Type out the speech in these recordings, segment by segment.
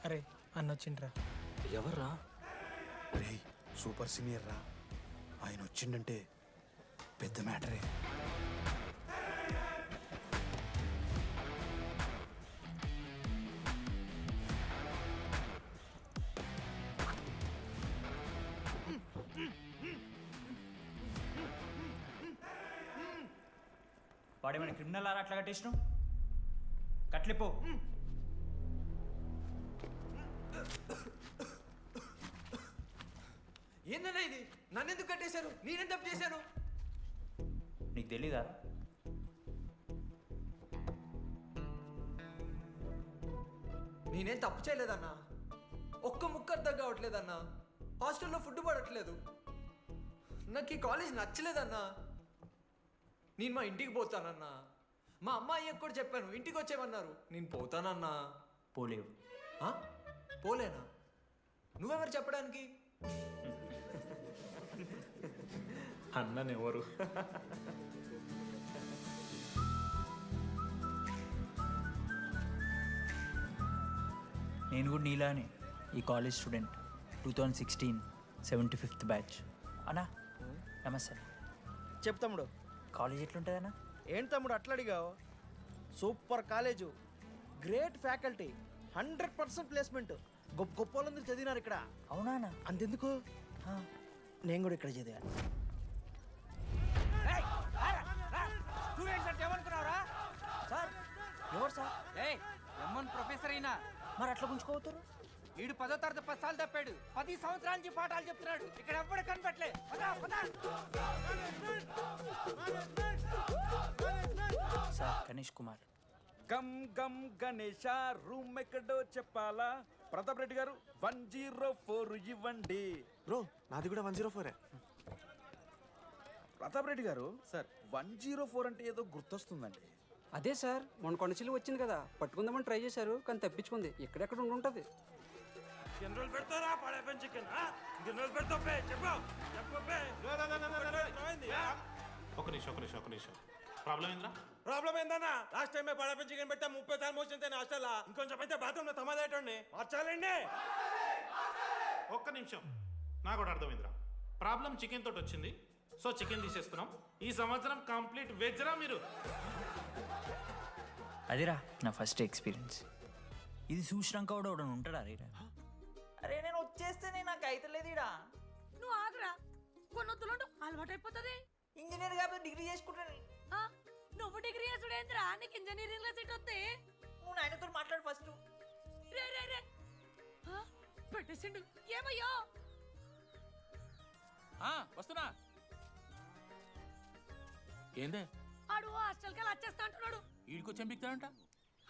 అరే అన్న వచ్చిండ్రా. ఎవర్రా? రే సూపర్ సీనియర్ రా, ఆయన వచ్చిండంటే పెద్ద మ్యాటరే. వాడేమైనా క్రిమినల్ ఆరా అట్లా కట్టేసినావు? కట్లిపో. ఏందన్నా ఇది? నన్నెందుకు కట్టేశారు? నేనేం తప్పు చేశాను? నీకు తెలీదా? నేనేం తప్పు చేయలేదన్నా. ఒక్క ముక్క అర్థం కావట్లేదన్నా. హాస్టల్లో ఫుడ్ పడట్లేదు. నాకు ఈ కాలేజ్ నచ్చలేదన్నా. నేను మా ఇంటికి పోతానన్నా. మా అమ్మాయికి కూడా చెప్పాను, ఇంటికి వచ్చేమన్నారు. నేను పోతానన్నా. పోలేవు. ఆ? పోలేనా? నువ్వెవరు చెప్పడానికి? అన్ననెవరు? నేను కూడా నీలానే ఈ కాలేజ్ స్టూడెంట్, 2016 75th బ్యాచ్. అన్నా నమస్తే. చెప్పు తమ్ముడు. కాలేజ్ ఎట్లుంటుందన్నా? ఏంటి తమ్ముడు అట్లా అడిగావు? Super college, great faculty, 100% placement. గొప్ప గొప్ప వాళ్ళందరూ చదివినారు ఇక్కడ. అవునా అన్న? అంతెందుకు, నేను కూడా ఇక్కడ చదివా. సార్ ఎవరు సార్? ఎమ్మన్ ప్రొఫెసర్ అయినా మరి అట్లా గుంజుకోవతారు? వీడు 10వ తరగతి 10 సార్లు తప్పాడు. 10 సంవత్సరాల నుంచి పాఠాలు చెప్తున్నాడు. ఇక్కడ ఎవ్వడు కనిపెట్టలే. సార్ గణేష్ కుమార్. గమ్ గమ్ గణేష రూమ్ ఎక్కడో చెప్పాలా? ప్రతాప్ రెడ్డి గారు 104 ఇవ్వండి. బ్రో నాది కూడా 104. ప్రతాప్ రెడ్డి గారు సార్ 104 అంటే ఏదో గుర్తొస్తుందండి. అదే సార్, మొన్న కొండచిల్లి వచ్చింది కదా, పట్టుకుందామని ట్రై చేశారు కానీ తప్పించుకుంది. ఎక్కడెక్కడ ఉండుంటది. ఒక నిమిషం ప్రాబ్లం ఏంద్రా? ప్రాబ్లం ఏందన్నా? లాస్ట్ టైం పడపి చికెన్ పెట్టా 30 సార్లు మోసింది హాస్టల్. ఇంకొంచెం అయితే బాత్రూమ్ లో తమాదేటండి మార్చాలండి. ఒక్క నిమిషం, నాకు కూడా అర్థమైందిరా. ప్రాబ్లం చికెన్ తోటి వచ్చింది, సో చికెన్ తీసేస్తున్నాం. ఈ సంవత్సరం కంప్లీట్ వెజ్ రా మీరు. అదిరా నా ఫస్ట్ ఎక్స్పీరియన్స్. ఇది చూసినాక కూడా ఒకడు ఉంటాడా? అరే నేను వచ్చేస్తేనే నాకు అయితలేదు ఇడా. నువ్వు ఆగరా, కొన్నొత్తులు అలవాటు అయిపోతుంది. ఇంజనీర్ కాబట్టి డిగ్రీ చేసుకుంటాను. నువ్వు డిగ్రీ చేసుడేంద్రా, నీకు ఇంజనీరింగ్ లో సీట్ వస్తే. నువ్వు నాయనతో మాట్లాడు ఫస్ట్. రే రే రే పెట్టేసిండు. ఏమయ్యో వస్తున్నా. ఏందే ఆడు హాస్టల్ కి వచ్చేస్తా అంటున్నాడు. వీడికి చెంపిస్తాడంట.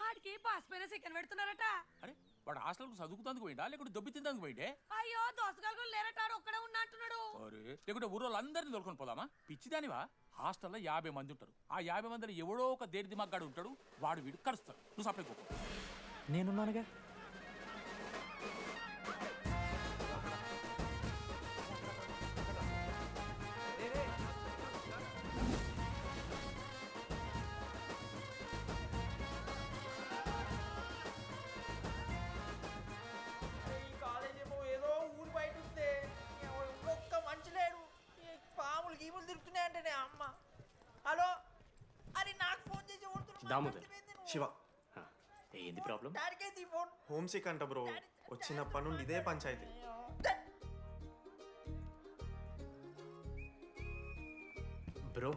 ఆడికి పాస్ పైన చికెన్ పెడుతున్నారట. అరే వాడు హాస్టల్కు చదువుకుతానికి పోయిండా లేకుంటే దొబ్బి తిందానికి పోయిండే? అయ్యో దోసగాలు లేరట, ఆడు ఒక్కడే ఉన్నా అంటున్నాడు. అరే లేకుంటే ఊరోళ్ళందరినీ తోలుకొని పోదామా? పిచ్చిదానివా? హాస్టల్లో 50 మంది ఉంటారు. ఆ 50 మందిలో ఎవడో ఒక దేడి దిమాగ్గాడు ఉంటాడు. వాడు వీడు కలుస్తాడు. నువ్వు సప్లై పో. నేనున్నానుగా. ఈ కాలేజ్ ఏమో ఏదో ఊరు బయట ఉంటే ఒక్క మంచి లేడు. పాములు గీములు తిరుగుతున్నాయంటే అమ్మ. హలో, అరే నాకు ఫోన్ చేసి దామోదర్, శివ, ఏంది ప్రాబ్లం? డాడీకైతే ఈ ఫోన్. హోమ్ సిక్ అంట బ్రో. వచ్చినప్పటి నుండి ఇదే పంచాయతీ. బ్రో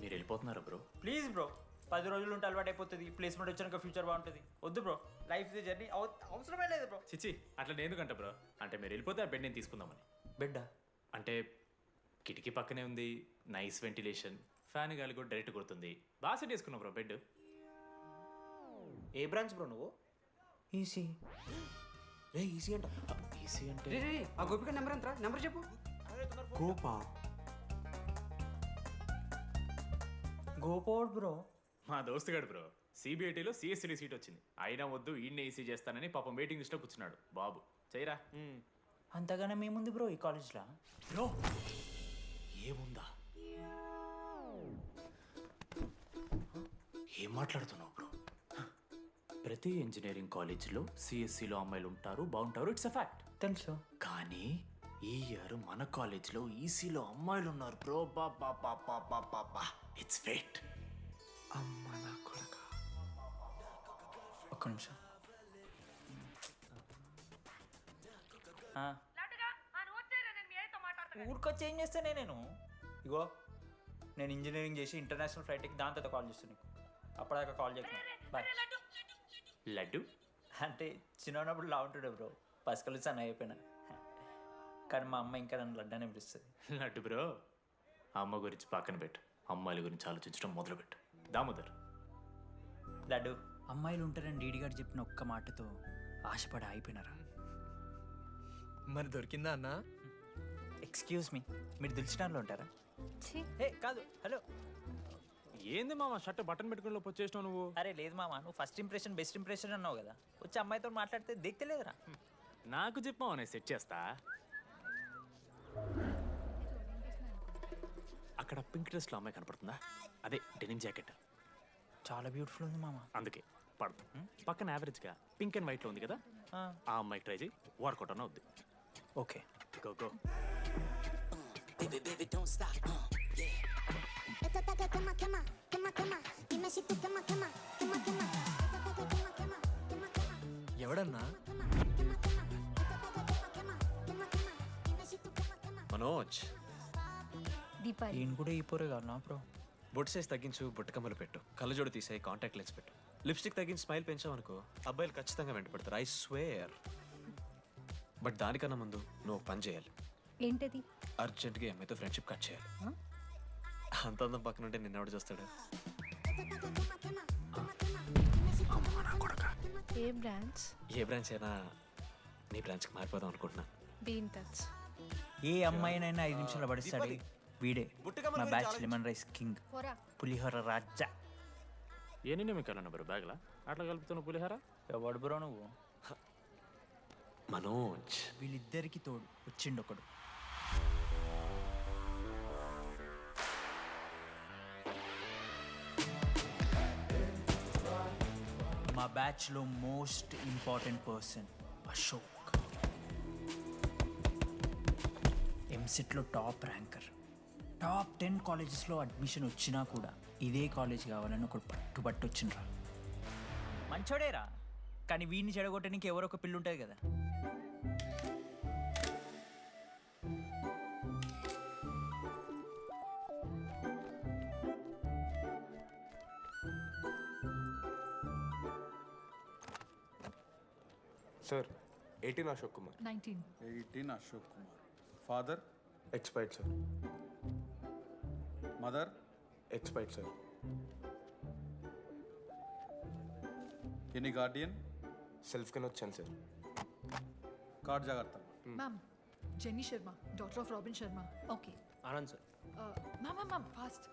మీరు వెళ్ళిపోతున్నారా బ్రో? ప్లీజ్ బ్రో, 10 రోజులు ఉంటే అలవాటు అయిపోతుంది. ప్లేస్మెంట్ వచ్చాక ఫ్యూచర్ బాగుంటుంది. వద్దు బ్రో, లైఫ్ జర్నీ అవసరమే లేదు బ్రో. చిచి అట్లా నేను ఎందుకంట బ్రో? అంటే మీరు వెళ్ళిపోతే ఆ బెడ్ నేను తీసుకుందామని. బెడ్డా? అంటే కిటికీ పక్కనే ఉంది, నైస్ వెంటిలేషన్, ఫ్యాన్ గాలి కూడా డైరెక్ట్ కొడుతుంది. బాగా సెట్ చేసుకున్నావు బ్రో బెడ్. ఏ బ్రాంచ్ బ్రో నువ్వు? ఈసీ. రే ఈసీ అంట. ఈసీ అంటే రే రే, ఆ గోపిక నెంబర్ ఎంతరా? నెంబర్ చెప్పు. కోపా గోపోడ్ బ్రో. మా దోస్తుగాడు బ్రో, సిబిఐటీలో సిఎస్సిడి సీట్ వచ్చింది. అయినా వద్దు ఈయన్నే ఈసీ చేస్తానని పాపం వెయిటింగ్ లిస్ట్లో కూర్చున్నాడు. బాబు చేయరా. అంతగానే మేముంది బ్రో ఈ కాలేజ్లో. బ్రో ఏముందా? ఏం మాట్లాడుతున్నావు బ్రో? ప్రతి ఇంజనీరింగ్ కాలేజీలో సిఎస్సిలో అమ్మాయిలు ఉంటారు, బాగుంటారు, ఇట్స్ అ ఫ్యాక్ట్. తెలుసు. కానీ ఈ ఇయర్ మన కాలేజీలో ఈసీలో అమ్మాయిలు ఉన్నారు బ్రో. బా ఇట్స్ ఫేట్. అమ్మ నా కొడక. ఒక్క నిమిషం. ఊరికొచ్చి ఏం చేస్తానే నేను? ఇగో నేను ఇంజనీరింగ్ చేసి ఇంటర్నేషనల్ ఫ్లైట్కి దాని తర్వాత కాల్ చేస్తాను నీకు. అప్పటిదాకా కాల్ చేయకు. బాయ్. లడ్డు అంటే చిన్నప్పుడు లా ఉంటుండే బ్రో, పసుకలు సన్న అయిపోయినా. కానీ మా అమ్మ ఇంకా నన్ను లడ్డు అని పిలుస్తుంది. లడ్డు బ్రో, అమ్మ గురించి పక్కన పెట్టు, అమ్మాయిల గురించి ఆలోచించడం మొదలుపెట్టు. దామోదర్. లడ్డు, అమ్మాయిలు ఉంటారని డీడీ గారు చెప్పిన ఒక్క మాటతో ఆశపడి అయిపోయినారా? మరి దొరికిందా అన్నా? ఎక్స్క్యూజ్ మీ, మీరు దిల్చినాల్లో ఉంటారా? ఏ కాదు, హలో. ఏంది మామ షర్ట్ బటన్ పెట్టుకుని లోపు వచ్చేసినావు నువ్వు? అరే లేదు మామ, నువ్వు ఫస్ట్ ఇంప్రెషన్ బెస్ట్ ఇంప్రెషన్ అన్నావు కదా, వచ్చి అమ్మాయితో మాట్లాడితే దిగుతలేదురా. నాకు చెప్పావు, నేను సెట్ చేస్తా. అక్కడ పింక్ డ్రెస్లో అమ్మాయి కనపడుతుందా? అదే డెనిమ్ జాకెట్. చాలా బ్యూటిఫుల్ ఉంది మామ. అందుకే పడదు. పక్కన యావరేజ్గా పింక్ అండ్ వైట్లో ఉంది కదా, ఆ అమ్మాయికి ట్రై చేయి, వర్కౌట్ అన్న వద్దు. Okay, go go. ఎవడన్నా? మనోజ్, దీపాలి ఈయన కూడా ఈ పోరే కాదు నా బ్రో. బొట్టు సైజ్ తగ్గించు, బుట్టకమ్మలు పెట్టు, కళ్ళజోడు తీసాయి, కాంటాక్ట్ లెన్స్ పెట్టు, లిప్స్టిక్ తగ్గించి స్మైల్ పెంచావనుకో అబ్బాయిలు ఖచ్చితంగా వెంట పడతారు. I swear. బట్ దానికన్నా ముందు నువ్వు ఒక పని చేయాలి. ఏంటది? అర్జెంట్గా అమ్మాయితో ఫ్రెండ్షిప్ కట్ చేయాలి. అంత అందం పక్కన ఉంటే నిన్నెవడు చూస్తాడు? ఏ బ్రాంచ్? ఏ బ్రాంచ్ అయినా నీ బ్రాంచ్కి మారిపోదాం అనుకుంటున్నా. Be in touch. ఏ అమ్మాయినైనా 5 నిమిషాలు పడిస్తాడు వీడే. మా బ్యాచ్ లెమన్ రైస్ కింగ్, పోరా. పులిహోర రాజా. ఏ నిన్న మీకు వెళ్ళను బ్రో బ్యాగ్లా అట్లా కలుపుతున్న పులిహార? ఎవడు బ్రో నువ్వు? మనోజ్, వీళ్ళిద్దరికి తోడు వచ్చిండు ఒకడు. మా బ్యాచ్లో మోస్ట్ ఇంపార్టెంట్ పర్సన్ అశోక్. ఎంసెట్లో టాప్ ర్యాంకర్. టాప్ 10 కాలేజెస్లో అడ్మిషన్ వచ్చినా కూడా ఇదే కాలేజ్ కావాలని ఒకడు పట్టుబట్టి వచ్చిండ్రా. మంచోడేరా, కానీ వీడిని చెడగొట్టడానికి ఎవరో ఒక పిల్లు ఉంటుంది కదా. Sir 18 Ashok Kumar. 18 Ashok Kumar. Father? Expired sir. Mother? Expired sir. Any Guardian? Self కింద వచ్చాను సార్. కార్డ్ జాగ్రత్త. Ma'am, jenny Sharma, daughter of robin Sharma. Okay. Anand sir. Ma'am fast.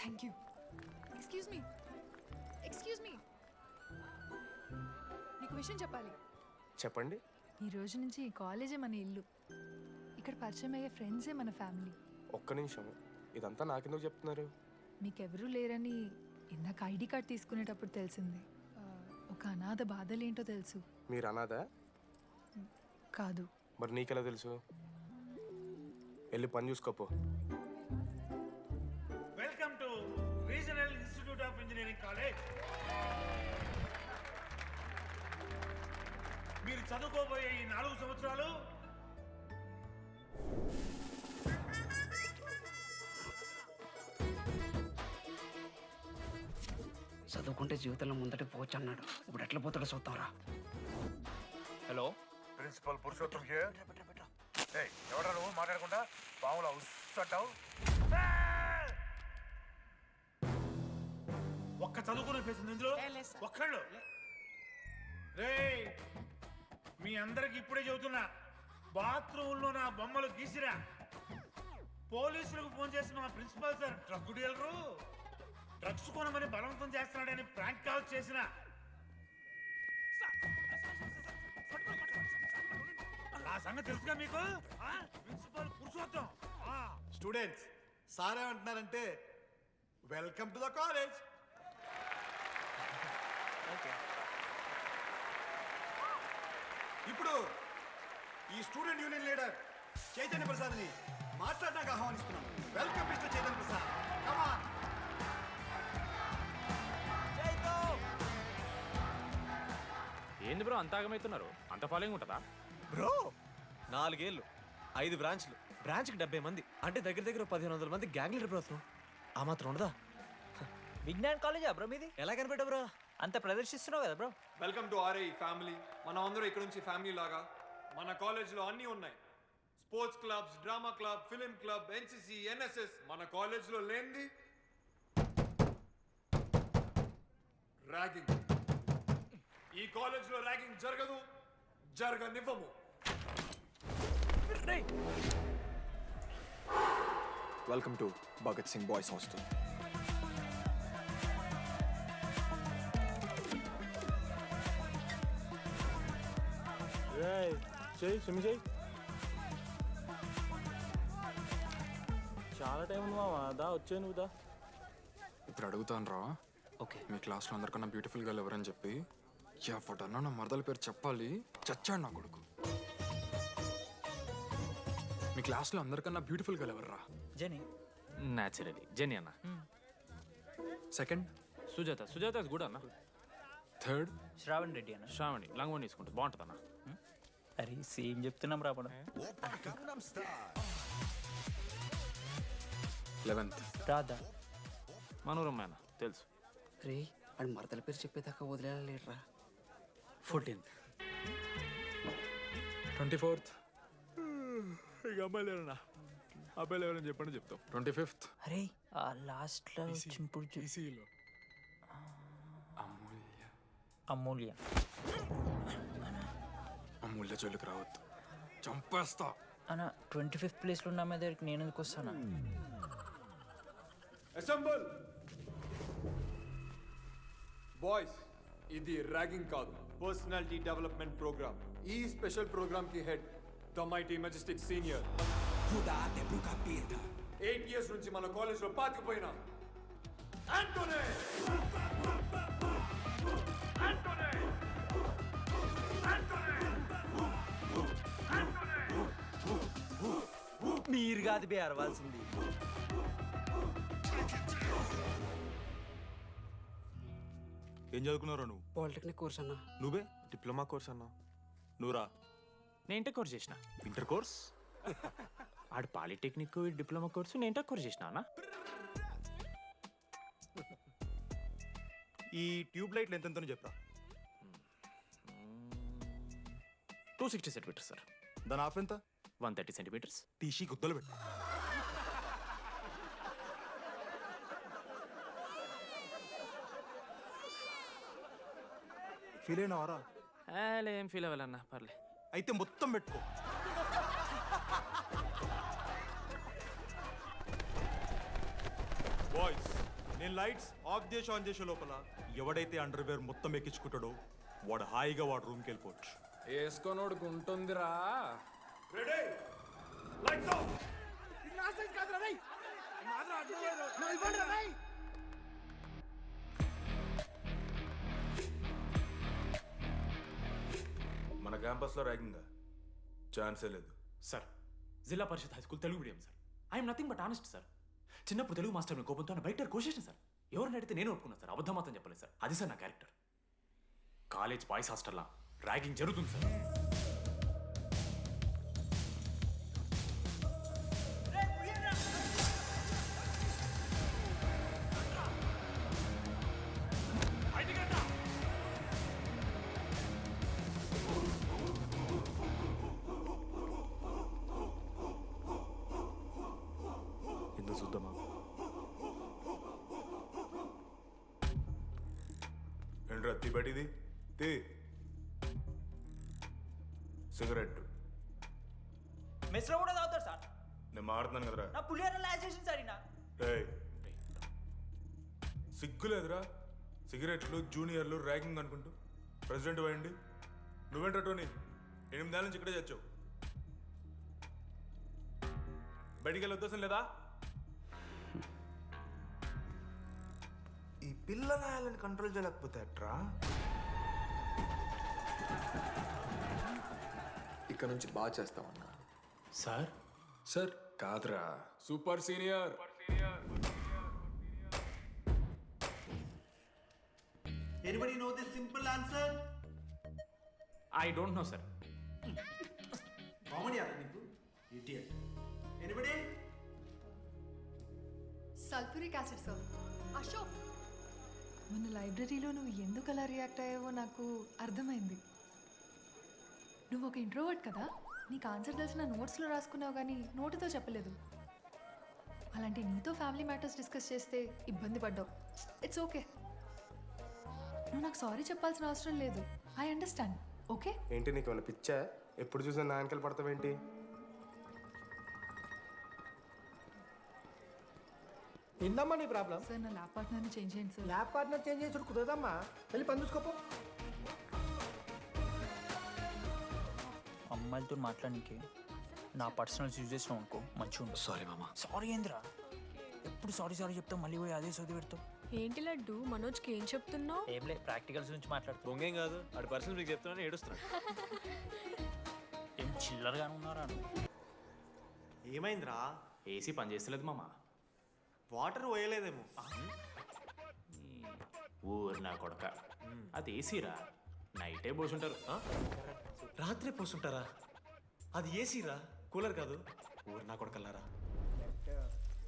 Thank you. Excuse me, నీకు విషయం చెప్పాలి. చెప్పండి. ఈ రోజు నుంచి ఈ కాలేజే మన ఇల్లు. ఇక్కడ పరిచయం అయ్యే ఫ్రెండ్సే మన ఫ్యామిలీ. ఒక్క నిమిషం, ఇదంతా నాకెందుకు చెప్తున్నారు? మీకెవరూ లేరని ఇందాక ఐడి కార్డ్ తీసుకునేటప్పుడు తెలిసింది. ఒక అనాథ బాధలేంటో తెలుసు. మీరు అనాదా? కాదు. మరి నీకెలా తెలుసు? వెళ్ళి పని చూసుకోపో. Welcome to regional institute of engineering college. మీరు చదువుకోబోయే ఈ 4 సంవత్సరాలు చదువుకుంటే జీవితంలో ముందట పోవచ్చు అన్నాడు. ఇప్పుడు ఎట్లా పోతాడో చూద్దాంరా. Hello, principal Purushottam here. ఏయ్, ఎవడ్రా నువ్వు మాట్లాడకుండా పాములా ఉస్సంటావు? ఒక్క చదువుకునే ఫేస్ ఉంది ఇందులో. ఒక్కళ్ళు రేయ్, మీ అందరికి ఇప్పుడే చెబుతున్నా, బాత్రూంలో నా బొమ్మలు గీసిరా. పోలీసులకు ఫోన్ చేసి మా principal sir drug dealer drugs కొనమని బలవంతం చేస్తున్నాడని ప్రాంక్ కాల్ చేసిన. ఆ సంగతి తెలుసుగా మీకు? ప్రిన్సిపల్ పురుషోత్తం. స్టూడెంట్స్, సార్ ఏమంటున్నారంటే వెల్కమ్ టు ద కాలేజ్. ఇప్పుడు ఈ స్టూడెంట్ యూనియన్ లీడర్ చైతన్య ప్రసాద్ని మాట్లాడడానికి ఆహ్వానిస్తున్నాం. Welcome mister Chaitanya Prasad. Come on. ఏంది బ్రో అంత ఆగమవుతున్నారు? అంత ఫాలోయింగ్ ఉంటుందా? బ్రో 4 ఏళ్ళు 5 బ్రాంచ్లు, బ్రాంచ్కి 70 మంది, అంటే దగ్గర దగ్గర 1500 మంది గ్యాంగ్ లీడర్ బ్రో. అతను ఆ మాత్రం ఉండదా? విజ్ఞాన్ కాలేజా బ్రో మీది? ఎలా కనిపెట్టా బ్రో? అంత ప్రదర్శిస్తున్నావు కదా bro. Welcome to RI family. మనం అందరూ ఇక్కడ నుంచి ఫ్యామిలీ లాగా. మన కాలేజ్లో అన్నీ ఉన్నాయి. Sports clubs, drama club, film club, NCC, NSS. మన కాలేజ్లో లేనిది ర్యాగింగ్. ఈ కాలేజ్లో ర్యాగింగ్ జరగదు, జరగనివ్వము. Welcome to Bhagat Singh boys hostel. చాలా టైం ఉంది మావా. దా వచ్చే నువ్వు దా. ఇప్పుడు అడుగుతాను రా. ఓకే. మీ క్లాస్లో అందరికన్నా బ్యూటిఫుల్ గర్ల్ ఎవరని చెప్పి ఎవడన్నా నా మరదల పేరు చెప్పాలి. చచ్చాడు నా కొడుకు. మీ క్లాస్లో అందరికన్నా బ్యూటిఫుల్ గర్ల్ ఎవర్రా? జని. న్యాచురలీ జెనీ అన్న. సెకండ్ సుజాత. సుజాత గుడ్ అన్న. థర్డ్ శ్రావణ్ రెడ్డి అన్న. శ్రావణి లంగోని తీసుకుంటుంది, బాగుంటుంది అన్న. అరే సేమ్ చెప్తున్నాం రాపడం. 11th రాధా. మనోరమ్మ అన్న తెలుసు. రే వాడు మరదల పేరు చెప్పేదాకా వదిలేరా. 14th 24th ఇక అమ్మాయిలు ఎవరన్నా, అబ్బాయిలు ఎవరని చెప్పండి చెప్తాం. 25th అరే ఆ లాస్ట్లో వచ్చినప్పుడు ఈసీలో అమూల్య. అమూల్య. అమూల్య జోలికి రావద్దు, చంపేస్తా. అన్న 25th ప్లేస్లో ఉన్న అమ్మాయి దగ్గరికి నేను ఎందుకు వస్తానా? Assemble boys. ఇది ర్యాగింగ్ కాదు, పర్సనాలిటీ డెవలప్మెంట్ ప్రోగ్రామ్. ఈ స్పెషల్ ప్రోగ్రామ్ కి head the mighty Majestic senior. 8 years నుంచి మన కాలేజ్ లో పాతిపోయినా ఆంటోనీ. మీరు కాదు బే అరవాల్సింది. ఏం చదువుకున్నారా నువ్వు? పాలిటెక్నిక్ కోర్స్ అన్న. నువ్వే డిప్లొమా కోర్స్ అన్నా. నువ్వురా? నేను ఇంటర్ కోర్స్ చేసిన. Inter course? ఆడు పాలిటెక్నిక్ డిప్లొమా కోర్సు, నేను ఇంటర్ కోర్స్ చేసిన అన్న. ఈ ట్యూబ్ లైట్లు ఎంతెంతనో చెప్పరా. 260 సెంటీమీటర్స్ సార్. దాని ఆఫ్ ఎంత? 130 సెంటీమీటర్స్. తీసి గుద్దలు పెట్టు. ఫీల్ అయినావారా? ఏం ఫీల్ అవ్వాలన్నా, పర్లే. అయితే మొత్తం పెట్టుకో. బాయ్స్, నేను లైట్స్ ఆఫ్ చేసి ఆన్ చేసే లోపల ఎవడైతే అండర్వేర్ మొత్తం ఎక్కించుకుంటాడో వాడు హాయిగా వాడు రూమ్కి వెళ్ళిపోవచ్చు. వేసుకోనోడుకు ఉంటుందిరా. Ready, lights off. మన క్యాంపస్లో ర్యాగింగ్ ఛాన్సే లేదు sir. Zilla Parishad high school Telugu medium sir. I'm nothing but honest sir. చిన్నప్పుడు తెలుగు మాస్టర్ కోపంతో నా బయట కోసేసిన సార్. ఎవరిని అడిగితే నేను ఒప్పుకున్నాను సార్. అబద్ధం మాత్రం చెప్పలేదు సార్. అది సార్ నా క్యారెక్టర్. కాలేజ్ బాయ్స్ హాస్టల్లా ర్యాగింగ్ జరుగుతుంది సార్. ఎందుకు చూద్దామా? ఏంట్రా తిబడిది తి సిగరెట్ మెస్లో కూడా తాగుతారు సార్. నేను మాడుతున్నాను కదరా. నా పులిహోర లాస్ట్ చేసింది సార్ ఈయన. సిగ్గులేదురా? సిగరెట్లు జూనియర్లు ర్యాగింగ్ అనుకుంటూ ప్రెసిడెంట్ పోయండి. నువ్వేంట్రా టోనీ 8 నెలల నుంచి ఇక్కడే చచ్చావు. బయటికి వెళ్ళే ఉద్దేశం లేదా? ఈ పిల్లలని కంట్రోల్ చేయలేకపోతే ఎట్రా? ఇక్కడ నుంచి బాగా చేస్తామన్నా. సార్ సార్ కాదురా, super senior. Anybody know the simple answer? I don't know sir. Comedy నీకు idiot. Anybody? Sulphuric acid sir. Ashok, మన లైబ్రరీలో నువ్వు ఎందుకు అలా రియాక్ట్ అయ్యావో నాకు అర్థమైంది. నువ్వు ఒక ఇంట్రోవర్ట్ కదా, నీకు ఆన్సర్ తెలిసిన నోట్స్లో రాసుకున్నావు కానీ నోటితో చెప్పలేదు. అలాంటి నీతో ఫ్యామిలీ మ్యాటర్స్ డిస్కస్ చేస్తే ఇబ్బంది పడ్డావు. ఇట్స్ ఓకే, నువ్వు నాకు సారీ చెప్పాల్సిన అవసరం లేదు. I understand. ఓకే? ఏంటి నీకు ఏమైనా పిచ్చా? ఎప్పుడు చూసినా నా వెనకాల పడతావేంటి? ఏందమ్మా నీ ప్రాబ్లం? సార్ నా ల్యాబ్ పార్ట్నర్ని చేంజ్ చేయండి సార్. ల్యాబ్ పార్ట్నర్ చేంజ్ చేసి కుదరదమ్మా. వెళ్ళి పని చూసుకోపో. అమ్మాయిలతో మాట్లాడడానికి నా పర్సనల్స్ యూజ్ చేసినావు అనుకో మంచిగా ఉంటుంది. సారీ మామ. సారీ ఏందిరా, ఎప్పుడు సారీ సారీ చెప్తావు, మళ్ళీ పోయి అదే సోది పెడతావు. ఏంటి లడ్డు, మనోజ్కి ఏం చెప్తున్నావు? ఏం లే, ప్రాక్టికల్స్ గురించి మాట్లాడుతావు. దొంగేం కాదు, ఆడి పర్సనల్ మీకు చెప్తున్నాను ఏడుస్తున్నాను. ఏం చిల్లరగానే ఉన్నారా? ఏమైందిరా? ఏసీ పని చేస్తలేదు మామ. వాటర్ పోయలేదేమో. ఊరు నా కొడక, అది ఏసీరా, నైటే పోసుంటారు. రాత్రి పోసుంటారా? అది ఏసీరా, కూలర్ కాదు. ఊరు నా కొడకల్లారా.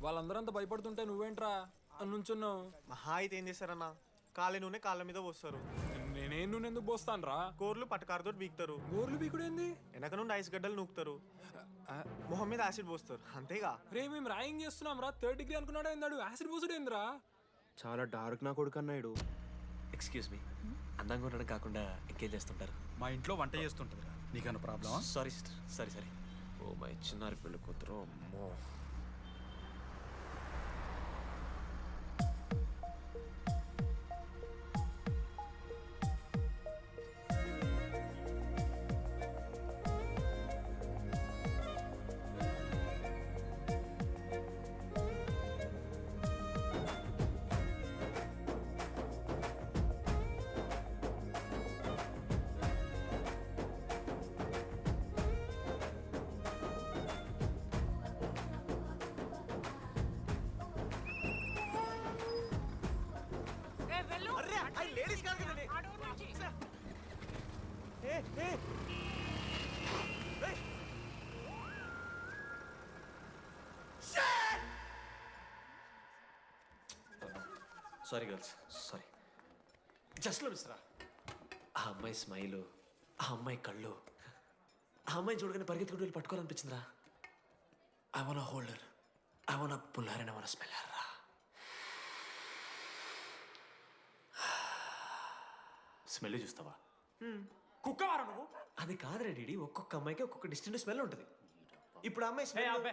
వాళ్ళందరూ అంత భయపడుతుంటే నువ్వేంట్రా నుంచున్నావు? మహా అయితే ఏం చేస్తారన్నా, కాళ్ళ నూనె కాళ్ళ మీద పోస్తారు. నేనేం నువ్వు ఎందుకు పోస్తాను రా? కూరలు పట్టకారుతో బీకుతారు. గోర్లు బీకుడు ఏంది? వెనక నుండి ఐస్ గడ్డలు నూకుతారు. మొహం మీద యాసిడ్ పోస్తారు, అంతేగా. రే మేము ర్యాగింగ్ చేస్తున్నాం రా, 3rd డిగ్రీ అనుకున్నాడు ఏందాడు, యాసిడ్ పోసుడు ఏందిరా? చాలా డార్క్ నా కొడుకు అన్నాడు. ఎక్స్క్యూజ్ మీ, అందంగా ఉండడం కాకుండా ఇంకేం చేస్తుంటారు? మా ఇంట్లో వంట చేస్తుంటుందిరా. నీకన్నా ప్రాబ్లమా? Sorry sister, sorry. Oh my చిన్నారి పెళ్ళి కూతురు, అమ్మో. Sorry girls, sorry. జస్ట్ లో మిస్రా. ఆ అమ్మాయి స్మైలు, ఆ అమ్మాయి కళ్ళు, ఆ అమ్మాయిని చూడగానే పరిగెత్తుకుంటూ వెళ్ళి పట్టుకోవాలనిపించిందిరా. I want holder, I want puller and I want smell her రా. స్మెల్ చూస్తావా? కుక్కవారా నువ్వు? అది కాదురా డీడీ, ఒక్కొక్క అమ్మాయికి ఒక్కొక్క డిస్టింట్ స్మెల్ ఉంటుంది. ఇప్పుడు ఆ అమ్మాయి స్మెల్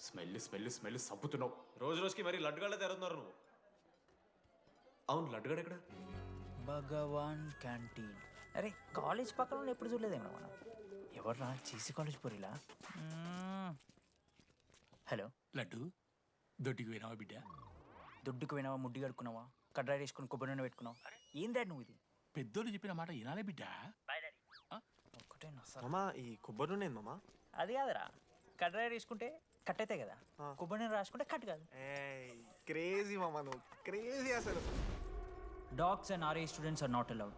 స్మెల్ స్మెల్ స్మెల్ సబ్బుతున్నావు. రోజు రోజుకి మరి లడ్డుగాళ్ళ తెరుతున్నారు నువ్వు. అవును, లడ్డుగాడు ఎక్కడ? భగవాన్ క్యాంటీన్. అరే కాలేజ్ పక్కన ఎప్పుడు చూడలేదేమో మనం. ఎవర్రా చేసి కాలేజ్ పోరిలా? హలో లడ్డు, దొడ్డికి పోయినావా బిడ్డ? దొడ్డుకు పోయినావా, ముడ్డి కడుక్కున్నావా, కడ్రాయి వేసుకుని కొబ్బరి నూనె పెట్టుకున్నావా? ఏం డాడ్ నువ్వు ఇది? పెద్దోళ్ళు చెప్పిన మాట వినాలే బిడ్డ. ఒక్కటే మామా, ఈ కొబ్బరి నూనె ఏంది మామా? అది కాదురా, కడ్రాయి వేసుకుంటే కట్ అవుతాయి కదా, కొబ్బరి నూనె రాసుకుంటే కట్ కాదు. క్రేజీ మామా, నువ్వు క్రేజీ అసలు. Dogs and RA students are not allowed.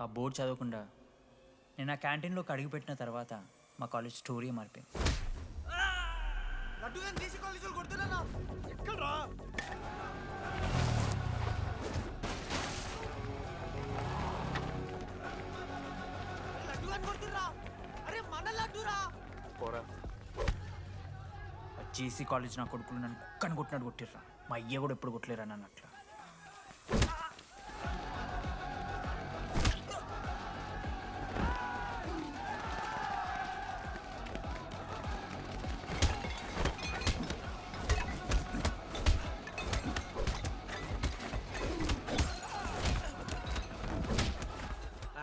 ఆ బోర్డు చదవకుండా నేను ఆ క్యాంటీన్లోకి అడుగుపెట్టిన తర్వాత మా కాలేజ్ స్టోరీ మారిపోయింది. జేసీ కాలేజ్ నా కొడుకులు నన్ను కుక్కని కొట్టినట్టు కొట్టిర్రా. మా అయ్య కూడా ఎప్పుడు కొట్టలేరా నన్ను అట్లా.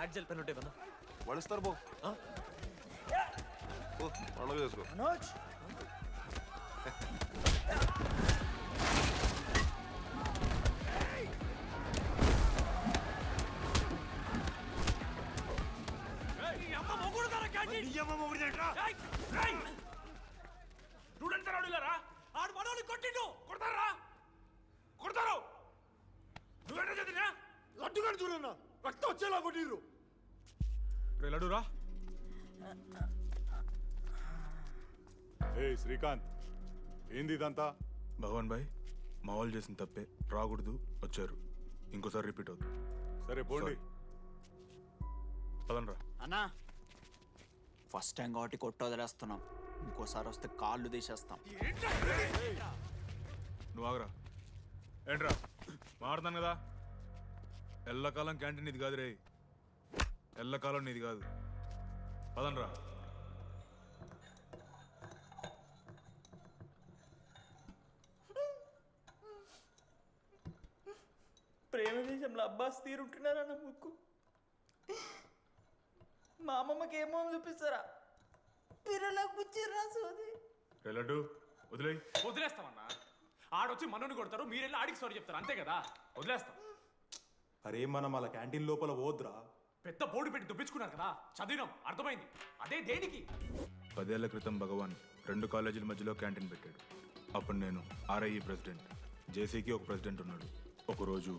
యాడ్జల్ పెన్ ఉంటే కదా వడుస్తారు బో. పండుగ చేసుకో. మనోజ్, అమ్మ మొగుడు స్టూడెంట్స్ రౌడీలరా ఆడు మనోని కొట్టిండు కొడతారా కొడతారు నువ్వేంటో చదివినా లడ్డుగా చూడన్నా రక్తం వచ్చేలా కొట్టిర్రు. రే లడ్డురా. ఏ శ్రీకాంత్, ఏంది ఇదంతా? భగవాన్ భాయ్, మా వాళ్ళు చేసిన తప్పే, రాకూడదు, వచ్చారు, ఇంకోసారి రిపీట్ అవుతుంది. సరే పోండి. పదనరా. అన్నా ఫస్ట్ టైం కాబట్టి కొట్టు వదిలేస్తున్నాం, ఇంకోసారి వస్తే కాళ్ళు తీసేస్తాం. నువ్వు ఆగరా. ఏంట్రా మారుతాను కదా. ఎల్లకాలం క్యాంటీన్ ఇది కాదు రే, ఎల్లకాలం నీది కాదు. పదనరా. ప్రేమ దేశంలో అబ్బాస్ తీరుంటున్నారా నా ముక్కు. మా అమ్మమ్మకి ఏమో చూపిస్తారా పిల్లలకు పుచ్చిర్రా సోది. రే లడ్డు వదిలేయ్. వదిలేస్తామన్నా. ఆడొచ్చి మనోని కొడతారు, మీరెళ్ళి ఆడికి సారీ చెప్తారు, అంతే కదా. వదిలేస్తాం. అరే మనం అలా క్యాంటీన్ లోపల పోద్రా. పెద్ద బోర్డు పెట్టి దుబ్బించుకున్నారు కదా, చదివినాం, అర్థమైంది. అదే దేనికి? 10 ఏళ్ల క్రితం భగవాన్ 2 కాలేజీల మధ్యలో క్యాంటీన్ పెట్టాడు. అప్పుడు నేను ఆర్ఐఈ ప్రెసిడెంట్, జేసీకి ఒక ప్రెసిడెంట్ ఉన్నాడు. ఒకరోజు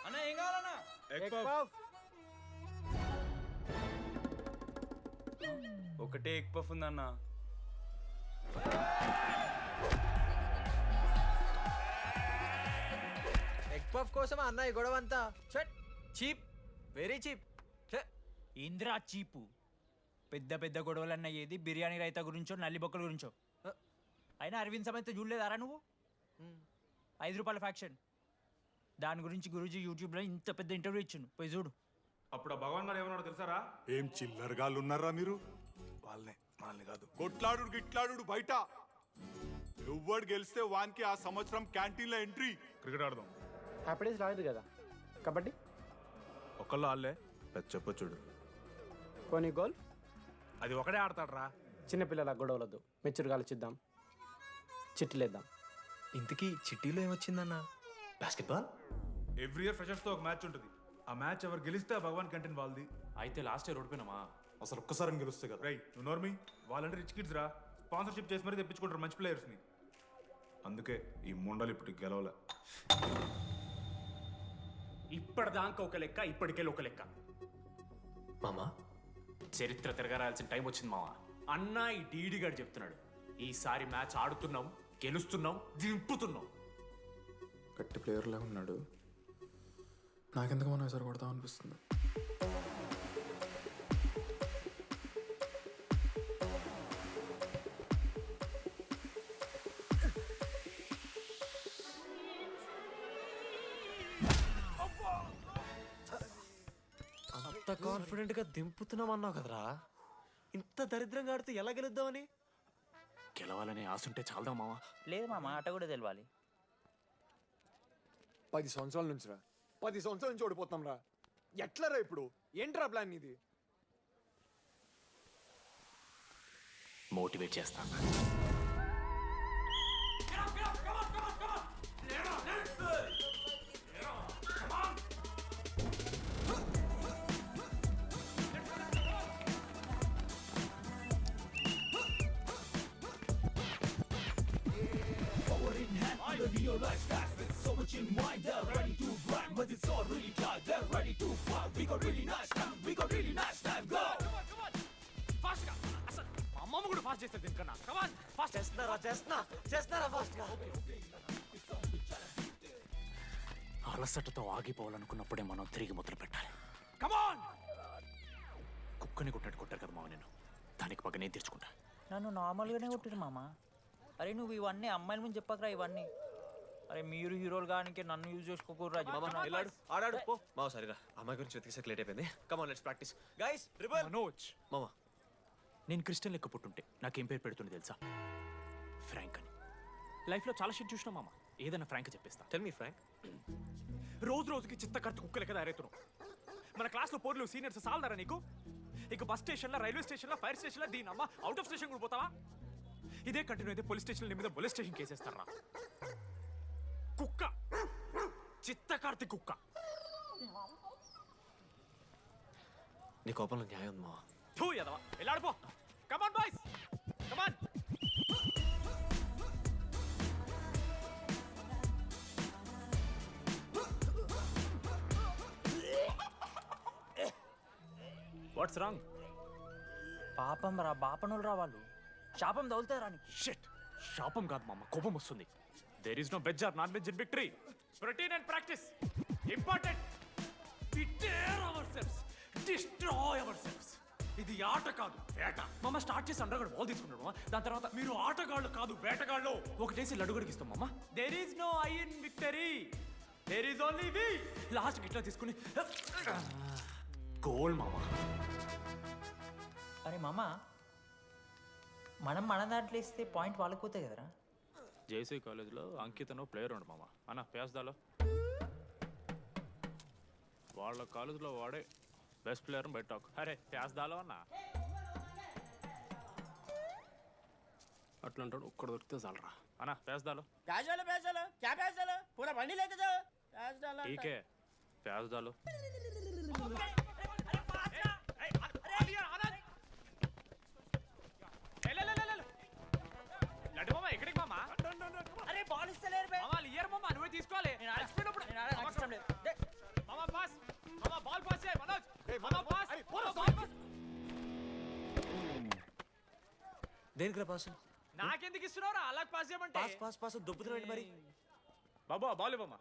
అన్న ఏం కావాలన్నా? ఒకటే ఎగ్ పఫ్ ఉందన్నా. ఎగ్ పఫ్ కోసం అన్న ఈ గొడవ అంతా చీప్, వెరీ చీప్. ఇంద్రా చీపు. పెద్ద పెద్ద గొడవలన్న ఏది బిర్యానీ రైతా గురించో నల్లి బొక్కల గురించో. అయినా అరవింద్ సమేత చూడలేదారా నువ్వు? 5 రూపాయల ఫ్యాక్షన్ దాని గురించి గురూజీ యూట్యూబ్లో ఇంత పెద్ద ఇంటర్వ్యూ ఇచ్చిండు, పోయి చూడు. అప్పుడు ఆ భగవాన్ గారు ఏమన్నాడు తెలుసారా? ఏం చిల్లరగాళ్ళు ఉన్నారా మీరు? వాళ్ళనే, మనల్ని కాదు. కొట్లాడు గిట్లాడు బయట. ఎవ్వడు గెలిస్తే వానికి ఆ సంవత్సరం క్యాంటీన్లో ఎంట్రీ. క్రికెట్ ఆడదాం. హ్యాపీడేస్ రాలేదు కదా. కబడ్డీ ఒకళ్ళు ఆడలే, పెద్ద చెప్పొచ్చుడు. కొన్ని గోల్ అది ఒకడే ఆడతాడు రా. చిన్నపిల్లల గొడవలొద్దు, మెచ్యూర్గా ఆలోచిద్దాం, చిట్టిలేద్దాం. ఇంతకీ చిట్టీలో ఏమొచ్చిందన్న? బాస్కెట్బాల్. ఎవ్రీ ఇయర్ ఫ్రెషర్స్ తో ఒక మ్యాచ్ ఉంటుంది. ఆ మ్యాచ్ ఎవరు గెలిస్తే ఆ భగవాన్ క్యాంటీన్ వాళ్ళది. అయితే లాస్ట్ ఇయర్ ఓడిపోయినామా? అసలు ఒక్కసారి గెలుస్తే కదా. రై నువ్వు నోర్మి. వాళ్ళంటే రిచ్ కిడ్స్ రా, స్పాన్సర్షిప్ చేసి మరీ తెప్పించుకుంటారు మంచి ప్లేయర్స్ని. అందుకే ఈ ముండలు ఇప్పుడు గెలవలే. ఇప్పటిదాకా ఒక లెక్క, ఇప్పటికెళ్ళి ఒక లెక్క. మామా చరిత్ర తిరగరాల్సిన టైం వచ్చింది మావా. అన్నా ఈ డీడీ గారు చెప్తున్నాడు, ఈసారి మ్యాచ్ ఆడుతున్నాం, గెలుస్తున్నాం, దింపుతున్నాం. గట్టి ప్లేయర్లా ఉన్నాడు. నాకెందుకు మనం ఎసరు కొడతాం అనిపిస్తుంది. అంత కాన్ఫిడెంట్ గా దింపుతున్నాం అన్నావు కదరా. ఇంత దరిద్రంగా ఆడితే ఎలా గెలుద్దామని? గెలవాలనే ఆశుంటే చాలదా మావా? లేదు మామ, ఆట కూడా తెలవాలి. 10 సంవత్సరాల నుంచి రా, 10 సంవత్సరాల నుంచి ఓడిపోతాం రా. ఎట్లరా ఇప్పుడు? ఏంట్రా ప్లాన్ ఇది? మోటివేట్ చేస్తాను. అమ్మమ్మ కూడా ఫాస్ట్ చేస్తారు దీనికన్నా. కమాన్ ఫాస్ట్ చేస్తున్నారా ఫాస్ట్ గా. అలసటతో ఆగిపోవాలనుకున్నప్పుడే మనం తిరిగి మొదలు పెట్టాలి. కమాన్. కుక్కని కొట్టాడు కొట్టారు కదా మావ, నేను దానికి పక్క నేను తెచ్చుకుంటా. నన్ను నార్మల్గానే కొట్టిరు మామ. అరే నువ్వు ఇవన్నీ అమ్మాయిల ముందు చెప్పకరా ఇవన్నీ. అరే మీరు హీరోలు కానీ నన్ను యూజ్ చేసుకోకూడరా. ఆడాడు పో మావ. సరిరా, అమ్మాయి గురించి వెతికేసరికి లేట్ అయిపోయింది. Come on let's practice guys. Manoj మామ, నేను క్రిస్టియన్ లెక్క పుట్టుంటే నాకేం పేరు పెడుతుంది తెలుసా? ఫ్రాంక్ అని. లైఫ్లో చాలా షిట్ చూసినా మామ, ఏదైనా ఫ్రాంక్ చెప్పేస్తా. Tell me prank. రోజు రోజుకి చిత్తకర్త కుక్క లెక్క తయారవుతున్నావు. మన క్లాస్లో పోర్లు సీనియర్స్ సాలదారా నీకు? ఇక బస్ స్టేషన్లో, రైల్వే స్టేషన్లో, ఫైర్ స్టేషన్లో, దీని అమ్మ అవుట్ ఆఫ్ స్టేషన్ కూడా పోతావా? ఇదే కంటిన్యూ అయితే పోలీస్ స్టేషన్ మీద పోలీస్ స్టేషన్ కేసేస్తారా? కుక్క, చిత్తకార్తి కుక్క. నీ కోపంలో న్యాయం ఉంది మావా. టూ ఎదవా వెళ్ళాడిపో. Come on boys come on. What's wrong? పాపం రా, బాపనులు రా వాళ్ళు. శాపం తగులుతుంది రా నీకు. షిట్, శాపం కాదు మామ, కోపం వస్తుంది. There is no veg or non veg in victory. Protein and practice important. We tear ourselves, destroy ourselves. ఇది ఆట కాదు, వేట. మామ స్టార్ట్ చేసి అండర్గాడు బాల్ తీసుకున్నాడు. దాని తర్వాత మీరు ఆటగాళ్ళు కాదు వేటగాళ్ళు. ఒకటేసి లడ్డు గడిగిస్తాం మామ. There is no I in victory, there is only we. Last ఇట్లా తీసుకుని గోల్ మామ. అరే మామ, మనం మన దాంట్లో ఇస్తే పాయింట్ వాళ్ళకి పోతాయి కదరా. జేసీ కాలేజ్లో అంకితను ప్లేయర్ ఉండు మామ. అన్న పేస్దాలో వాళ్ళ కాలేజ్లో వాడే బెస్ట్ ప్లేయర్ బయట టాక్. అరే పేస్దాలో అన్న అట్లా అంటాడు. ఒక్కడ దొరికితే చాలరా అన్న. పేస్దాలో టీకే పేస్దాలో. లడ్డు మామ ఎక్కడికి మామ? అరే బాల్ ఇస్తలేరు బే. మామ ఇయర్ మామ, నువ్వే తీసుకోవాలి. మామ పాస్, మామ బాల్ పాస్ చేయి మనోజ్. మామ పాస్, బాల్ పాస్. దేనికి పాస్? నాకెందుకు ఇస్తున్నావురా అలా పాస్ చేయమంటే? పాస్ పాస్ పాస్ దొబ్బుతున్నాడు మరి. బాబా బాల్ ఇవ్వమ్మా.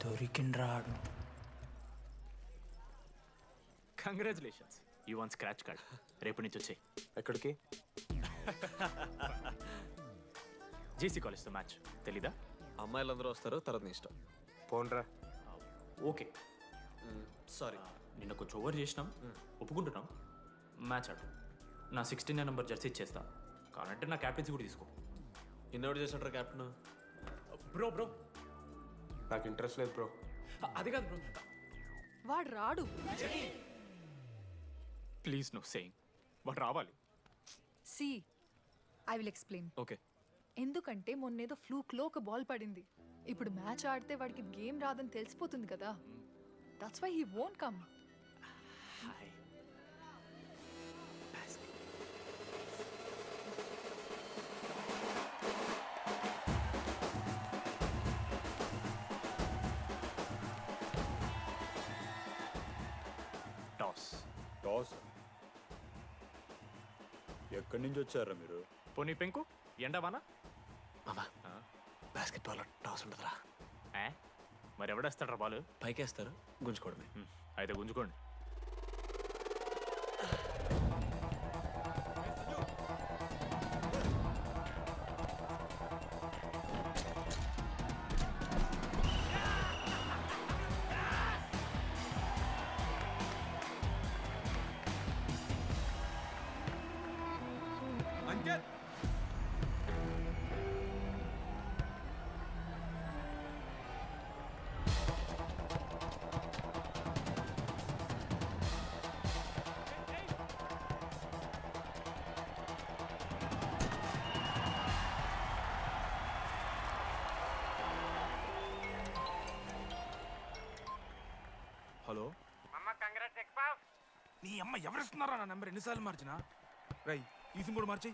దొరికిండ్రాడు. Congratulations, you won scratch card. రేపు నుంచి వచ్చాయి. ఎక్కడికి? జేసీ కాలేజ్తో మ్యాచ్ తెలీదా? అమ్మాయిలందరూ వస్తారు, తర్వాత నీ ఇష్టం. పోన్రా. ఓకే సారీ, నిన్న కొంచెం ఓవర్ చేసినాం, ఒప్పుకుంటున్నాం. మ్యాచ్ ఆడు. నా 69 నెంబర్ జెర్సీ ఇచ్చేస్తా. కావాలంటే నా క్యాప్టెన్సీ కూడా తీసుకో. ఇన్నోటి చేసినట్టు క్యాప్టెన్. బ్రో బ్రో నాకు ఇంట్రెస్ట్ లేదు బ్రో. అది కాదు బ్రో. వాడు రాడు. Please no saying. వాడు రావాలి. See I will explain. Okay. ఎందుకంటే మొన్నేదో ఫ్లూక్లో ఒక బాల్ పడింది. ఇప్పుడు మ్యాచ్ ఆడితే వాడికి గేమ్ రాదని తెలిసిపోతుంది కదా. That's why he won't come. Toss. Toss? ఎక్కడి నుంచి వచ్చారా మీరు? పోనీ పెంకు ఎండవానా? మామా బాస్కెట్బాల్ టాస్ ఉండదురా. మరి ఎవడేస్తాడ్రా బాల్? పైకేస్తారు, గుంజుకోవడమే. అయితే గుంజుకోండి. అంకిత్, హలో నీ అమ్మ ఎవరిస్తున్నారా నా నెంబర్? ఎన్నిసార్లు మార్చినా? రై ఈ సిమ్ కూడా మార్చి.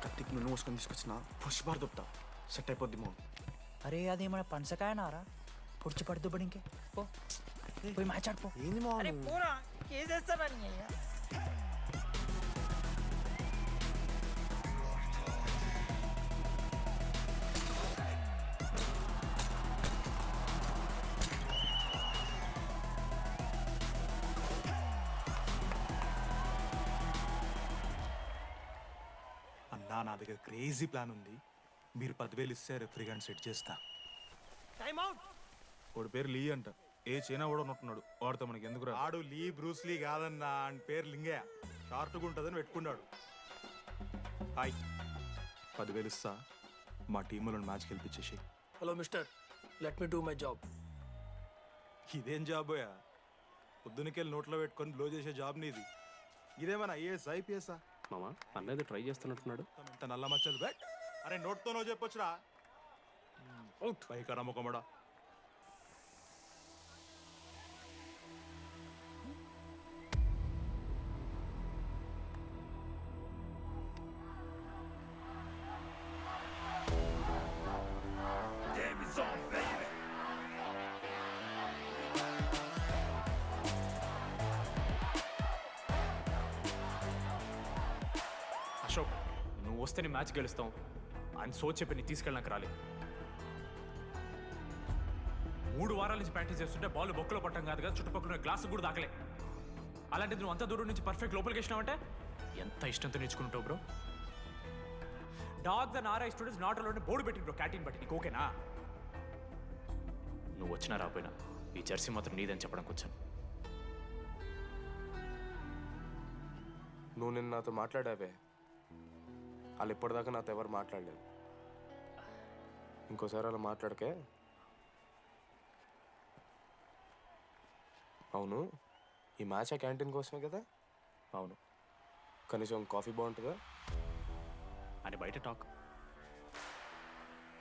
కత్తికి నూనె మోసుకొని తీసుకొచ్చిన పుష్ బార్ దొప్తా సెట్ అయిపోద్ది మో. అరే అదేమన్నా పనసకాయనారా? పొడిచి పడుతూ ఇంకే పో, పోయి మ్యాచ్ ఆడిపో. ఏంది మా పోరా, కేసేస్తారని. అన్నా నా దగ్గర క్రేజీ ప్లాన్ ఉంది. మీరు 10,000 ఇస్తే రెఫ్రీ గారిని సెట్ చేస్తా. Time out. వాడి పేరు లీ అంట. ఏ చైనా కూడా ఉన్నట్టున్నాడు వాడితో మనకి ఎందుకు ఆడు లీ బ్రూస్లీ కాదన్నా అని పేరు లింగయ్య షార్ట్గా ఉంటుందని పెట్టుకున్నాడు. హాయ్ 10,000 ఇస్తా, మా టీంలో మ్యాచ్ గెలిపించేసి. Hello mister, let me do my job. ఇదేం జాబోయా? పొద్దునకెళ్ళి నోట్లో పెట్టుకొని బ్లో చేసే జాబ్ నీది. ఇదేమన్నా ఐఏఎస్ ఐపీఎస్ఆ? మామా అన్నది ట్రై చేస్తున్నట్టున్నాడు. ఇంత నల్ల మచ్చలు బెట్. అరే నోట్తోనో చెప్పొచ్చురా. పైకరా ముఖమడా. అశోక్, నువ్వు వస్తే నీ మ్యాచ్ గెలుస్తాం అని సో చెప్పి నీ తీసుకెళ్ళడానికి రాలేదు. 3 వారాల నుంచి ప్రాక్టీస్ చేస్తుంటే బాల్ బొక్కలో పట్టం కాదు కదా, చుట్టుపక్కల గ్లాసు కూడా దాకలే. అలాంటిది నువ్వు అంత దూరం నుంచి పర్ఫెక్ట్ లోపలికి వేసినావంటే ఎంత ఇష్టంతో నేర్చుకుంటావు bro. Dogs and RI students not allowed board పెట్టి బ్రో, క్యాటీన్ బట్టి. నీకు ఓకేనా? నువ్వు వచ్చినా రాపోయినా ఈ జెర్సీ మాత్రం నీదని చెప్పడానికి వచ్చాను. నువ్వు నిన్న నాతో మాట్లాడావే, వాళ్ళు ఇప్పటిదాకా నాతో ఎవరు మాట్లాడలేదు. ఇంకోసారి అలా మాట్లాడకే. అవును, ఈ మ్యాచ్ ఆ క్యాంటీన్ కోసమే కదా? అవును. కనీసం కాఫీ బాగుంటుందా అని బయట టాక్.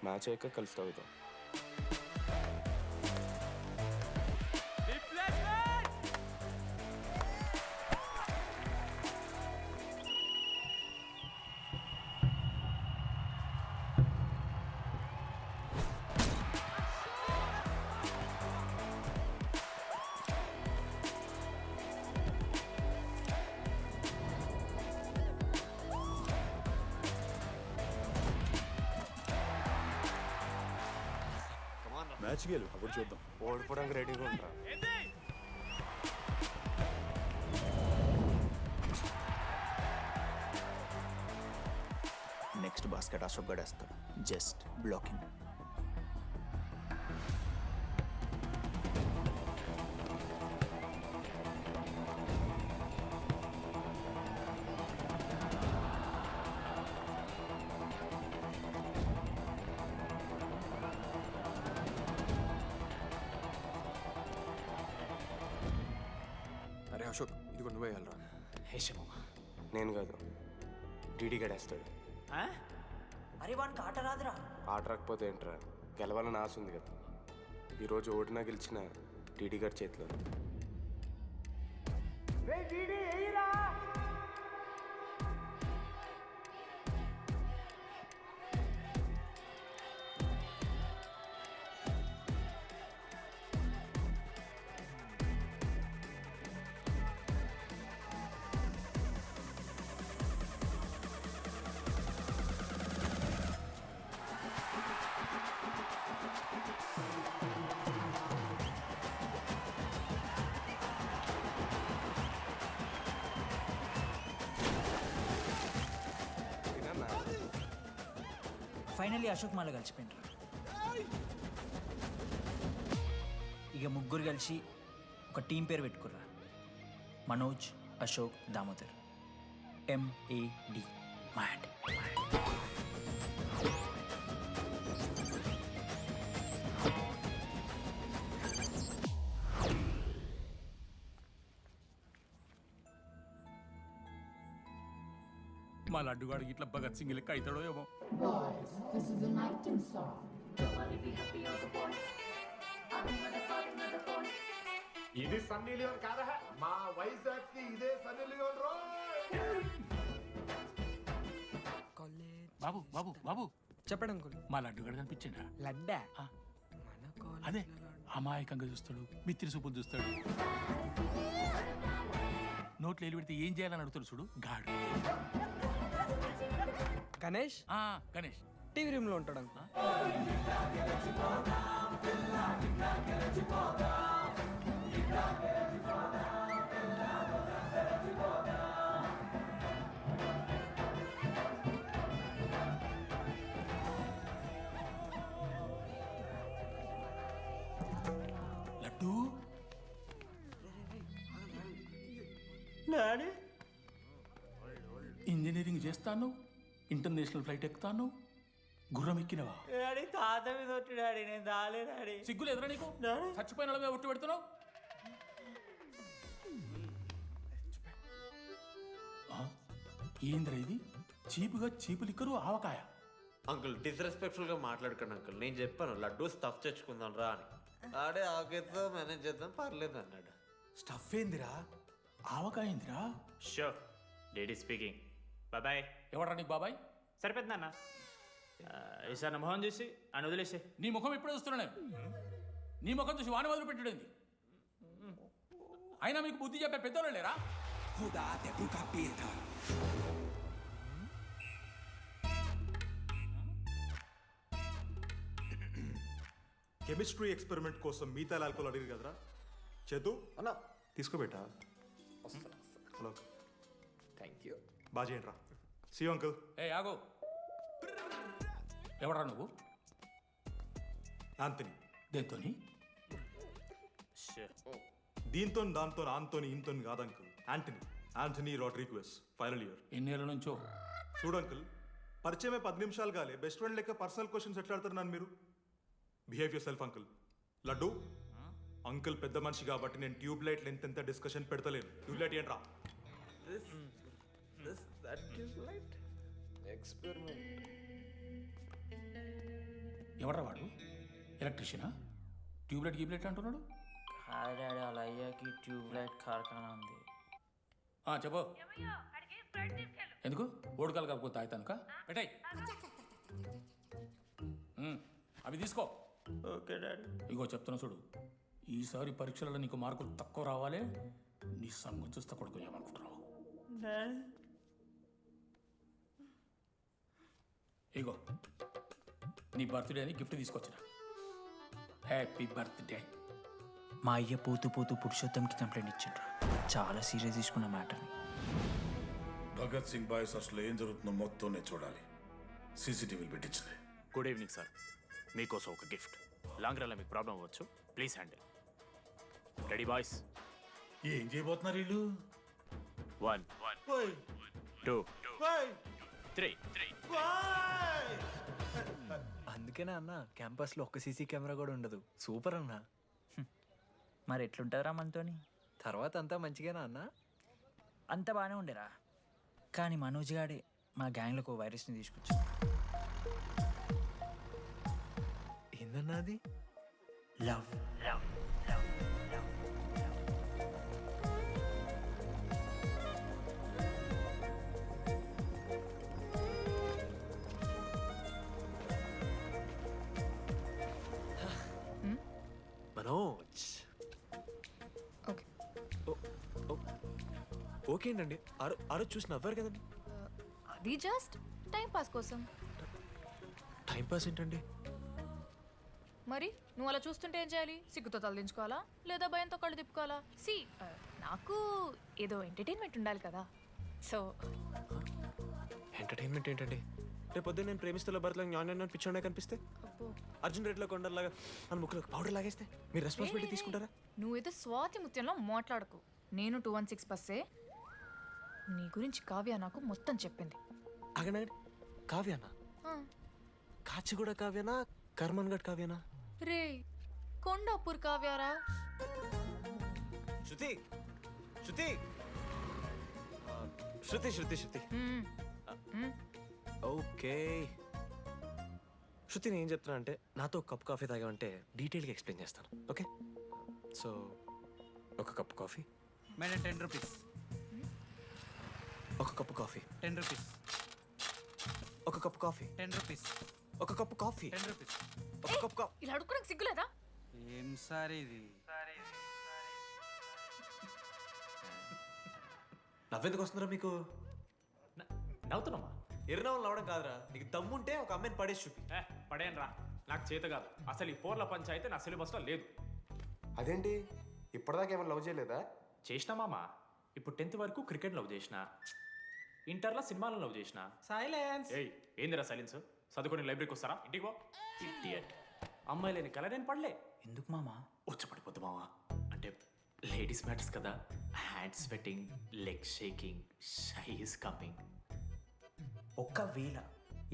మ్యాచ్ అయ్యాక కలిసి తాగుతాం. మ్యాచ్ గెలు, అప్పుడు చూద్దాం. ఓడిపోవడానికి రెడీగా ఉంటా. నెక్స్ట్ బాస్కెట్ అశోక్ గడేస్తాడు. Just blocking. అరే అశోక్, ఇది కూడా నువ్వే వెళ్ళరా. హేషమా, నేను కాదు, డీడీ గడేస్తాడు. అరే వానికి ఆట రాదురా. ఆట రాకపోతే ఏంట్రా, గెలవాలని ఆశ ఉంది కదా. ఈరోజు ఓడినా గెలిచిన డీడీ గారి చేతిలో. ఫైనల్లీ అశోక్ మాల కలిసిపోయినరా. ఇక ముగ్గురు కలిసి ఒక టీం పేరు పెట్టుకుర్రా. మనోజ్, అశోక్, దామోదర్. MAD. మ్యాడ్. మా లడ్డుగాడికి ఇట్లా భగత్ సింగ్ లెక్క అవుతాడో ఏమో. ఇది సన్నీ లియోన్ కాదా? మా వైజాగ్ కి ఇదే సన్నీ లియోన్ రో. బాబు బాబు బాబు చెప్పండి అంకుల్. మా లడ్డుగాడు కనిపించిండా? లడ్డా? అదే అమాయకంగా చూస్తాడు, మిత్రి చూపులు చూస్తాడు, నోట్లో ఎల్లు పెడితే ఏం చేయాలని అడుగుతాడు చూడు గాడు. గణేష్? గణేష్ టీవీ రూమ్ లో ఉంటాడు అంకుల్. లడ్డు చేస్తాను, ఇంటర్నేషనల్ ఫ్లైట్ ఎక్కుతాను, గుర్రం ఎక్కినవా? డాడీ తాత మీద ఒట్టు డాడీ, నేను దాలే డాడీ. సిగ్గులు ఎదురా నీకు? చచ్చిపోయిన వాళ్ళ మీద ఒట్టు పెడుతున్నావు. ఏంద్రా ఇది? చీపుగా చీపు లిక్కరు ఆవకాయ. అంకుల్ డిస్రెస్పెక్ట్ఫుల్గా మాట్లాడకండి అంకుల్. నేను చెప్పాను లడ్డూ స్టఫ్ తెచ్చుకుందాం రా అని. ఆడే ఆకేతో మేనేజ్ చేద్దాం పర్లేదు అన్నాడు. స్టఫ్ ఏందిరా? ఆవకాయ ఏందిరా? Show daddy speaking. బాబాయ్. ఎవరా నీకు బాబాయ్? సరిపోతుంది అన్న. ఈసారి నా మొహం చూసి అని వదిలేసే. నీ ముఖం ఎప్పుడు చూస్తున్నా నేను? నీ ముఖం చూసి వాని వదిలి పెట్టడండి. అయినా మీకు బుద్ధి చెప్పే పెద్దోళ్ళు లేరా? కెమిస్ట్రీ ఎక్స్పెరిమెంట్ కోసం మీథైల్ ఆల్కహాల్ అడిగారు కదరా చేతు అన్న తీసుకోబెట్టా. Hello thank you. బాగా చేయండి రా. See uncle. ఏ ఆగో, ఎవరా నువ్వు? ఆంథనీ. దేంతోని? దీంతో దాంతో ఆంతోని ఇంతో కాదు uncle. Anthony Rodrigues, final year. ఎన్నేళ్ళ నుంచో? చూడు అంకుల్, పరిచయమే 10 నిమిషాలు కాలే బెస్ట్ ఫ్రెండ్ లెక్క పర్సనల్ క్వశ్చన్స్ ఎట్లా ఆడతారు నన్ను మీరు? Behave yourself uncle. Laddu uncle పెద్ద మనిషి కాబట్టి నేను ట్యూబ్ లైట్ లెంత్ ఎంత డిస్కషన్ పెడతలేను. ట్యూబ్ లైట్ ఏంట్రా? ఎవరా వాడు? ఎలక్ట్రీషియనా? ట్యూబ్లైట్ గీబ్లైట్ అంటున్నాడు. డాడీ అలా అయ్యాకి ట్యూబ్ లైట్ కార్ఖానా ఉంది. చెప్పు. ఎందుకు ఓడకాలు కలుపుకొని తాగుతానుక? పెట్టాయి అవి తీసుకో. Okay daddy. ఇగో చెప్తున్నా చూడు, ఈసారి పరీక్షలలో నీకు మార్కులు తక్కువ రావాలి. నీ సంగం చూస్తే కొడుకు ఏమనుకుంటున్నావు? ఇగో నీ బర్త్డే అని గిఫ్ట్ తీసుకొచ్చిన. Happy birthday. మా అయ్య పోతూ పోతూ పురుషోత్తంకి కంప్లైంట్ ఇచ్చిండ్రు. చాలా సీరియస్ తీసుకున్న మ్యాటర్ని. భగత్ సింగ్ బాయ్స్ అసలు ఏం జరుగుతుందో మొత్తం నేను చూడాలి. సీసీటీవీలు పెట్టించలే. Good evening sir. మీకోసం ఒక గిఫ్ట్. లాంగ్ రన్లో మీకు ప్రాబ్లం అవ్వచ్చు, ప్లీజ్ హ్యాండిల్. Ready boys? ఏం చేయబోతున్నారు వీళ్ళు? 1 2 3. అందుకేనా అన్న క్యాంపస్లో ఒక్క సీసీ కెమెరా కూడా ఉండదు. సూపర్ అన్న. మరి ఎట్లుంటారా మనతోని? తర్వాత అంతా మంచిగానా అన్న? అంత బాగానే ఉండేరా, కానీ మనోజ్ గాడే మా గ్యాంగ్లోకి ఓ వైరస్ని తీసుకొచ్చి. ఏందన్నా అది? లవ్. మనోజ్. ఓకే అండి. ఆరో చూసి నవ్వారు కదండి. అది జస్ట్ టైం పాస్ కోసం. టైం పాస్ ఏంటండి? మరి నువ్వు అలా చూస్తుంటే ఏం చేయాలి? సిగ్గుతో తలదించుకోవాలా లేదా భయంతో కళ్ళు తిప్పుకోవాలా? నాకు ఏదో ఎంటర్టైన్మెంట్ ఉండాలి కదా. సో ఎంటర్టైన్మెంట్ ఏంటండి? రేపు పొద్దున్న నేను ప్రేమిస్తున్న భర్తలో జ్ఞానం పిచ్చోడే కనిపిస్తే, అర్జున్ రెడ్డిలో కొండలాగా మన ముక్కులో పౌడర్ లాగేస్తే మీరు రెస్పాన్సిబిలిటీ తీసుకుంటారా? నువ్వేదో స్వాతి ముత్యంలో మాట్లాడకు. నేను 216 బస్సే. నీ గురించి కావ్య నాకు మొత్తం చెప్పింది. అగనండి. కావ్యానా? కాచిగూడ కావ్యానా? కర్మన్ గడ్ కావ్యానా? రే కొండాపూర్ కావ్యారా? శృతి శృతి శృతి శృతి శృతి ఓకే. శృతి నేను ఏం చెప్తున్నా అంటే, నాతో కప్ కాఫీ తాగామంటే డీటెయిల్గా ఎక్స్ప్లెయిన్ చేస్తాను. ఓకే? సో ఒక కప్ కాఫీ. Madam 10 rupees. ఒక కప్పు కాఫీ. 10 రూపీస్. ఒక కప్పు కాఫీ. 10 రూపీస్. ఒక కప్పు కాఫీ. 10 రూపీస్. ఒక కప్పు కాఫీ. ఇలా అడుక్కోడానికి సిగ్గులేదా? ఏం సార్ ఇది? నవ్వెందుకు వస్తున్నారా మీకు? నవ్వుతున్నామా? ఎర్రనవ్వులు నవ్వడం కాదురా, నీకు దమ్ముంటే ఒక అమ్మాయిని పడేసి చూపి. పడేయను రా, నాకు చేత కాదు. అసలు ఈ పోర్ల పంచాయితీ నా సిలబస్లో లేదు. అదేంటి ఇప్పటిదాకా ఏమైనా లవ్ చేయలేదా? చేసినా మామా. ఇప్పుడు 10th వరకు క్రికెట్ లవ్ చేసిన, ఇంటర్లో సినిమాలను లవ్ చేసిన. సైలెన్స్. ఏయ్ ఏందిరా సైలెన్స్? చదువుకొని లైబ్రరీకి వస్తారా? ఇంటికి పో. ఇడియట్. అమ్మాయి లేని కల నేను పడలే. ఎందుకు మామా? వచ్చి పడిపోద్దు మామా. అంటే లేడీస్ మ్యాటర్స్ కదా. Hand sweating, leg shaking, shy is coming. ఒకవేళ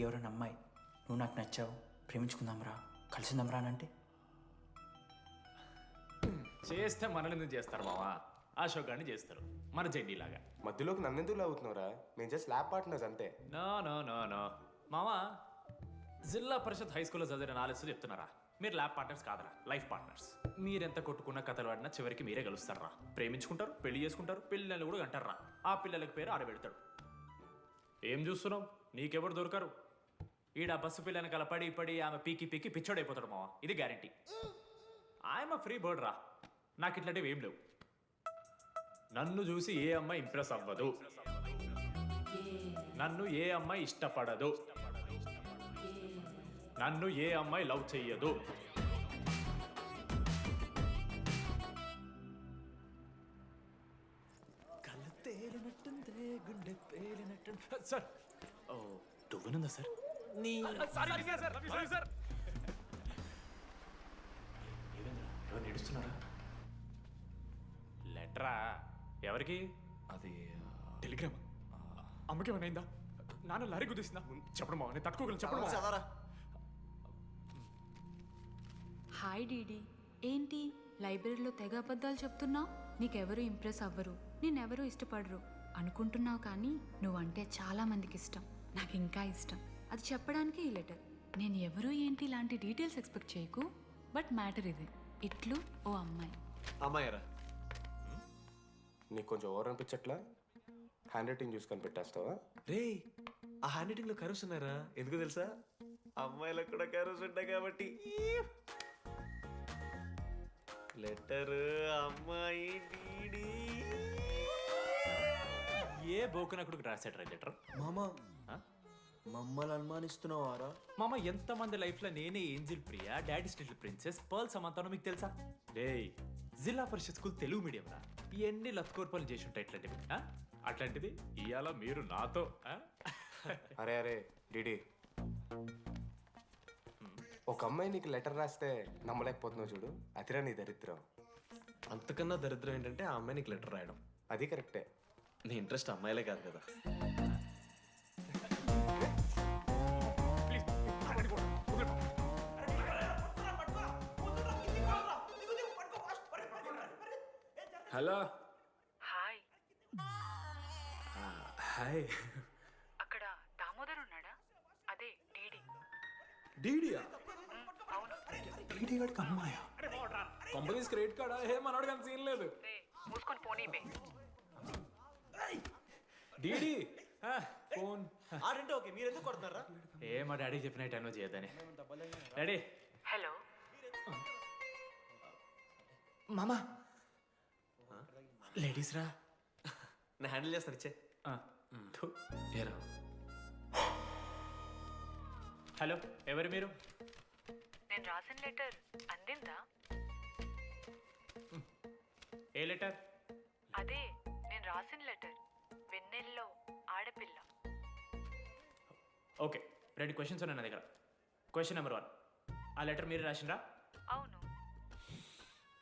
ఎవరైనా అమ్మాయి నువ్వు నాకు నచ్చావు ప్రేమించుకుందాంరా కలిసిందాంరా అని అంటే చేస్తే మనల్ని ఎందుకు చేస్తారు మావా? అశోక్ గారిని చేస్తారు, మన జెండీలాగా. మధ్యలోకి నన్నెందుకు లాగుతున్నారా? మేము జస్ట్ ల్యాబ్ పార్ట్నర్స్ అంతే. నో నో నో నో మావా, జిల్లా పరిషత్ హై స్కూల్లో చదివిన నాలెడ్జ్ చెప్తున్నారా? మీరు ల్యాబ్ పార్ట్నర్స్ కాదరా, లైఫ్ పార్ట్నర్స్. మీరెంత కొట్టుకున్న కథలు పడినా చివరికి మీరే కలుస్తారా, ప్రేమించుకుంటారు, పెళ్లి చేసుకుంటారు, పిల్లలు కూడా అంటారా. ఆ పిల్లలకి పేరు ఆడబెడతాడు. ఏం చూస్తున్నావు? నీకెవరు దొరకరు. ఈడ బస్సు పిల్లని కల పడి పడి ఆమె పీకి పీకి పిచ్చోడైపోతాడు మావా, ఇది గ్యారంటీ. ఆయమ ఫ్రీ బర్డ్ రా, నాకు ఇట్లాంటివి ఏం లేవు. నన్ను చూసి ఏ అమ్మాయి ఇంప్రెస్ అవ్వదు, నన్ను ఏ అమ్మాయి ఇష్టపడదు, నన్ను ఏ అమ్మాయి లవ్ చెయ్యదు. కళ్ళు తేలినట్టుందే, గుండె పేలినట్టు. సార్, ఓ దువ్వనుందా సార్? నీ సార్ ఎవరు నడుస్తున్నారా? లెటరా ఎవరికి? అది టెలిగ్రామ్. అమ్మకి ఏమైనా నాన్న లారీ గుద్దేసిందా? చెప్పడం మా నేను తట్టుకోగలను. చెప్పడం చదవరా. హాయ్ డీడీ, ఏంటి లైబ్రరీలో తెగ అబద్ధాలు చెప్తున్నావు? నీకెవరు ఇంప్రెస్ అవ్వరు, నేనెవరూ ఇష్టపడరు అనుకుంటున్నావు, కానీ నువ్వంటే చాలా మందికి ఇష్టం, నాకు ఇంకా ఇష్టం. అది చెప్పడానికి ఈ లెటర్. నేను ఎవరు ఏంటి ఇలాంటి డీటెయిల్స్ ఎక్స్పెక్ట్ చేయకు, బట్ మ్యాటర్ ఇది. ఇట్లు ఓ అమ్మాయి. అమ్మాయరా, నీకు కొంచెం ఓవర్ అనిపించట్లా? హ్యాండ్ రైటింగ్ చూసి కనిపెట్టేస్తావా? రే, ఆ హ్యాండ్ రైటింగ్లో కర్వ్స్ ఉన్నారా? ఎందుకు తెలుసా? అమ్మాయిలకు కూడా కర్వ్స్ ఉంటాయి కాబట్టి. లెటర్ అమ్మాయి డీడీ. ఏ బోకనకుడికి రాశాడు లెటర్? మామా మమ్మల్ని అనుమానిస్తున్నావారా? మామ, ఎంతమంది లైఫ్లో నేనే angel Priya, daddy still princess, pearl సమంతానో మీకు తెలుసా? డే, జిల్లా పరిషత్ స్కూల్ తెలుగు మీడియం రా, ఎన్ని లత్కోర్పాలు చేసి ఉంటాయి ఇట్లాంటివి. అట్లాంటిది ఇవాళ మీరు నాతో. అరే అరే డీడీ, ఒక అమ్మాయి నీకు లెటర్ రాస్తే నమ్మలేకపోతున్నావు చూడు, అతిరా నీ దరిద్రం. అంతకన్నా దరిద్రం ఏంటంటే ఆ అమ్మాయి నీకు లెటర్ రాయడం. అది కరెక్టే. నీ ఇంట్రెస్ట్ అమ్మాయిలే కాదు కదా. హలో. హాయ్. హాయ్. అక్కడ దామోదర్ ఉన్నాడా? అదే డీడీ. డీడీయా? అవును. డీడీ గడికి అమ్మాయా? Companies credit కార్డా? ఏ మనోడు కానీ సీన్ లేదు. మూసుకొని పోనీ బే. డీడీ ఫోన్ ఆడంటే ఓకే, మీరు ఎందుకు కొడుతున్నారా? ఏ మా డాడీ చెప్పిన టైంలో చేయొద్దని. డాడీ. హలో మామా, లేడీస్ రా. నేను హ్యాండిల్ చేస్తాను, ఇచ్చే. ఏరా. హలో, ఎవరు మీరు? నేను రాసిన లెటర్ అందిందా? ఏ లెటర్? అదే నేను రాసిన లెటర్, వెన్నెల్లో ఆడపిల్ల. ఓకే, 2 క్వశ్చన్స్ ఉన్నాయి నా దగ్గర. క్వశ్చన్ నెంబర్ 1, ఆ లెటర్ మీరు రాసిండ్రా? అవును.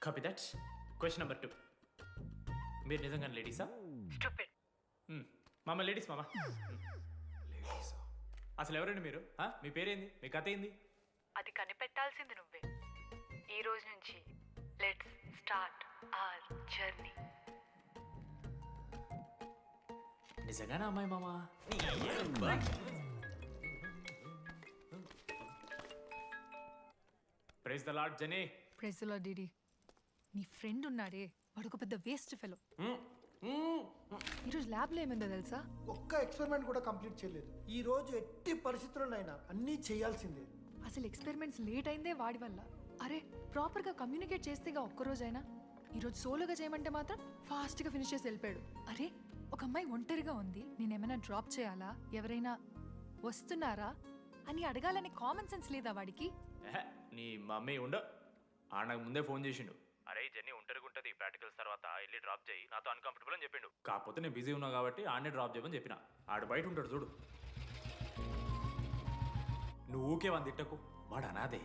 Copy that. క్వశ్చన్ నెంబర్ 2, మీరు నిజంగానే లేడీసా? స్టూపిడ్. మామ లేడీస్ మామ. అసలు ఎవరండి మీరు? మీ పేరేంది? మీ కథ ఏంది? అది కనిపెట్టాల్సింది నువ్వే. ఈ రోజు నుంచి లెట్స్ స్టార్ట్ అవర్ జర్నీ. నిజంగానే అమ్మాయి మామా? ప్రైజ్ ద లార్డ్ జెనీ. ప్రైజ్ ద లార్డ్ డీడీ. నీ ఫ్రెండ్ ఉన్నాడే, వాడు ఒక పెద్ద వేస్ట్ ఫెలో. ఈరోజు ల్యాబ్లో ఏమైందో తెలుసా? ఒక్క ఎక్స్పెరిమెంట్ కూడా కంప్లీట్ చేయలేదు. ఈ రోజు ఎట్టి పరిస్థితుల్లోనైనా అన్నీ చేయాల్సిందే. అసలు ఎక్స్పెరిమెంట్స్ లేట్ అయిందే వాడి వల్ల. అరే, ప్రాపర్గా కమ్యూనికేట్ చేస్తేగా ఒక్కరోజైనా. ఈరోజు సోలోగా చేయమంటే మాత్రం ఫాస్ట్గా ఫినిష్ చేసి వెళ్ళిపోయాడు. అరే, ఒక అమ్మాయి ఒంటరిగా ఉంది, నేనేమైనా డ్రాప్ చేయాలా, ఎవరైనా వస్తున్నారా అని అడగాలనే కామన్ సెన్స్ లేదా వాడికి? నీ మమ్మీ ఉండ నాకు ముందే ఫోన్ చేసిండు. అరే జెన్నీ ఒంటరిగా ఉంటుంది, ప్రాక్టికల్స్ తర్వాత వెళ్ళి డ్రాప్ చేయి, నాతో అన్కంఫర్టబుల్ అని చెప్పిండు. కాకపోతే నేను బిజీ ఉన్నా కాబట్టి ఆడనే డ్రాప్ చేయమని చెప్పిన. ఆడు బయట ఉంటాడు చూడు. నువ్వు ఊకే వాని తిట్టకు, వాడు అనాదే.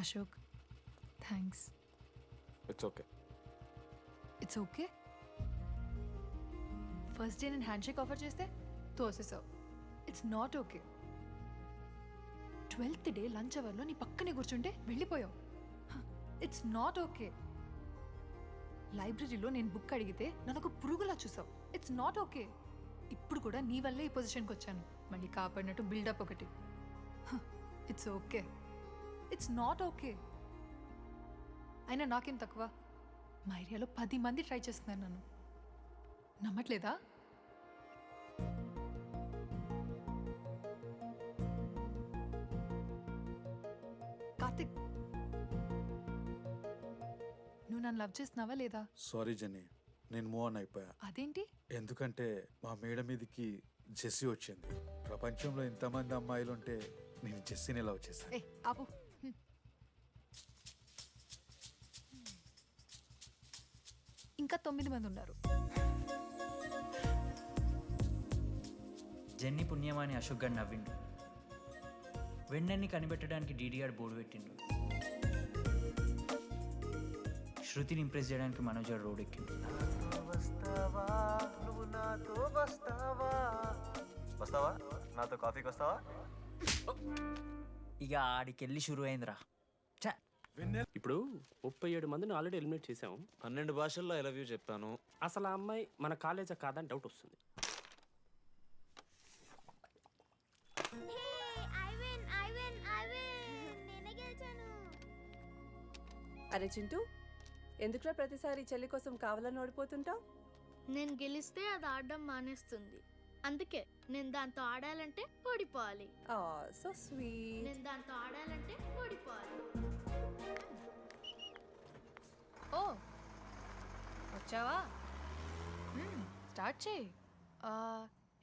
Ashok thanks. It's okay. It's okay. First day నేను హ్యాండ్ షేక్ ఆఫర్ చేస్తే తోసేసావు. It's not okay. 12th day lunch అవర్లో నీ పక్కనే కూర్చుంటే వెళ్ళిపోయావు. It's not okay. లైబ్రరీలో నేను బుక్ అడిగితే నన్ను ఒక పురుగులా చూసావు. It's not okay. ఇప్పుడు కూడా నీ వల్లే ఈ పొజిషన్కి వచ్చాను. మళ్ళీ కాపాడినట్టు బిల్డప్ ఒకటి. It's okay. It's not okay. అయినా నాకేం తక్కువ? మా ఏరియాలో 10 మంది ట్రై చేస్తున్నారు నన్ను. నమ్మట్లేదా? కార్తిక్, నువ్వు నన్ను లవ్ చేస్తున్నావా లేదా? సారీ జెన్నీ, నేను మూవ్ ఆన్ అయిపోయా. అదేంటి? ఎందుకంటే మా మేడ మీదకి జెస్సీ వచ్చింది. ప్రపంచంలో ఇంతమంది అమ్మాయిలు ఉంటే నేను జెస్సీని లవ్ చేశాను. ఏ ఆపు. ఇంకా 9 మంది ఉన్నారు. జెన్నీ పుణ్యమాని అశోక్ గారు నవ్విండు. వెన్నెన్ని కనిపెట్టడానికి డీడీఆర్ బోర్డు పెట్టిండు. శృతిని ఇంప్రెస్ చేయడానికి మనోజ్ గారు రోడ్ ఎక్కిండు. వస్తావా నాతో కాఫీకి వస్తావా? ఇక ఆడికెళ్ళి షురు అయిందిరా. ఇప్పుడు 37 మందిని ఆల్రెడీ ఎలిమినేట్ చేసాము. 12 భాషల్లో ఐ లవ్ యూ చెప్పాను. అసలు ఆ అమ్మాయి మన కాలేజా కాదని డౌట్ వస్తుంది. అరే చింటూ, ఎందుకురా ప్రతిసారి చెల్లి కోసం కావాలని ఓడిపోతుంటావు? నేను గెలిస్తే అది ఆడడం మానేస్తుంది. అందుకే నేను దాంతో ఆడాలంటే ఓడిపోవాలి. So sweet. నేను దాంతో ఆడాలంటే ఓడిపోవాలి. ఓ వచ్చావా? స్టార్ట్ చేయి.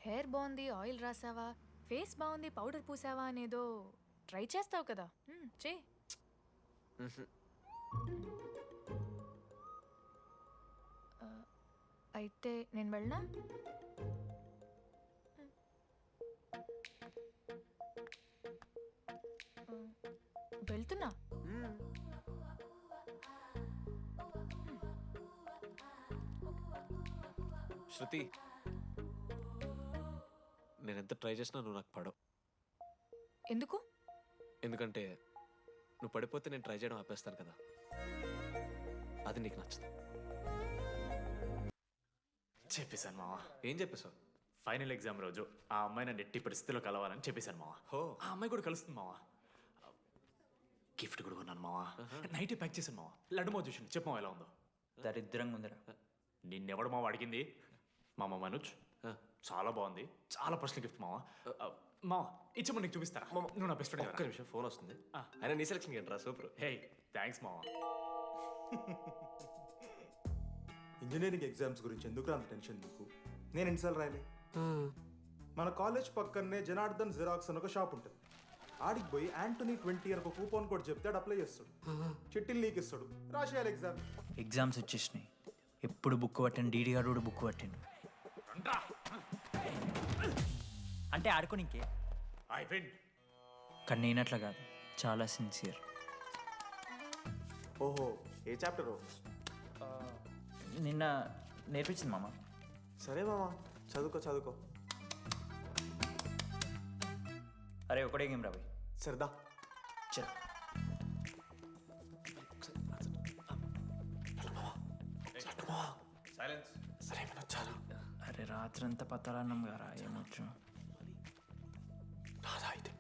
హెయిర్ బాగుంది, ఆయిల్ రాసావా, ఫేస్ బాగుంది, పౌడర్ పూసావా అనేదో ట్రై చేస్తావు కదా. చేయి. అయితే నేను వెళ్ళనా? వెళ్తున్నా. శృతి, నేను ఎంత ట్రై చేసినా నువ్వు నాకు పడవు. ఎందుకు? ఎందుకంటే నువ్వు పడిపోతే నేను ట్రై చేయడం ఆపేస్తాను కదా. అది నీకు నచ్చదు. చెప్పేశాను మావా. ఏం చెప్పేశావు? ఫైనల్ ఎగ్జామ్ రోజు ఆ అమ్మాయి నన్ను ఎట్టి పరిస్థితిలో కలవాలని చెప్పేశాను మావా. ఆ అమ్మాయి కూడా కలుస్తుంది మావా. గిఫ్ట్ కూడా కొన్నాను మావా. నైటే ప్యాక్ చేశాను మావా. లడ్డు మావ చూసిండు. చెప్పు మావా ఎలా ఉందో. దరిద్రంగా ఉందిరా. నిన్నెవడు మావ అడిగింది? మామ మనోజ్. చాలా బాగుంది, చాలా పర్సనల్ గిఫ్ట్ మావా. మావా ఇచ్చమని నీకు చూపిస్తారా? నువ్వు నా బెస్ట్ ఫ్రెండ్. ఒక్క నిమిషం, ఫోన్ వస్తుంది. అయినా నీ సెలక్షన్ ఏంట్రా? సూపర్. హే థ్యాంక్స్ మావా. ఇంజనీరింగ్ ఎగ్జామ్స్ గురించి ఎందుకు అంత టెన్షన్ నీకు? నేను ఎన్నిసార్లు రాయలే. మన కాలేజ్ పక్కనే జనార్దన్ జిరాక్స్ అని ఒక షాప్ ఉంటుంది. ఆడికి పోయి యాంటనీ 20 అని ఒక కూపన్ కోడ్ చెప్తే ఆడు అప్లై చేస్తాడు. చిట్టిల్ నీకు ఇస్తాడు, రాసేయాలి ఎగ్జామ్. ఎగ్జామ్స్ వచ్చేసినాయి. ఎప్పుడు బుక్ పట్టాను, డీడీఆర్ కూడా బుక్ పట్టిండు. అంటే ఆడుకోనికే. కానీ నేనట్లా కాదు, చాలా సిన్సియర్. ఓహో, ఏ చాప్టరు? నిన్న నేర్పించింది మామ. సరే మామ, చదువుకో చదువుకో. అరే ఒకటే గేమ్ రాబోయ్. సరదా చల్. అరే రాత్రంతా పత్తాలన్నం గారా, ఏమొచ్చు? అయితే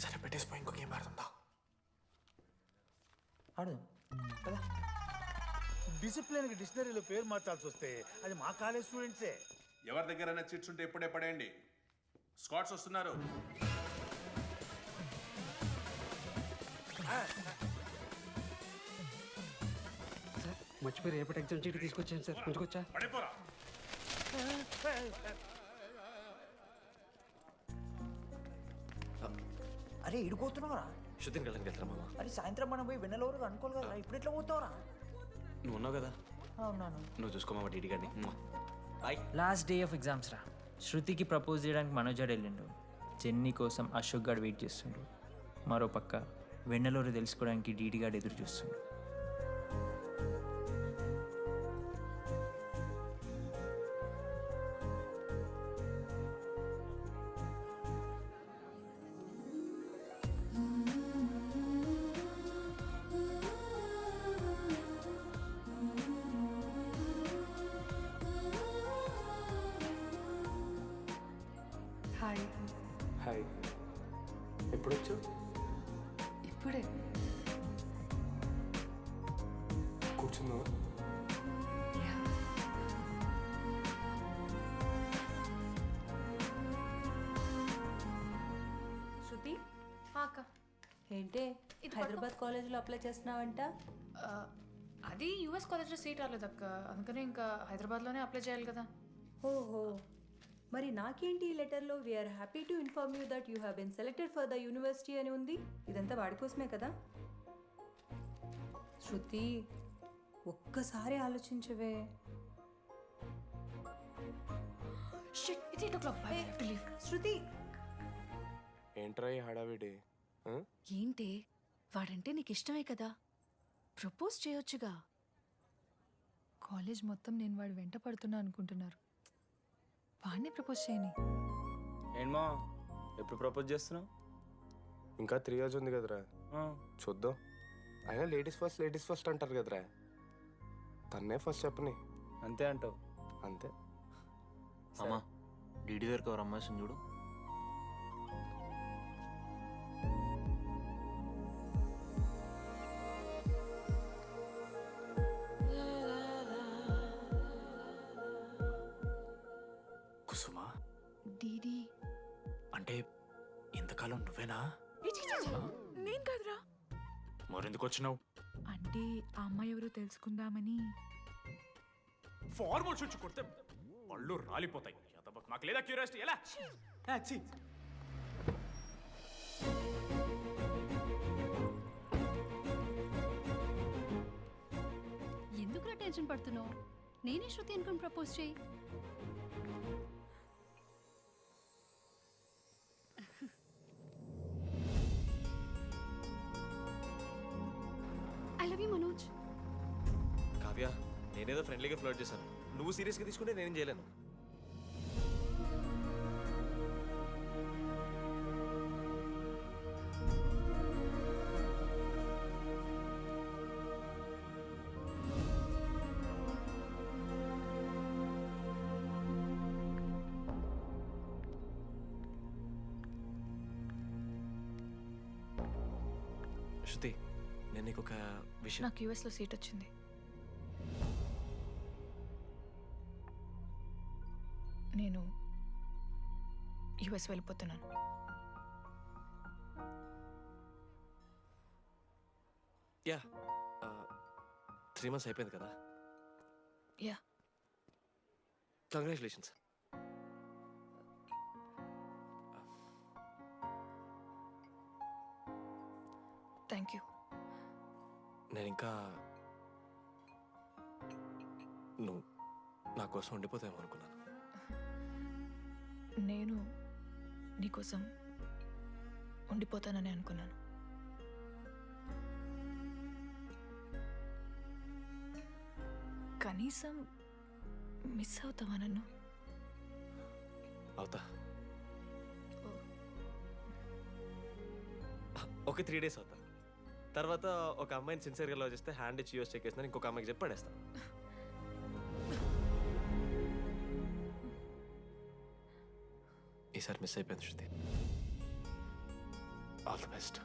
సరే పెట్టేసిపోయి ఇంకో గేమ్ ఆడుతుందా? ఆడు కదా. డిసిప్లిన్కి డిక్షనరీలో పేరు మార్చాల్సి వస్తే అది మా కాలేజ్ స్టూడెంట్సే. ఎవరి దగ్గరైనా చిట్స్ ఉంటే ఇప్పుడే పడేయండి. స్కాట్స్ వస్తున్నారు. మర్చిపోయి రేపటి ఎగ్జామ్ చీటి తీసుకొచ్చాను సార్. ఉంచుకొచ్చా? పడిపోరా. అరే ఇడిపోతున్నావురా. శృతిని వెళ్ళడానికి వెళ్తారా మామ? అరే సాయంత్రం మనం పోయి వెన్నెలవరకు అనుకోవాలి కదా, ఇప్పుడు ఎట్లా పోతావురా? నువ్వు ఉన్నావు కదా. అవునాను. నువ్వు చూసుకోమా డీడీ గారిని. లాస్ట్ డే ఆఫ్ ఎగ్జామ్స్ రా. శృతికి ప్రపోజ్ చేయడానికి మనోజ్ గారు వెళ్ళిండు. జెన్నీ కోసం అశోక్ గారు వెయిట్ చేస్తుండు. మరోపక్క వెన్నెలూరు తెలుసుకోవడానికి డీడీగాడు ఎదురు చూస్తుండు. హాయ్. హాయ్, ఎప్పుడొచ్చు? ఇప్పుడే. కూర్చున్నావా? శృతి, అక్క ఏంటే హైదరాబాద్ కాలేజీలో అప్లై చేస్తున్నావంట? అది యూఎస్ కాలేజ్లో సీట్ రాలేదు అక్క, అందుకనే ఇంకా హైదరాబాద్లోనే అప్లై చేయాలి కదా. ఓహో, మరి నాకేంటి ఈ లెటర్లో we are happy to inform you that you have been selected for the university అని ఉంది. ఇదంతా వాడి కోసమే కదా? శృతి, ఒక్కసారి ఆలోచించవే. శృతి, ఏంట్రా ఈ హడావిడి? ఏంటి వాడంటే నీకు ఇష్టమే కదా, ప్రపోజ్ చేయొచ్చుగా. కాలేజ్ మొత్తం నేను వాడు వెంట పడుతున్నా అనుకుంటున్నారు, వాడిని ప్రపోజ్ చేయని. ఏంటమ్మా ఎప్పుడు ప్రపోజ్ చేస్తున్నావు? ఇంకా 3 years ఉంది కదరా, చూద్దాం. అయినా లేడీస్ ఫస్ట్ అంటారు కదరా, తన్నే ఫస్ట్ చెప్పని. అంతే అంటావు? అంతే. అమ్మా డీడీ దగ్గరికి ఎవరు అమ్మాయిస్తుంది చూడు. కుసుమా, డీడీ అంటే ఇంతకాలం నువ్వేనా? నేను కాదురా. మరెందుకు వచ్చినావు? అంటే ఆ అమ్మాయి ఎవరో తెలుసుకుందామని. ఫార్మల్ షూట్ కొడితే పళ్ళు రాలిపోతాయి. మాకు లేదా క్యూరియాసిటీ? ఎలా? ఎందుకు టెన్షన్ పడుతున్నావు? నేనే శృతి అనుకుని ప్రపోజ్ చేయి. I love you Manoj. Kavya, నేనేదో ఫ్రెండ్లీగా ఫ్లర్ట్ చేశాను, నువ్వు సీరియస్గా తీసుకుంటే నేనేం చేయలేను. శృతి, నేను నీకు ఒక విషయం. నాకు యూఎస్లో సీట్ వచ్చింది. నేను యూఎస్ వెళ్ళిపోతున్నాను. యా, 3 months అయిపోయింది కదా. Yeah, congratulations. Thank you. నేను ఇంకా నువ్వు నా కోసం ఉండిపోతాయేమో అనుకున్నాను. నేను నీకోసం ఉండిపోతానని అనుకున్నాను. కనీసం మిస్ అవుతావా నన్ను? అవుతా. ఓకే, 3 days అవుతా. తర్వాత ఒక అమ్మాయిని సిన్సియర్గా లవ్ చేస్తే హ్యాండ్ ఇచ్చి యూఎస్ చెక్ చేసిన ఇంకొక అమ్మాయికి చెప్పి పడేస్తాను. ఈసారి మిస్ అయిపోయింది Shruti. All the best.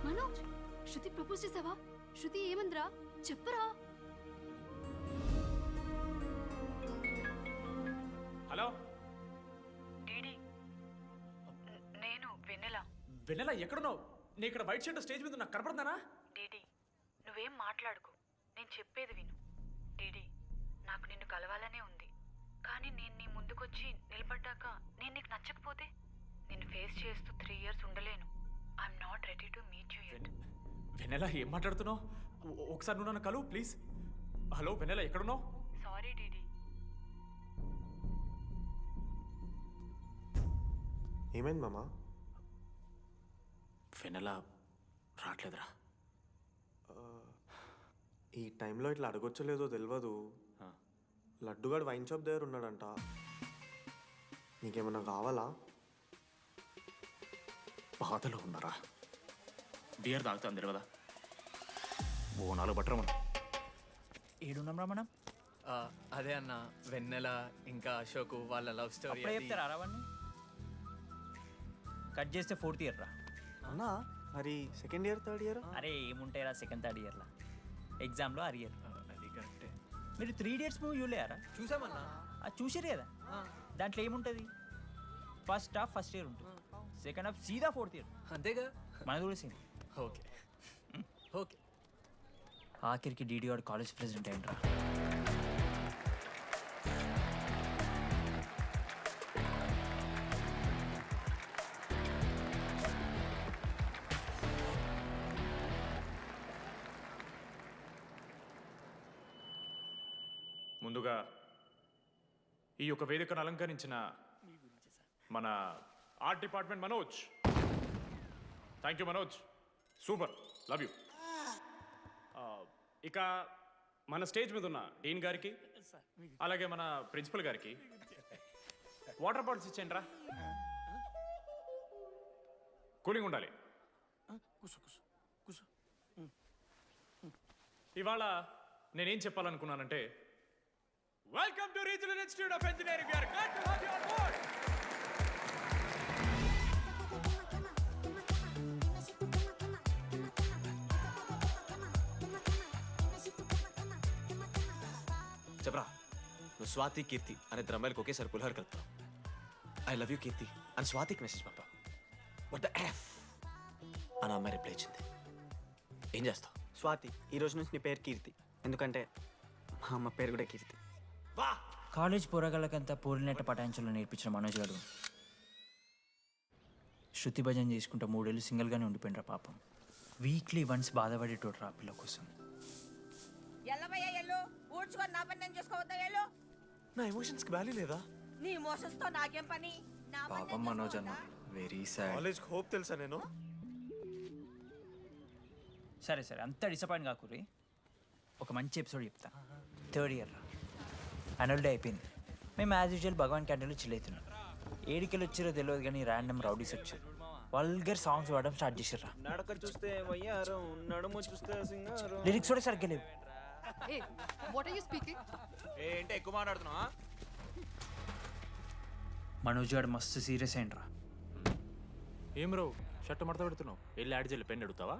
Manoj, Shruti propose చేసావా? శృతి ఏమందిరా చెప్పరా? హలో డీడీ, నేను వెన్నెల. వెన్నెల, ఎక్కడున్నావు? నేను ఇక్కడ వైట్ షర్ట్ స్టేజ్ మీద నాకు కనపడుతున్నానా? డీడీ, నువ్వేం మాట్లాడుకో, నేను చెప్పేది విను. డీడీ, నాకు నిన్ను కలవాలనే ఉంది, కానీ నేను నీ ముందుకొచ్చి నిలబడ్డాక నేను నీకు నచ్చకపోతే నిన్ను ఫేస్ చేస్తూ 3 years ఉండలేను. I'm not ready to meet you yet. Vennela ఏం మాట్లాడుతున్నావు? ఒకసారి నువ్వు నన్ను కలువు ప్లీజ్. హలో వెన్నెల, ఎక్కడున్నావు? Sorry DD. ఏమైంది మామ? వెన్నెల రావట్లేదురా. ఈ టైంలో ఇట్లా అడగొచ్చలేదో తెలియదు. లడ్డుగాడు వైన్ షాప్ దగ్గర ఉన్నాడంట. నీకేమన్నా కావాలా? బాధలో ఉన్నారా? బియర్ తాగుతా అందరు కదా. ఓ 4 బట్టరు మనం ఏడున్నాం రా మనం. అదే అన్న, వెన్నెల ఇంకా అశోక్ వాళ్ళ లవ్ స్టోరీ. అప్పుడే చెప్తారా రావన్నీ? కట్ చేస్తే 4th ఇయర్ రా అన్నా. మరి సెకండ్ ఇయర్ థర్డ్ ఇయర్? అరే ఏముంటాయిరా సెకండ్ థర్డ్ ఇయర్లో, ఎగ్జామ్లో అరియర్. అది కరెక్టే. మీరు 3 Idiots మూవీ చూడలేరా? చూసామన్నా. చూసిరు కదా. దాంట్లో ఏముంటుంది? ఫస్ట్ హాఫ్ ఫస్ట్ ఇయర్ ఉంటుంది, సెకండ్ హాఫ్ సీదా 4th ఇయర్. అంతేగా మనది కూడా సేమ్. Okay okay. ఆఖరికి డీడీ వాడు కాలేజ్ ప్రెసిడెంట్ అయ్యిండ్రా. ముందుగా ఈ యొక్క వేదికను అలంకరించిన మన art department Manoj. Thank you Manoj, super, love you. ఇక మన స్టేజ్ మీద ఉన్న డీన్ గారికి, అలాగే మన ప్రిన్సిపల్ గారికి వాటర్ బాటిల్స్ ఇచ్చేయండి రా. కూలింగ్ ఉండాలి. ఇవాళ నేనేం చెప్పాలనుకున్నానంటే, welcome to regional institute of engineering. We are glad to have you on board. చెప్పరా, నువ్వు స్వాతి కీర్తి అనే ఇద్దరు అమ్మాయిలకు ఒకేసారి పులిహోర కలుపుతావు. ఐ లవ్ యూ కీర్తి అని స్వాతికి మెసేజ్ పంపా. వాట్ ద ఎఫ్ అని అమ్మాయి రిప్లై ఇచ్చింది. ఏం చేస్తావు? స్వాతి, ఈ రోజు నుంచి నీ పేరు కీర్తి, ఎందుకంటే మా అమ్మ పేరు కూడా కీర్తి. వా! కాలేజ్ పోరగాళ్ళకంతా పూరినట్ట పటాయించలో నేర్పించిన మనోజ్ గారు శృతి భజన చేసుకుంటూ 3 ఏళ్ళు సింగిల్గానే ఉండిపోయినరా పాపం. వీక్లీ వన్స్ బాధపడేటోడు రా పిల్ల కోసం. నా ఎమోషన్స్కి వాల్యూ లేదా? నీ ఎమోషన్స్ తో నాకేం పని? పాపం మనోజ్ అన్న, వెరీ సాడ్. కాలేజ్కి హోప్ తెలుసా నేను? సరే సరే, అంత డిసప్పాయింట్ కాకూరి. ఒక మంచి ఎపిసోడ్ చెప్తా. 3rd ఇయర్ రా, యాన్యువల్ డే అయిపోయింది. మేము యాజ్ యూజువల్ భగవాన్ క్యాంటీన్లో చిల్ అవుతున్నాం. ఏడికెళ్ళి వచ్చారో తెలియదు కానీ ర్యాండమ్ రౌడీస్ వచ్చారు. వల్గర్ సాంగ్స్ పాడడం స్టార్ట్ చేసారు. నడక చూస్తే వయ్యారం, నడుము చూస్తే సింగారం. లిరిక్స్ కూడా సరిగ్గా లేవు. Hey, what are you speaking? ఏంటి ఎక్కువ మాట్లాడుతున్నావా? మనోజ్ గారు మస్తు సీరియస్ అయిండ్రా. ఏం రో షర్ట్ మడత పెడుతున్నావు? వెళ్ళి యాడ్ చేయాలి, పెన్ అడుగుతావా?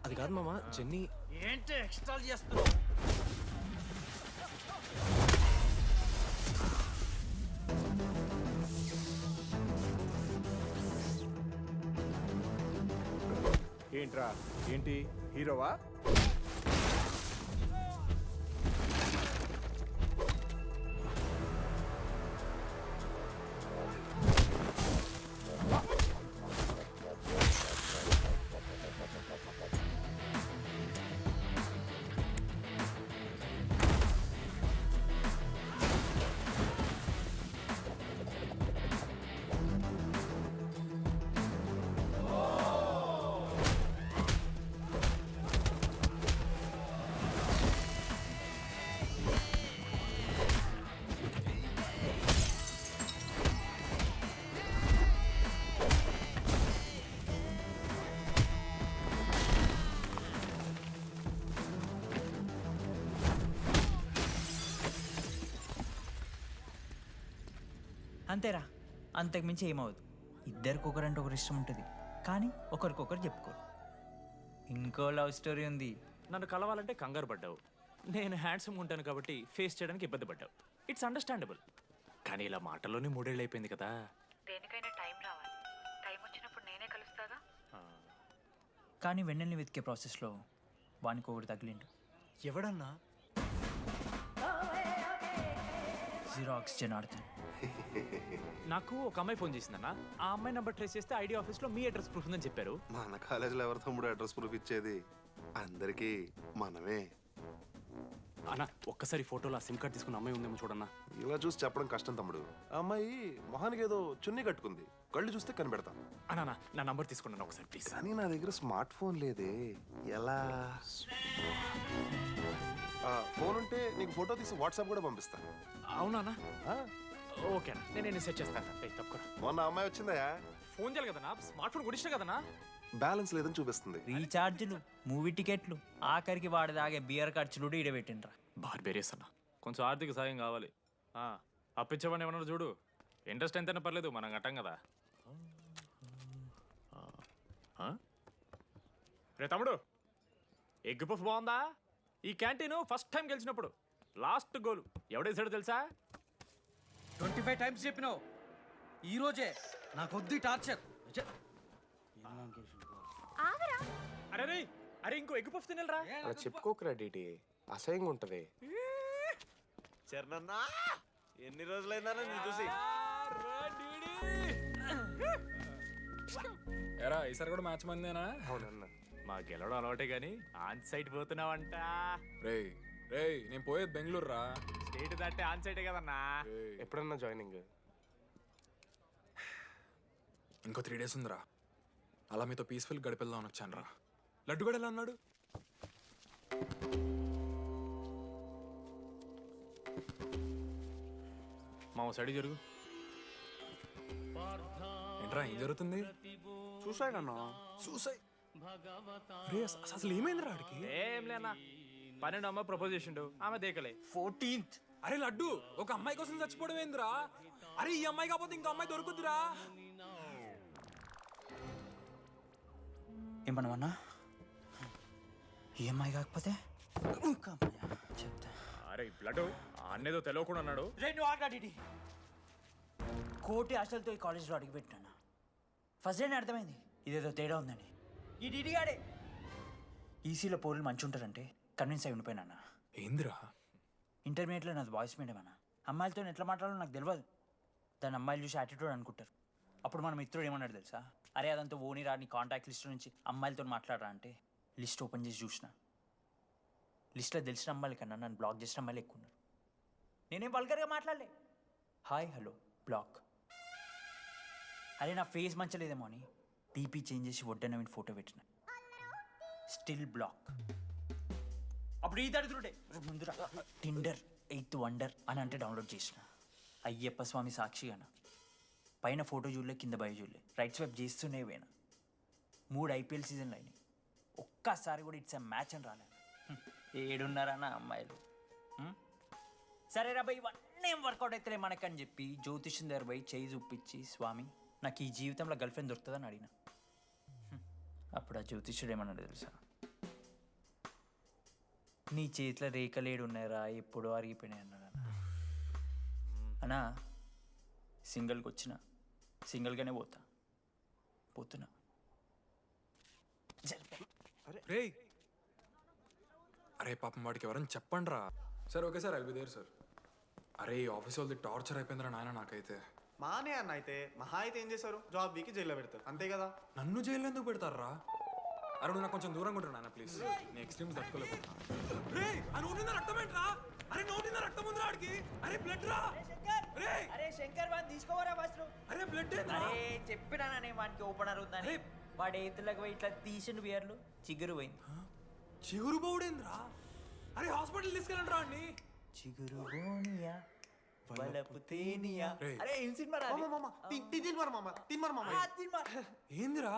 అది కాదు మామ, జెన్నీ. ఏంటి ఎక్స్ట్రా చేస్తున్నావు? ఏంట్రా, ఏంటి హీరోవా? అంతేరా, అంతకుమించి ఏమవుదు. ఇద్దరికి ఒకరంటే ఒకరు ఇష్టం ఉంటుంది, కానీ ఒకరికొకరు చెప్పుకోరు. ఇంకో లవ్ స్టోరీ ఉంది. నన్ను కలవాలంటే కంగారు పడ్డావు. నేను హ్యాండ్సమ్ ఉంటాను కాబట్టి ఫేస్ చేయడానికి ఇబ్బంది పడ్డావు. It's understandable. కానీ ఇలా మాటల్లోనే 3 ఏళ్ళు అయిపోయింది కదా. దేనికైనా టైం రావాలి. టైం వచ్చినప్పుడు నేనే కలుస్తాగా. కానీ వెన్నెల్ని వెతికే ప్రాసెస్లో వానికి ఒకటి తగిలిండు. ఎవడన్నా? జిరాక్స్ జనార్దన్. నాకు ఒక అమ్మాయి ఫోన్ చేసిందన్న. ఆ అమ్మాయి నెంబర్ ట్రేస్ చేస్తే ఐడి ఆఫీస్లో మీ అడ్రస్ ప్రూఫ్ ఉందని చెప్పారు. మన కాలేజీలో ఎవరి తమ్ముడు అడ్రస్ ప్రూఫ్ ఇచ్చేది? అందరికీ మనమే. అన్న ఒక్కసారి ఫోటోలో సిమ్ కార్డ్ తీసుకున్న అమ్మాయి ఉందేమో చూడన్నా. ఇలా చూసి చెప్పడం కష్టం తమ్ముడు. ఆ అమ్మాయి మొహానికి ఏదో చున్నీ కట్టుకుంది, కళ్ళు చూస్తే కనిపెడతా. అన్నా నా నంబర్ తీసుకున్నాను ఒకసారి ప్లీజ్. కానీ నా దగ్గర స్మార్ట్ ఫోన్ లేదే, ఎలా? ఫోన్ ఉంటే నీకు ఫోటో తీసి వాట్సాప్ కూడా పంపిస్తా. అవునా? ఓకే అన్న, నేను సెట్ చేస్తాను. తప్పకుండా. మొన్న అమ్మాయి వచ్చిందా? ఫోన్ చేయాలి కదన్నా, స్మార్ట్ ఫోన్ కొనిష్టం కదన్నా. బ్యాలెన్స్ లేదని చూపిస్తుంది. రీఛార్జ్లు, మూవీ టికెట్లు, ఆఖరికి వాడి దాగే బియర్ ఖర్చులు కూడా ఈడబెట్టిండ్రా. బార్బేరియస్ అన్న, కొంచెం ఆర్థిక సాయం కావాలి. అప్పించమని ఏమన్నారు చూడు. ఇంట్రెస్ట్ ఎంతైనా పర్లేదు, మనం కట్టాం కదా. రే తమ్ముడు, ఎగ్ పఫ్ బాగుందా? ఈ క్యాంటీన్ ఫస్ట్ టైం గెలిచినప్పుడు లాస్ట్ గోల్ ఎవడేసాడో తెలుసా? 25 టైమ్స్ చెప్పినావు, ఈ రోజే నాకొద్ది టార్చర్. అరే అరే ఇంకో ఎగ్ పఫ్ తినరా. అలా చెప్పుకోకరా డీటీ, అసహ్యంగా ఉంటది. చరణన్నా ఎన్ని రోజులైందా నేను చూసి. ఎరా ఈసారి కూడా మ్యాచ్ మందేనా? అవునన్నా. మా గెలవడం అలవాటే గానీ ఆన్ సైట్ పోతున్నావంట. రే నేను పోయేది బెంగళూరు రా. స్టేట్ దాటే ఆన్ సైటే కదన్నా. ఎప్పుడన్నా జాయినింగ్? ఇంకో 3 days ఉందిరా. అలా మీతో పీస్ఫుల్ గడిపెళ్దామని వచ్చాను రా. లడ్డు కూడా ఎలా అన్నాడు? మా సైడ్ జరుగు. ఏంట్రా ఏం జరుగుతుంది? సూసైడ్ అన్నా. సూసైడ్? అసలు ఏమైందిరా ఆడికి? ఏం లేనా, 12 అమ్మాయి ప్రపోజ్ చేసిండు, ఆమె దేకలే. 14th. అరే లడ్డు, ఒక అమ్మాయి కోసం చచ్చిపోవడం ఏందిరా? అరే ఈ అమ్మాయి కాకపోతే ఇంకో అమ్మాయి దొరుకుద్దిరా. ఏమన్నా ఈ అమ్మాయి కాకపోతే చెప్తా. అరే బ్లడ్ అన్నేదో తెలియకుండా అన్నాడు. కోటి ఆశలతో ఈ కాలేజ్లో అడిగిపెట్టాను. ఫస్ట్ డే అర్థమైంది ఇదేదో తేడా ఉందని. ఈ డిడిగాడే ఈసీలో పౌరులు మంచి ఉంటారంటే కన్విన్స్ అయి ఉండిపోయినా. ఏందిరా? ఇంటర్మీడియట్లో నాది బాయ్స్ మీడియం అన్న. అమ్మాయిలతో ఎట్లా మాట్లాడాలో నాకు తెలియదు. దాని అమ్మాయిలు చూసి యాటిట్యూడ్ అనుకుంటారు. అప్పుడు మన మిత్రుడు ఏమన్నాడు తెలుసా? అరే అదంతా ఓనిరా, నీ కాంటాక్ట్ లిస్ట్ నుంచి అమ్మాయిలతో మాట్లాడరా అంటే లిస్ట్ ఓపెన్ చేసి చూసిన. లిస్ట్లో తెలిసిన అమ్మాయిల కన్నా నన్ను బ్లాక్ చేసిన అమ్మాయిలు ఎక్కువ ఉన్నారు. నేనేం వల్గర్గా మాట్లాడలే. Hi hello block. అరే నా ఫేస్ మంచలేదేమో అని డీపీ చేంజ్ చేసి వడ్డన ఫోటో పెట్టిన. Still block. అప్పుడు ఈ దరిద్రుడే ముందు టిండర్ 8th వండర్ అని అంటే డౌన్లోడ్ చేసిన. అయ్యప్ప స్వామి సాక్షిగాన పైన ఫోటో చూడలే, కింద బయ చూడలే, రైట్ స్వైప్ చేస్తూనే పోయినా. 3 IPL సీజన్లు అయినాయి, ఒక్కసారి కూడా ఇట్స్ మ్యాచ్ అని రాలేదు. ఏడున్నారా నా అమ్మాయిలు? సరే రా భయ్, ఇవన్నీ ఏం వర్కౌట్ అవుతలే మనకని చెప్పి జ్యోతిష్యం దగ్గర పోయి చేయి చూపించి, స్వామి నాకు ఈ జీవితంలో గర్ల్ ఫ్రెండ్ దొరుకుతుందని అడిగిన. అప్పుడు ఆ జ్యోతిష్యుడు ఏమన్నాడు తెలుసా? నీ చేతిలో రేఖలేడు ఉన్నాయరా, ఎప్పుడో అరిగిపోయినాయి అన్నాడు. అన్నా సింగిల్కి వచ్చిన సింగిల్గానే పోతున్నా. రే అరే పాపం వాడికి ఎవరైనా చెప్పండి రా. Sir okay sir, I'll be there sir. అరే ఈ ఆఫీస్ వాళ్ళది టార్చర్ అయిపోయిందిరా నాయన నాకైతే. మానే అన్న అయితే మహా అయితే ఏం చేశారు, జాబ్ వీకి జైల్లో పెడతారు అంతే కదా. నన్ను జైల్లో ఎందుకు పెడతారా? అరే నువ్వు నాకు కొంచెం దూరంగా ఉంటాను నాన్న ప్లీజ్. నేను ఎక్స్ట్రీమ్స్ తట్టుకోలేకపోతున్నా. అరే నోటిందా రక్తం ఉందిరా ఆడికి. అరే బ్లడ్ రా. అరే శంకర్ వాడిని తీసుకోవరా ఫస్ట్. అరే బ్లడ్. అరే చెప్పినా నేను వాడికి ఓపెనర్ అవుతాను. వాడు ఎత్తులకు పోయి ఇట్లా తీసిన బియర్లు చిగురు పోయింది. చిగురు పోవడేంద్రా? అరే హాస్పిటల్ తీసుకెళ్ళండి రా అండి. చిగురు బోనియా వలపు తేనియా. అరే ఏం సినిమా రా? ఏందిరా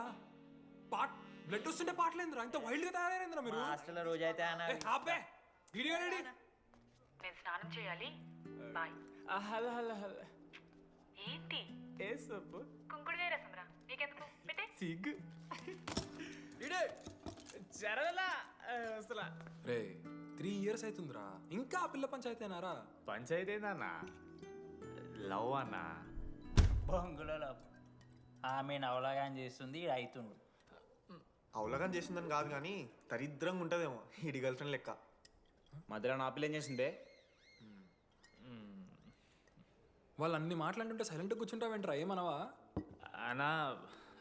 బ్లడ్ వస్తుంటే పాటలేందిరా? ఇంత వైల్డ్ గా తయారైందిరా మీరు. హాస్టల్లో రోజైతే నేను స్నానం చేయాలి. బాయ్. Hello hello hello. ఏంటి? ఏ సబ్బు? కుంకుడుగాయ రసం రా. నీకెందుకు? పెట్టే. సిగ్గు. ఇడే జరగలా అసలు. రే 3 years అవుతుందిరా, ఇంకా ఆ పిల్ల పంచాయతీ అన్నారా? పంచాయతీ ఏందన్నా? లవ్ అన్నా. బొంగులో లవ్. ఆమె అవలాగా చేస్తుంది, అవుతుండు. అవలగాని చేసిందని కాదు కానీ దరిద్రంగా ఉంటుందేమో ఇడి గర్ల్ ఫ్రెండ్ లెక్క. మధ్యలో నా పిల్ల ఏం చేసిందే? వాళ్ళు అన్ని మాట్లాడుతుంటే సైలెంట్గా కూర్చుంటావేంట్రా? ఏమనవా? అన్నా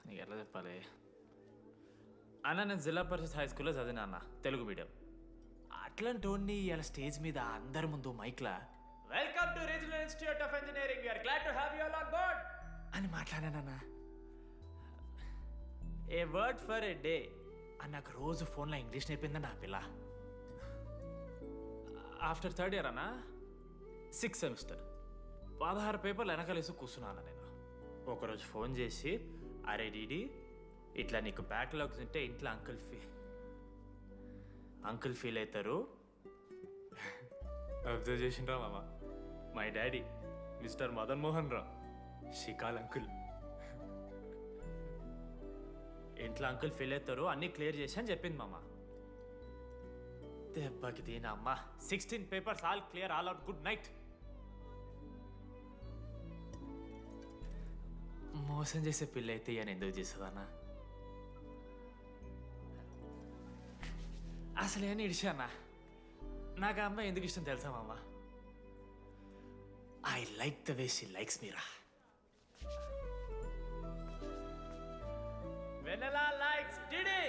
నీకు ఎట్లా చెప్పాలి? అన్న నేను జిల్లా పరిషత్ హై స్కూల్లో చదివినా అన్న తెలుగు మీడియం. అట్లాంటి వాడిని ఇలా స్టేజ్ మీద అందరి ముందు మైక్లా welcome to regional institute of engineering we are glad to have you all on board అని మాట్లాడానన్నా. A word for a day అని నాకు రోజు ఫోన్లో ఇంగ్లీష్ నేర్పిందన్న ఆ పిల్ల. ఆఫ్టర్ థర్డ్ ఇయర్ అన్న 6th సెమిస్టర్ 16 పేపర్లు వెనకాలేసి కూర్చున్నాను నేను. ఒకరోజు ఫోన్ చేసి అరే డీడీ ఇట్లా నీకు బ్యాక్లాగ్స్ ఉంటే ఇంట్లో అంకుల్ ఫీల్ అవుతారు. అబ్జర్వ్ చేసిండ్రా మామ, my daddy mister Madan Mohan Rao షికాల్ అంకుల్. ఇంట్లో అంకుల్ ఫీల్ అవుతారు అన్నీ క్లియర్ చేసి అని చెప్పింది మామ. దెబ్బకి దీని అమ్మ 16 papers all clear all out good night. మోసం చేసే పిల్ల అయితే అని ఎందుకు చేస్తుందన్నా? అసలు ఏమని ఇడిచానా? నాకు ఆ అమ్మాయి ఎందుకు ఇష్టం తెలుసా మామ? I like the way she likes Meera. Vennela likes DD.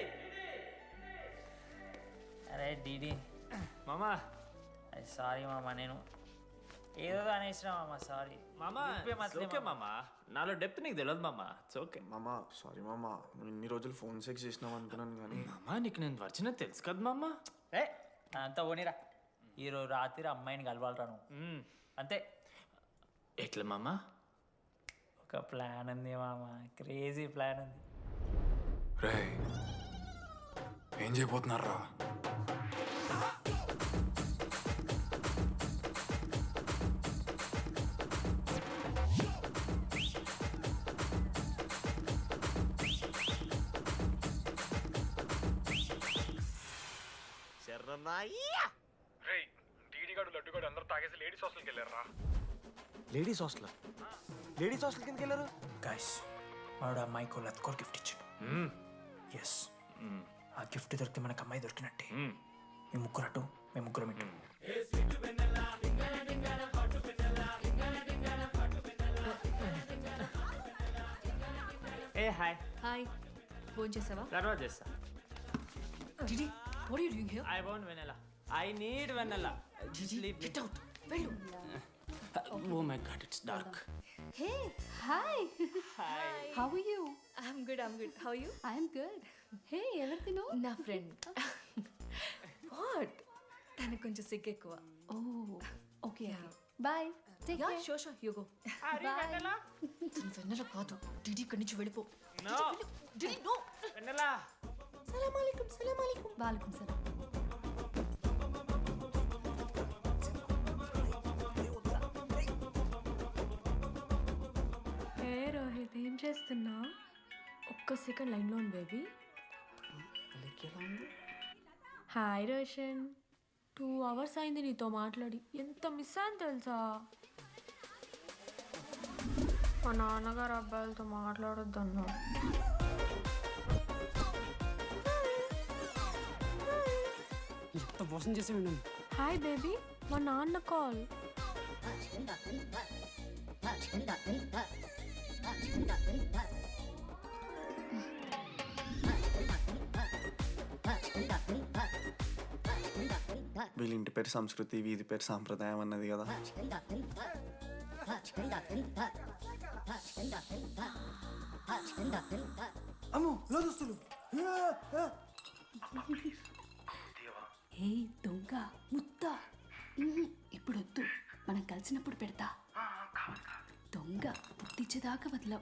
అరే డీడీ మామా సారీ మామ, నేను ఏదో అనేసిన మామ, సారీ మామా. ఓకే మామా, నాలో డెప్త్ నీకు తెలియదు మామా. ఇట్స్ ఓకే మామా. సారీ మామా, నువ్వు ఇన్ని రోజులు ఫోన్ సెక్స్ చేసినావు అనుకున్నాను కానీ మామా నీకు నేను వచ్చిన తెలుసు కదా మామా. ఏ అంతా ఓనిరా, ఈరోజు రాత్రి అమ్మాయిని కలవాలరా నువ్వు అంతే. ఎట్లా మామా? ఒక ప్లాన్ ఉంది మామ, క్రేజీ ప్లాన్ ఉంది. రే ఏం చేయబోతున్నారా? టీడీగాడు లడ్డుగాడు అందరూ తాగేసి లేడీస్ హాస్టల్కి వెళ్ళారా? లేడీస్ హాస్టల్ కిందకి వెళ్ళారు. గైస్ వాడు అమ్మాయికి లత్కోర్ గిఫ్ట్ ఇచ్చాడు. ఎస్, ఆ గిఫ్ట్ దొరికితే మనకు అమ్మాయి దొరికినట్టే. మీ ముగ్గురు అటు, మేము ముగ్గురం ఇటు. ఏ హాయ్. హాయ్, ఫోన్ చేసావా? తర్వాత చేస్తా. DD, what are you doing here? I want vanilla. I need vanilla. Just leave me. Get out. వెళ్ళు. Oh my god, it's dark. Hey, hi. Hi. How are you? I'm good. How are you? I'm good. Hey, ఎవరిది నువ్వు? నా friend. What? తనకు కొంచెం సిగ్గు ఎక్కువ. Oh, okay. Bye. Take care. Sure. You go. Bye. తను వెన్నెల కాదు. డిడి ఇక్కడి నుంచి వెళ్ళిపో. No. DD, no. Vanilla. సలాం అలైకుం. వాలేకుం సలాం. ఏ రోహిత్, ఏం చేస్తున్నా? ఒక్క సెకండ్ లైన్లో ఉంది బేబీ. హాయ్ రోషన్, 2 hours అయింది నీతో మాట్లాడి. ఎంత మిస్ అయ్యాను తెలుసా? మా నాన్నగారు అబ్బాయిలతో మాట్లాడొద్దన్నారు. ఎంత మోసం చేసి ఉన్నాను. హాయ్ బేబీ, మా నాన్న కాల్. వీళ్ళ ఇంటి పేరు సంస్కృతి, వీధి పేరు సాంప్రదాయం అన్నది కదా. అమ్మో లోదస్తులు. ఏ దొంగ ముత్త, ఇప్పుడు వద్దు, మనం కలిసినప్పుడు పెడతా. దొంగ పుట్టించేదాకా వదలం.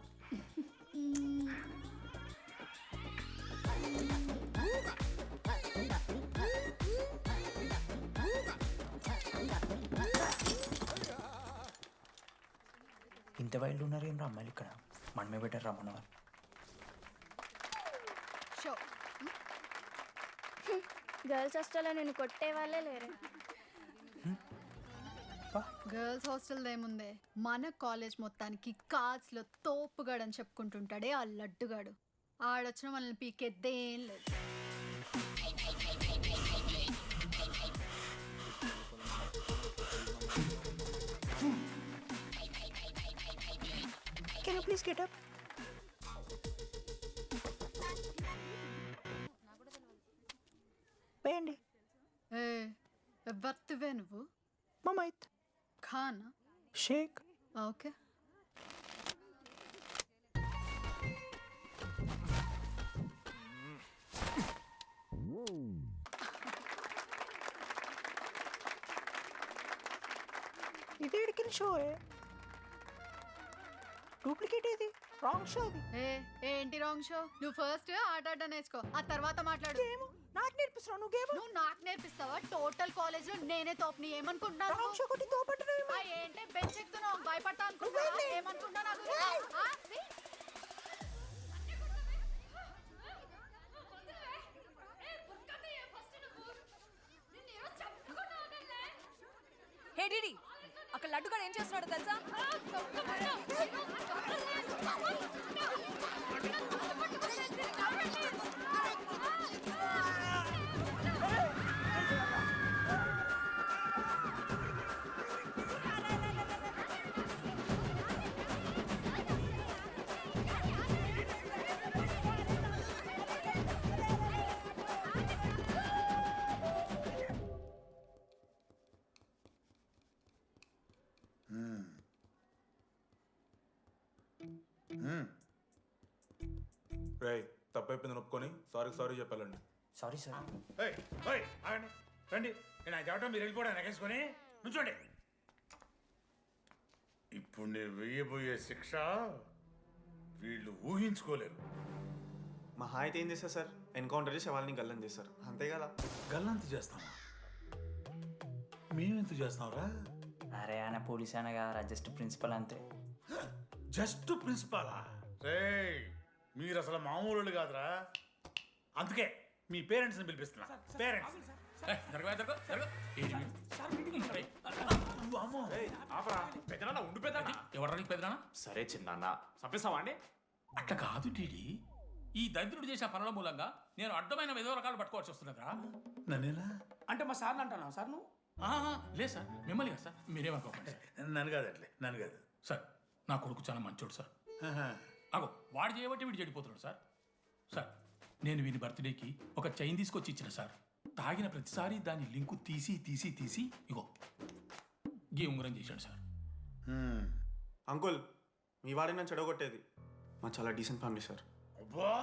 ఇంత వైల్డ్ ఉన్నారు ఏం రా అమ్మాయిలు ఇక్కడ? మనమే బెటర్ రా మన వాళ్ళు. గర్ల్స్ హాస్టల్లో నేను కొట్టే వాళ్ళే లేరు. గర్ల్స్ హాస్టల్ ఏముందే, మన కాలేజ్ మొత్తానికి కార్డ్స్లో తోపుగాడని చెప్పుకుంటుంటాడే ఆ లడ్డుగాడు. ఆడొచ్చిన మనల్ని పీకెద్దేం లేదు. Can you please get up? ఇవే నువ్వు మమైత్ ఖాన్ షేక్ ఓకే ఇది ఎడికిన షో డూప్లికేట్ ఇది రాంగ్ షో అది ఏంటి రాంగ్ షో? నువ్వు ఫస్ట్ ఆట ఆట నేర్చుకో, ఆ తర్వాత మాట్లాడు. నాకు నేర్పిస్తున్నావు నువ్వు గేమ్. నువ్వు నాకు నేర్పిస్తావా? టోటల్ కాలేజ్ లో నేనే తోపుని ఏమనుకుంటున్నావు? రాంగ్ షో కొట్టి తోపంటున్నావు. ఏంటి బెంచ్ ఎక్కుతున్నావు? భయపడతా అనుకుంటున్నావా? ఏమనుకుంటున్నావు నా గురించి? హే డిడి, అక్కడ లడ్డుగాడు ఏం చేస్తున్నాడో తెలుసా? రేయ్ తప్పైపోయింది ఒప్పుకొని సారీ చెప్పాలండి. Sorry sir. ఆగండి రండి. నేను ఆయన చెప్పడం మీరు వెళ్ళిపోవడానికి ఎగేసుకొని నుంచోండి. ఇప్పుడు నేను వేయబోయే శిక్ష వీళ్ళు ఊహించుకోలేరు. మా హాయితే ఏం చేస్తారు సార్? ఎన్కౌంటర్ చేసి వాళ్ళని గల్లం చేస్తారు అంతే కదా. గల్లంత చేస్తామా? మేమెంత చేస్తాంరా? అరే ఆయన పోలీస్ అయినా కదా, జస్ట్ ప్రిన్సిపల్ అంతే. జస్ట్ ప్రిన్సిపాలా? రే మీరు అసలు మామూలు కాదురా. అందుకే మీ పేరెంట్స్ని పిలిపిస్తున్నా. పేరెంట్స్ సరే చిన్న చంపేస్తావా అండి? అట్లా కాదు డీడీ. ఈ దరిద్రుడు చేసిన పనుల మూలంగా నేను అడ్డమైన ఏదో రకాలు పట్టుకోవాల్సి వస్తున్నదా? నన్నేలా అంటే మా సార్ని అంటున్నావు సార్ నువ్వు? లేదు సార్, మిమ్మల్ని కదా సార్. మీరేమనుకోకండి సార్. నన్ను కాదండి, నన్ను కాదు సార్. నా కొడుకు చాలా మంచోడు సార్. అగో వాడు చేయబట్టి వీడు చెడిపోతున్నాడు సార్. సార్ నేను వీని బర్త్డేకి ఒక చైన్ తీసుకొచ్చి ఇచ్చిన సార్. తాగిన ప్రతిసారి దాని లింకు తీసి ఇగో గీ ఉంగరం చేశాడు సార్. అంకుల్ మీ వాడిని నన్ను చెడగొట్టేది. మా చాలా డీసెంట్ ఫ్యామిలీ సార్. అబ్బా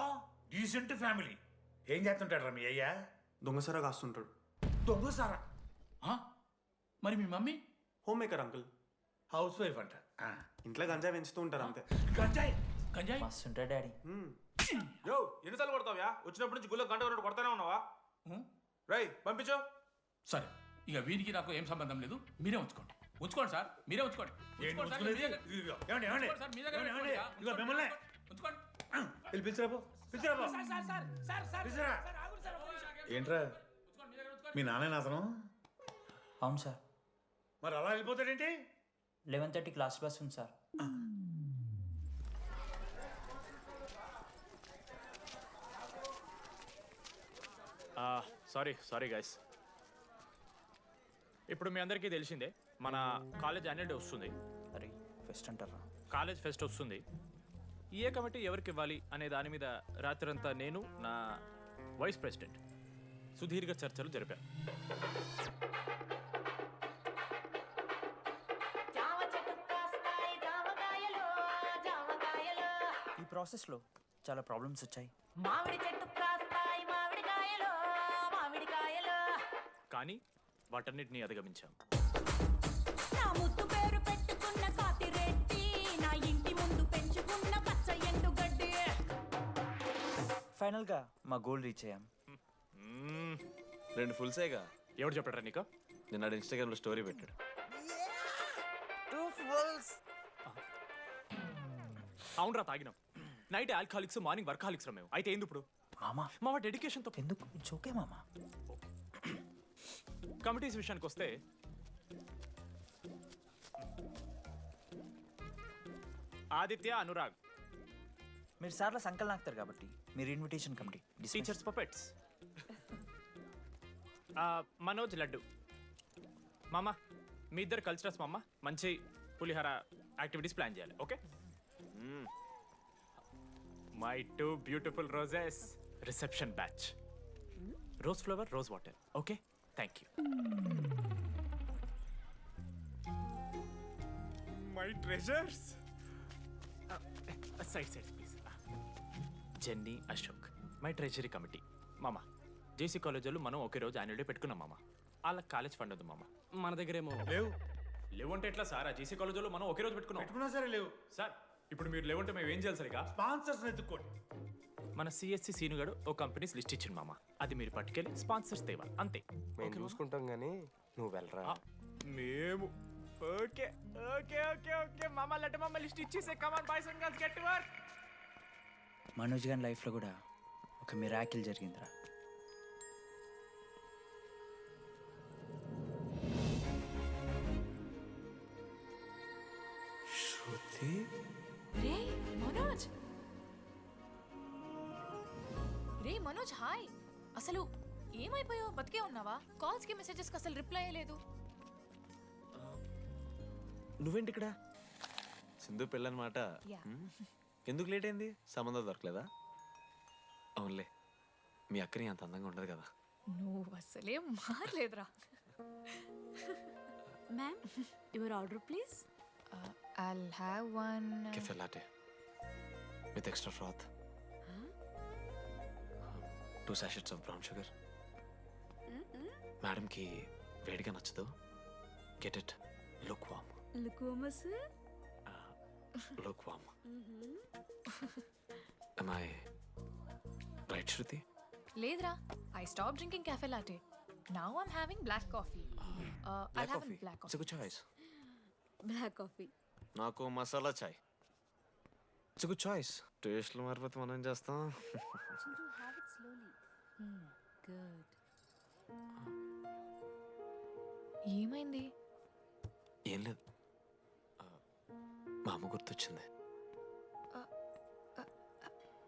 డీసెంట్ ఫ్యామిలీ. ఏం చేస్తుంటాడు రా మీ అయ్యా? దొంగసారా కాస్తుంటాడు. దొంగసారా? మరి మీ mummy? Homemaker uncle. Housewife అంట. ఇంట్లో గంజాయి పెంచుతూ ఉంటారు అంతే. గంజాయి మస్తు ఉంటాడు డాడీ. యో ఎన్నిసార్లు కొడతావ్యా? వచ్చినప్పటి నుంచి గుళ్ళ గంట కొట్టు కొడతానే ఉన్నావా? రై పంపించు. సరే ఇక వీరికి నాకు ఏం సంబంధం లేదు. మీరే ఉంచుకోండి సార్. మీరే ఉంచుకోండి. ఏంట్రా మీ నాన్న అతను? అవును సార్. మరి అలా వెళ్ళిపోతాడేంటి? 11:30 క్లాస్ బస్ ఉంది సార్. Sorry guys. ఇప్పుడు మీ అందరికీ తెలిసిందే మన కాలేజ్ యాన్యువల్ డే వస్తుంది. అరే ఫెస్ట్ అంటారా? కాలేజ్ ఫెస్ట్ వస్తుంది. ఏ కమిటీ ఎవరికి ఇవ్వాలి అనే దాని మీద రాత్రంతా నేను నా వైస్ ప్రెసిడెంట్ సుదీర్ఘ చర్చలు జరిపాను. ఈ ప్రాసెస్లో చాలా ప్రాబ్లమ్స్ వచ్చాయి. మామిడి చెట్టు కాస్తాయి మామిడికాయలు మామిడికాయలు. కానీ వాటన్నిటిని అధిగమించాం. నా ముద్దు పేరు పెట్టుకున్న కాతిరెట్టి, నా ఇంటి ముందు పెంచుకున్న పచ్చ ఎండుగడ్డి. ఫైనల్గా మా గోల్ రీచ్ అయ్యాం. 2 ఫుల్సేగా. ఎవరు చెప్పారా నీకు? నిన్న ఇన్స్టాగ్రామ్లో స్టోరీ పెట్టాడు. 2 ఫుల్స్. అవునరా తాగినాం. నైట్ ఆల్కహాలిక్స్, మార్నింగ్ వర్కాలిక్స్ రా మేము. అయితే ఏంది ఇప్పుడు? మా డెడికేషన్తో ఎందుకు? ఇట్స్ ఓకే మామా. కమిటీస్ విషయానికి వస్తే ఆదిత్య, అనురాగ్ మీరు సార్ల సంకల్ నాకుతారు కాబట్టి మీరు invitation committee. Teachers puppets. Manoj, laddu. మామ మీ ఇద్దరు కల్చరల్స్ మామ. మంచి పులిహార యాక్టివిటీస్ ప్లాన్ చేయాలి. Okay? My 2 beautiful roses reception batch. Rose flower, rose water. Okay? Thank you. My treasures. Side please. Jenny, Ashok, my treasury committee. మామ, జేసీ కాలేజ్ వాళ్ళు మనం ఒకే రోజు యాన్యువల్ డే పెట్టుకున్నాం మామ. వాళ్ళకి కాలేజ్ ఫండ్ ఉంది మామ. మన దగ్గర ఏమో లేవు అంటే ఎట్లా సార్? ఆ జేసీ కాలేజ్ వాళ్ళు మనం ఒకే రోజు పెట్టుకున్నా సరే లేవు సార్. ఇప్పుడు మీరు లేవంటే మేము ఏం చేయాలి సరిగా? స్పాన్సర్స్ ఎత్తుక్కోండి. మన సిఎస్సి సీనుగాడు ఓ కంపెనీస్ లిస్ట్ ఇచ్చింది మామ. అది మీరు పట్టుకెళ్ళి స్పాన్సర్స్ తేవాలి అంతే. మేము చూసుకుంటాం కానీ నువ్వు వెళ్ళరా. మేము ఓకే ఓకే ఓకే ఓకే మామ. లెట్ మామ లిస్ట్ ఇచ్చేసే. Come on boys and girls, get to work. Manoj గారి లైఫ్లో కూడా ఒక మిరాకిల్ జరిగిందిరా. శృతి. రే మనోజ్, రే మనోజ్, హాయ్. అసలు ఏమైపోయావు? బతికే ఉన్నావా? కాల్స్ కి మెసేజెస్ కి అసలు రిప్లై అయ్యలేదు. నువ్వేంటి ఇక్కడ? సింధు పెళ్ళనమాట. ఎందుకు లేట్ అయింది? సంబంధం దొరకలేదా? అవునులే, మీ అక్కని అంత అందంగా ఉండదు కదా. నువ్వు అసలే మారలేదురా. Ma'am, your order please. I'll have one Cafe latte with extra froth. 2 sachets of brown sugar. Madam కి వేడిగా నచ్చదు. Get it lukewarm. Lukewarm sir. Lukewarm. Am I right, Shruti? లేదురా. I stopped drinking cafe latte. Now I'm having black coffee. I'll have a black It's a coffee. good choice. Black coffee. నాకు masala chai. It's good choice. టేస్ట్లు మారిపోతే మనం ఏం చేస్తాం? Chindu, have it slowly. Good. ఏమైంది? ఏం లేదు, మా అమ్మ గుర్తొచ్చింది.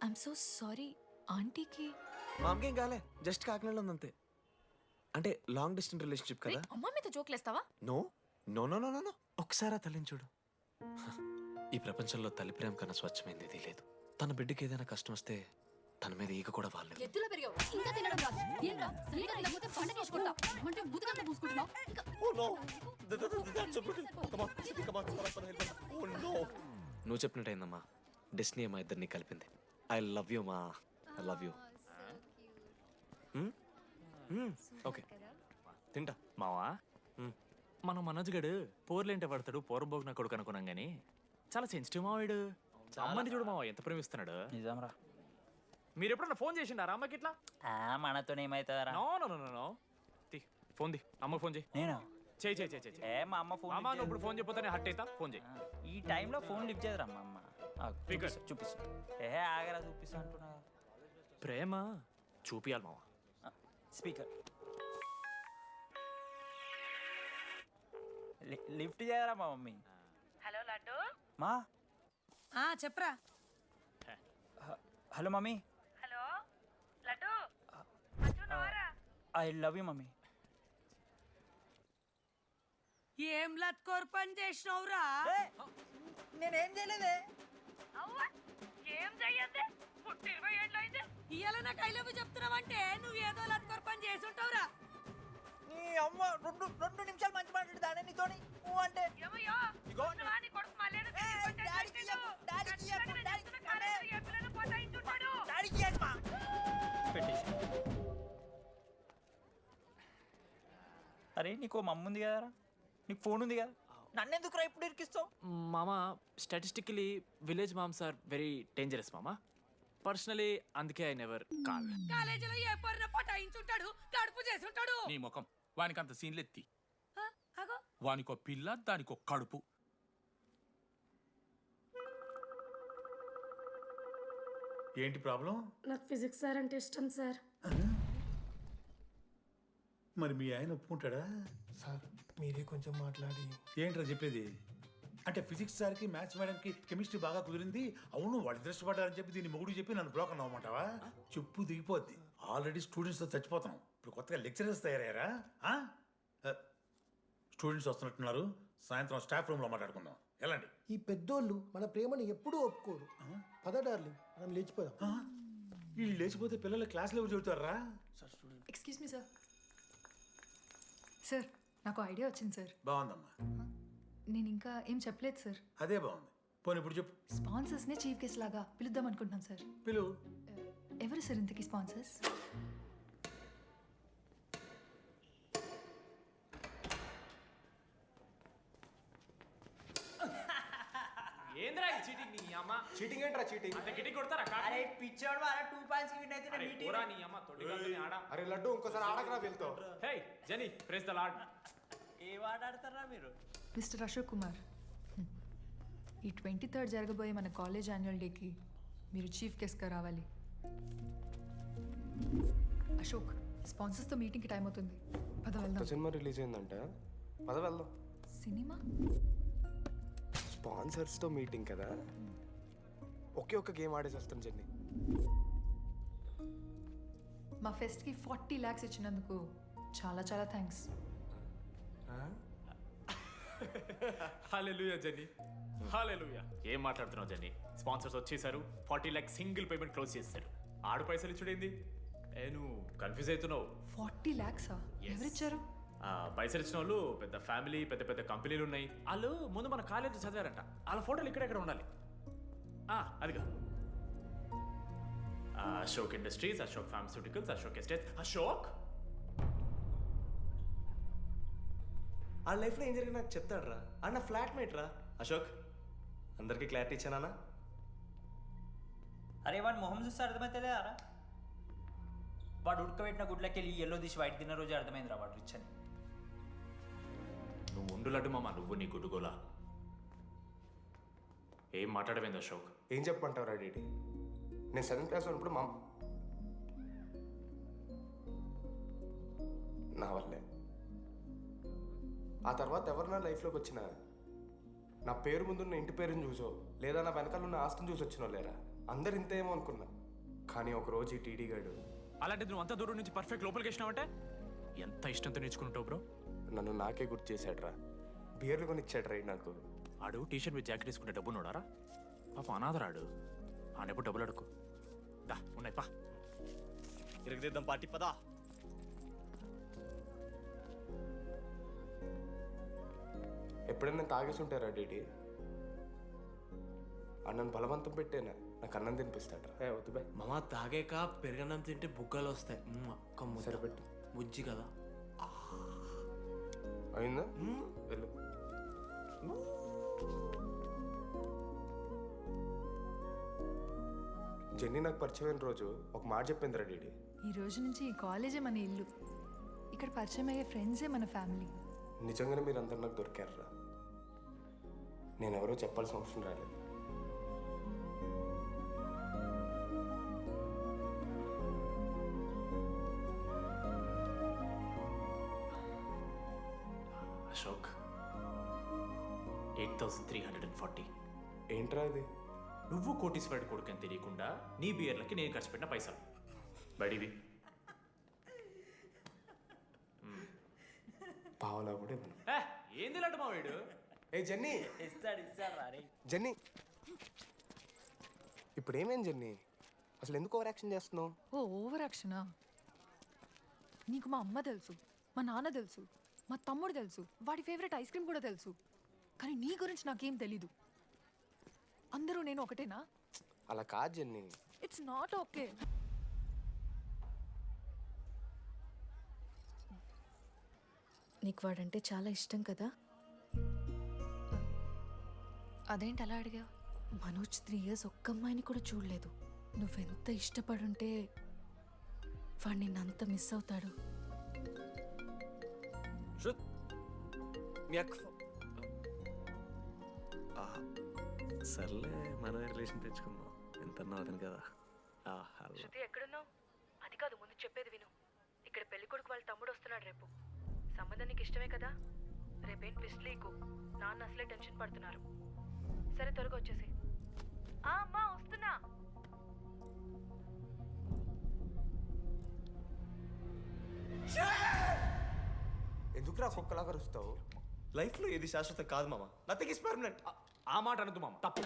I'm so sorry. ఆంటీకి మా అమ్మకి ఏం కాలే, జస్ట్ కాకినాడలో ఉందంతే. అంటే లాంగ్ డిస్టెన్స్ రిలేషన్షిప్ కదా. అమ్మ మీద జోక్లేస్తావా? No no no no no no. ఒకసారి ఆ తల్లిని చూడు. ఈ ప్రపంచంలో తల్లి ప్రేమ కన్నా స్వచ్ఛమైంది ఏదీ లేదు. తన బిడ్డకి ఏదైనా కష్టం వస్తే తన మీద ఈగ కూడా వాళ్ళలేదు. ఎత్తులో పెరిగావు, ఇంకా తినడం రాదు. ఏంట్రా సరిగా తినకపోతే పంట చేసుకుంటా అంటే బుద్ధకంతా పూసుకుంటున్నావు. నువ్వు చెప్పినట్టయిందమ్మా, డెస్టినీ మా ఇద్దరిని కలిపింది. ఐ లవ్ యూ మా, ఐ లవ్ యూ. ఓకే తింటా. మావా, మనం మనోజ్ గడు పోర్లేంటే పడతాడు, పోరబోగు నా కొడుకు అనుకున్నాం కానీ చాలా సెన్సిటివ్ మావాడు. అమ్మని చూడు మావా ఎంత ప్రేమిస్తున్నాడు. నిజంరా. మీరు ఎప్పుడన్నా ఫోన్ చేసిండారా అమ్మకి ఇట్లా? మనతో ఏమవుతుందా? No no no no. Phone ది, అమ్మకి ఫోన్ చేయి. నేను చేయి చేయి చేయి. ఏ మా అమ్మ ఫోన్ అమ్మ నువ్వు ఇప్పుడు ఫోన్ చెప్పితే హట్ అవుతా. ఫోన్ చేయి. ఈ టైంలో ఫోన్ లిఫ్ట్ చేయదురా మా అమ్మ. చూపిస్తా. ఆగరా చూపిస్తా అంటున్నా. ప్రేమ చూపియాలి మావా. స్పీకర్ లిఫ్ట్ చేయరా మా మమ్మీ. హలో లడ్డు. మా చెప్పరా. Hello mummy. Hello laddu. I love you mummy. ఏం లత్కోర్ పని చేసినవురా? నేనేం చేయలేదే. ఏం చెయ్యద్దే, పుట్టి 20 ఏళ్ళు అయింది. ఇయ్యాల నాకు ఐ లవ్ యూ చెప్తున్నావంటే నువ్వు ఏదో లత్కోర్ పని చేసి ఉంటావురా. నీ అమ్మ రెండు నిమిషాలు మంచి మాట్లాడుతానే నీతోని. నువ్వు అంటే ఏమయ్యో నీ కొడుకు మళ్ళీ అరే నీకు మమ్మ ఉంది కదరా, నీకు ఫోన్ ఉంది కదా, నన్నెందుకు రా ఇప్పుడు ఇరికిస్తావు? మామా, statistically village moms are very dangerous మామా. పర్సనలీ అందుకే ఐ నెవర్ కాల్. కాలేజీలో ఏ పర్న పటాయించుంటాడు, కడుపు చేసి ఉంటాడు. నీ ముఖం వానికి అంత సీన్లెత్తి. వానికో పిల్ల, దానికో కడుపు. ఏంటి ప్రాబ్లం? నాకు ఫిజిక్స్ సార్ అంటే ఇష్టం సార్. మరి మీ ఆయన ఒప్పుకుంటాడా? సార్ మీరే కొంచెం మాట్లాడి. ఏంట్రా చెప్పేది? అంటే ఫిజిక్స్ సార్కి మ్యాథ్స్ మేడంకి కెమిస్ట్రీ బాగా కుదిరింది, అవును వాళ్ళు ఇష్టపడ్డారని చెప్పి దీన్ని మొగుడు చెప్పి నన్ను బ్రోకన్ అవ్వమంటావా? చెప్పు దిగిపోద్ది. ఆల్రెడీ స్టూడెంట్స్తో చచ్చిపోతున్నాం, ఇప్పుడు కొత్తగా లెక్చరర్స్ తయారయ్యారా? స్టూడెంట్స్ వస్తున్నట్టున్నారు, సాయంత్రం స్టాఫ్ రూమ్లో మాట్లాడుకుందాం. ఎలాంటి ఈ పెద్దోళ్ళు మన ప్రేమను ఎప్పుడూ ఒప్పుకోరు. పద డార్లింగ్, మనం లేచిపోదాం. వీళ్ళు లేచిపోతే పిల్లలు క్లాస్లో చెబుతారా? Excuse me sir. సార్ నాకు ఐడియా వచ్చింది సార్. బాగుందమ్మా. నేను ఇంకా ఏం చెప్పలేదు సార్. అదే బాగుంది. పోనీ ఇప్పుడు చెప్పు. స్పాన్సర్స్నే చీఫ్ గెస్ట్ లాగా పిలుద్దాం అనుకుంటున్నాను సార్. పిలువు. ఎవరు సార్ ఇంతకీ స్పాన్సర్స్? ఏంద్రా ఈ చీటింగ్ నీ అమ్మ? చీటింగ్ ఏంట్రా చీటింగ్? అంత గిటి కొడతారా? అరే పిచ్చోడు వారా 2 పాయింట్స్ విన్ అయితే అరే పోరా నీ అమ్మ తొడిగల్ని ఆడ. అరే లడ్డు ఇంకోసారి ఆడకరా వెళ్తావు. హే జెనీ ప్రెస్ ద లార్డ్. ఏ ఆట ఆడతారా మీరు? మిస్టర్ అశోక్ కుమార్, ఈ 23rd జరగబోయే మన కాలేజ్ యాన్యువల్ డేకి మీరు చీఫ్ గెస్ట్గా రావాలి. అశోక్, స్పాన్సర్స్తో మీటింగ్కి టైం అవుతుంది. పద వెళ్దాం. సినిమా రిలీజ్ అయిందంట, పద వెళ్దాం. సినిమా? స్పాన్సర్స్తో మీటింగ్ కదా, ఒకే ఒక్క గేమ్ ఆడేసి వస్తాం జెన్నీ. మా ఫెస్ట్కి 40 lakhs ఇచ్చినందుకు చాలా చాలా థ్యాంక్స్. హల్లెలూయా జెన్నీ, హల్లెలూయా. ఏం మాట్లాడుతున్నావు జెన్నీ? స్పాన్సర్స్ వచ్చేసారు, 40 lakhs సింగిల్ పేమెంట్ క్లోజ్ చేస్తారు. ఆడు పైసలు ఇచ్చుడేంది? నువ్వు కన్ఫ్యూజ్ అవుతున్నావు. 40 lakhs ఎవరిచ్చారు? పైసలు ఇచ్చిన వాళ్ళు పెద్ద ఫ్యామిలీ, పెద్ద పెద్ద కంపెనీలు ఉన్నాయి. వాళ్ళు ముందు మన కాలేజ్ చదివారంట. వాళ్ళ ఫోటోలు ఇక్కడెక్కడ ఉండాలి. అదిగా Ashok industries, Ashok pharmaceuticals, Ashok estates. Ashok ఆ లైఫ్లో ఏం జరిగింది నాకు చెప్తాడు రా. అన్న ఫ్లాట్మేట్ రా అశోక్. అందరికీ క్లారిటీ ఇచ్చానా? అరే వాడు మొహం చూస్తే అర్థమైతే అరా. వాడు ఉడకబెట్టిన గుడ్లకి వెళ్ళి ఎల్లో తీసి వైట్ తిన్న రోజు అర్థమైందిరా వాడు రిచ్ అని. నువ్వు ఉండులడ్డు మామ, నువ్వు నీ గుడ్డుగోలా. ఏం మాట్లాడమైంది అశోక్? ఏం చెప్పమంటావు రా డీడీ? నేను 7th క్లాస్ ఉన్నప్పుడు నా వల్లే. ఆ తర్వాత ఎవరు నా లైఫ్లోకి వచ్చినా నా పేరు ముందున్న ఇంటి పేరుని చూసో లేదా నా వెనకాల ఉన్న ఆస్తిని చూసి వచ్చినో లేరా, అందరు ఇంతేమో అనుకున్నా. కానీ ఒకరోజు ఈ టీడీ గాడు. అలాంటిది నువ్వు అంత దూరం నుంచి పర్ఫెక్ట్ లోపలికి వచ్చినావంటే ఎంత ఇష్టంతో నేర్చుకుంటావు బ్రో. నన్ను నాకే గుర్తు చేశాడు రా. బియర్లు కొని ఇచ్చాడు రా నాకు. ఆడు టీషర్ట్ మీద జాకెట్ వేసుకుంటే డబ్బు నోడారా? పాప అనాథరాడు. ఆడెప్పుడు డబ్బులు అడుకు. దా ఉన్నాయి పా, ఇరగదిద్దాం పార్టీ పదా. ఎప్పుడైనా తాగేసి ఉంటారా డీడీ? అన్నను బలవంతం పెట్టేనా నాకు అన్నం తినిపిస్తాడు రా. వద్దు బే మామ, తాగాక పెరగన్నం తింటే బుగ్గలు వస్తాయి. అక్క సరిపెట్టు. బుజ్జి కదా. అయిందా? వెళ్ళు. జెన్నీ నాకు పరిచయమైన రోజు ఒక మాట చెప్పిందిరా డీడీ. ఈ రోజు నుంచి ఈ కాలేజే మన ఇల్లు. ఇక్కడ పరిచయం అయ్యే ఫ్రెండ్సే మన ఫ్యామిలీ. నిజంగానే మీరు అందరు నాకు దొరికారురా. నేను ఎవరో చెప్పాల్సిన అవసరం రాలేదు. అశోక్ 8,340. ఏంట్రా ఇది? నువ్వు కోటీశ్వరుడు కొడుకు అని తెలియకుండా నీ బియర్లకి నేను ఖర్చు పెట్టిన పైసలు. బడివి పావలా కూడా ఇవ్వను. ఏంది లడ్డు మా వీడు? ఏ జెన్నీ, ఇస్తాడు రా. జెన్నీ ఇప్పుడు ఏమేం జెన్నీ? అసలు ఎందుకు ఓవర్ యాక్షన్ చేస్తున్నావు? ఓవర్ యాక్షనా? నీకు మా అమ్మ తెలుసు, మా నాన్న తెలుసు, మా తమ్ముడు తెలుసు, వాడి ఫేవరెట్ ఐస్ క్రీమ్ కూడా తెలుసు. కానీ నీ గురించి నాకేం తెలీదు. అందరూ నేను ఒకటేనా? అలా కాదు జెన్నీ. It's not okay. నీకు వాడంటే చాలా ఇష్టం కదా? అదేంటి అలా అడిగా? మనోజ్ 3 years ఒక్క అమ్మాయిని కూడా చూడలేదు. నువ్వెంత ఇష్టపడుంటే వాడు నిన్నంత మిస్ అవుతాడు. సర్లే, మన రిలేషన్ తెచ్చుకుందాం. ఎంత అతను కదా. శృతి ఎక్కడున్నావు? అది కాదు, ముందు చెప్పేది విను. ఇక్కడ పెళ్లి కొడుకు వాళ్ళ తమ్ముడు వస్తున్నాడు రేపు. సంబంధం నీకు ఇష్టమే కదా? రేపేం ట్విస్ట్ లీకు. నాన్న అసలే టెన్షన్ పడుతున్నారు. సరే త్వరగా వచ్చేసి. అమ్మా వస్తున్నా. ఎందుకురా కుక్కలాగా అరుస్తావు? లైఫ్లో ఏది శాశ్వతం కాదు మామ. Nothing is permanent. ఆ మాట అనదు మామ, తప్పు.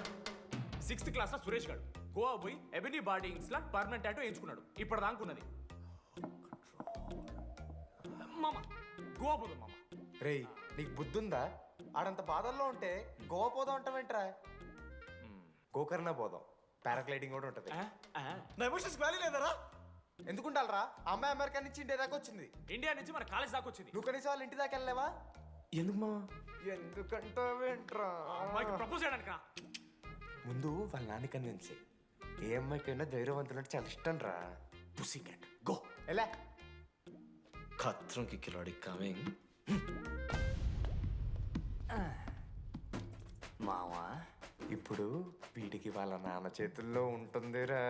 6th క్లాస్ లో సురేష్ గారు గోవా పోయి ఎబినీ బార్డింగ్స్ లా పర్మనెంట్ టాటూ ఎంచుకున్నాడు. ఇప్పుడు దానుకున్నది మామ. గోవా పోదు మామ. రేయ్, నీకు బుద్ధుందా? ఆడంత బాధల్లో ఉంటే గోవా పోదాం అంటావేంట్రా గోకర్ణ పోదాం పారాగ్లైడింగ్ కూడా ఉంటుంది నా ఎమోషన్స్ వాల్యూ లేదరా? ఎందుకుంటారా అమ్మాయి అమెరికా నుంచి ఇండియా దాకా వచ్చింది. ఇండియా నుంచి మన కాలేజ్ దాకా వచ్చింది. నువ్వు కనీసం వాళ్ళ ఇంటి దాకా వెళ్ళలేవా? ఎందుకు మా ఎందుకంటావేంట్రా? అమ్మాయికి ప్రపోజ్ చేయడానికి ముందు వాళ్ళ నాన్న కన్విన్స్ ఏ అమ్మాయికైనా ధైర్యవంతులంటే చాలా ఇష్టం రా. పుసి క్యాట్ గో ఎలా ఖత్రం కి కిలాడి కమింగ్. మావా ఇప్పుడు వీడికి వాళ్ళ నాన్న చేతుల్లో ఉంటుందిరా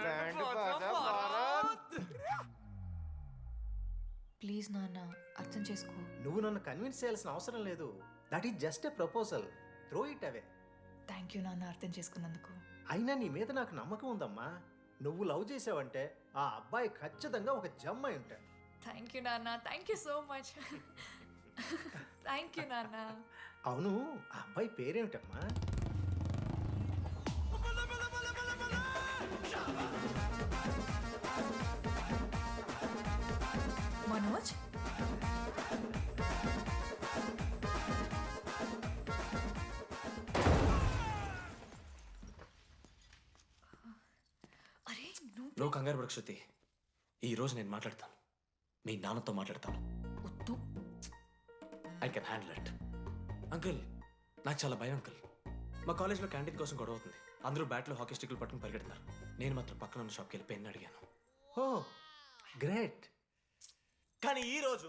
బ్యాండ్ బాజా భారత్. ప్లీజ్ నాన్న అర్థం చేసుకో. నువ్వు నన్ను కన్విన్స్ చేయాల్సిన అవసరం లేదు. That is just a proposal. Throw it away. Thank you నాన్న అర్థం చేసుకున్నందుకు. అయినా నీ మీద నాకు నమ్మకం ఉందమ్మా. నువ్వు లవ్ చేసావంటే ఆ అబ్బాయి ఖచ్చితంగా ఒక జమ్మాయి ఉంటాడు. థ్యాంక్ యూ నాన్న, thank you so much. Thank you నాన్న. అవును, ఆ అబ్బాయి పేరేమిటమ్మా? మనోజ్. అరే నువ్వు కంగారు పడకు శృతి. ఈ రోజు నేను మాట్లాడతాను, మీ నాన్నతో మాట్లాడతాను. I can handle it. Uncle నాకు చాలా భయం అంకుల్. మా కాలేజ్లో క్యాంటీన్ కోసం గొడవ అవుతుంది. అందరూ బ్యాట్లో హాకీ స్టిక్లు పట్టుకుని పరిగెడుతున్నారు. నేను మాత్రం పక్కన ఉన్న షాప్కి వెళ్ళి పెన్ అడిగాను. ఓ గ్రేట్. కానీ ఈ రోజు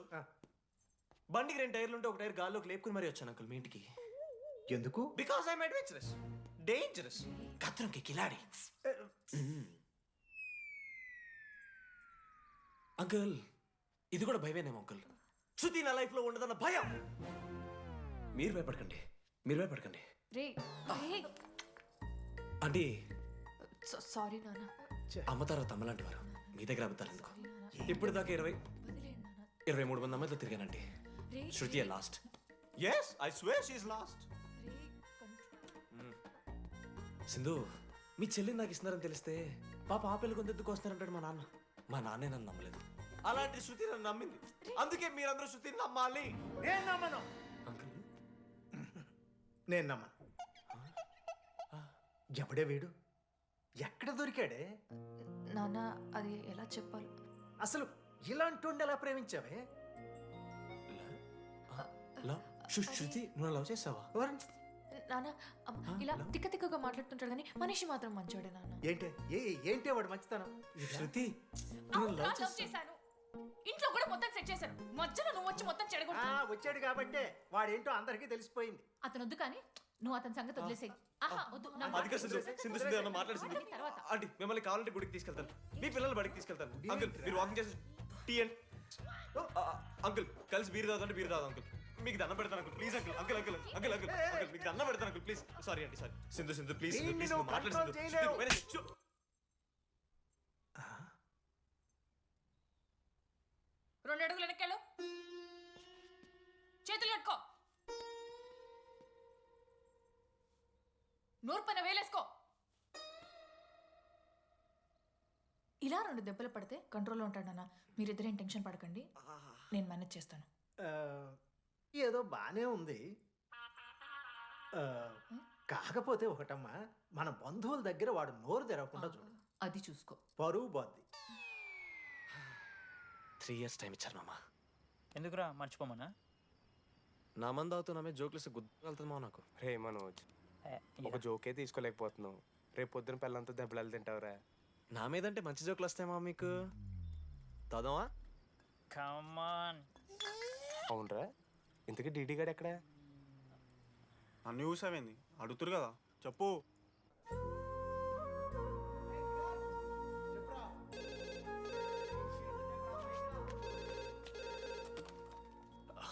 బండికి 2 టైర్లు ఉంటే ఒక టైర్ గాల్లోకి లేపుకుని మరీ వచ్చాను అంకుల్ మీ ఇంటికి. ఎందుకు? బికాస్ ఐఎమ్ అడ్వెంచరస్, డేంజరస్, కత్రంకి కిలాడి. అంకుల్ ఇది కూడా భయమేనేమో అంకుల్. శృతి నా లైఫ్ లో ఉండదన్న భయం. మీరు భయపడకండి, మీరు భయపడకండి. రే రే. అంటే సారీ నాన్న. అమ్మ తర్వాత అమ్మలాంటి వారు, మీ దగ్గర అబద్ధాలు ఎందుకు? ఇప్పుడు దాకా 23 మంది అమ్మాయితో తిరిగానండి. Shruti last. Yes I swear she is last. Sindhu మీ చెల్లిని నాకు ఇస్తున్నారని తెలిస్తే పాప ఆ పెళ్లి కొందెందుకు వస్తారంటాడు మా నాన్న. మా నాన్నే నన్ను నమ్మలేదు, అలాంటి శృతి నన్ను నమ్మింది. అందుకే మీరందరూ శృతిని నమ్మాలి. నేను నమ్మను. నేను నమ్మను. ఎవడే వీడు? ఎక్కడ దొరికాడే? నాన్న అది ఎలా చెప్పాలి? అసలు ఇలాంటి ఎలా ప్రేమించావే? శృతి నువ్వు లవ్ చేసావా? నాన్న ఇలా తిక్క తిక్కగా మాట్లాడుతుంటాడు కానీ మనిషి మాత్రం మంచోడే నాన్న. ఏంటి వాడు మంచితనం? శృతి లవ్ చేశాను, ఇంట్లో కూడా మొత్తం సెట్ చేశాను. మధ్యలో నువ్వు వచ్చి మొత్తం చెడగొట్టావు. వచ్చాడు కాబట్టే వాడేంటో అందరికీ తెలిసిపోయింది. అతను వద్దు కానీ నువ్వు అతని సంగతి వదిలేసేయి. ఆహా వద్దు. అదిగా సింధు అన్న మాట్లాడుతుంది. ఆంటీ మిమ్మల్ని కావాలంటే గుడికి తీసుకెళ్తాను, మీ పిల్లలు బడికి తీసుకెళ్తాను. అంకుల్ మీరు వాకింగ్ చేసి టీ అండ్ అంకుల్ కలిసి బీరు తాగుతుంటే బీరు తాగు అంకుల్. మీకు దండం పెడతాను uncle please. Uncle uncle uncle uncle uncle uncle మీకు దండం పెడతాను అంకుల్ ప్లీజ్. సారీ అండి సారీ. సింధు ప్లీజ్ ప్లీజ్ మాట్లాడుతుంది. 2 అడుగులు వెనక్కెళ్ళు, చేతులు కట్టుకో, నోరు పైన వేలేసుకో. ఇలా 2 దెబ్బలు పడితే కంట్రోల్లో ఉంటాడన్న. మీరిద్దరేం టెన్షన్ పడకండి, నేను మేనేజ్ చేస్తాను. ఏదో బానే ఉంది. కాకపోతే ఒకటమ్మా, మన బంధువుల దగ్గర వాడు నోరు తెరవకుండా చూడు. అది చూసుకో, పరువు బాద్ది. 3 years టైం ఇచ్చారు మామ. ఎందుకురా మర్చిపోమన్నా? నా మంది అవుతూ నా మీద జోక్లు గుర్తుకెళ్తుంది మా నాకు. రే మనోజ్, ఒక జోకే తీసుకోలేకపోతున్నావు. రేపు పొద్దున పిల్లలతో దెబ్బలు తింటావురా. నా మీదంటే మంచి జోకులు వస్తాయి మా మీకు. తోదమా? కమాన్. అవునరా, ఇంతకీ డీడీ గాడు ఎక్కడ? అన్ని చూసావేంది? అడుగుతురు కదా, చెప్పు.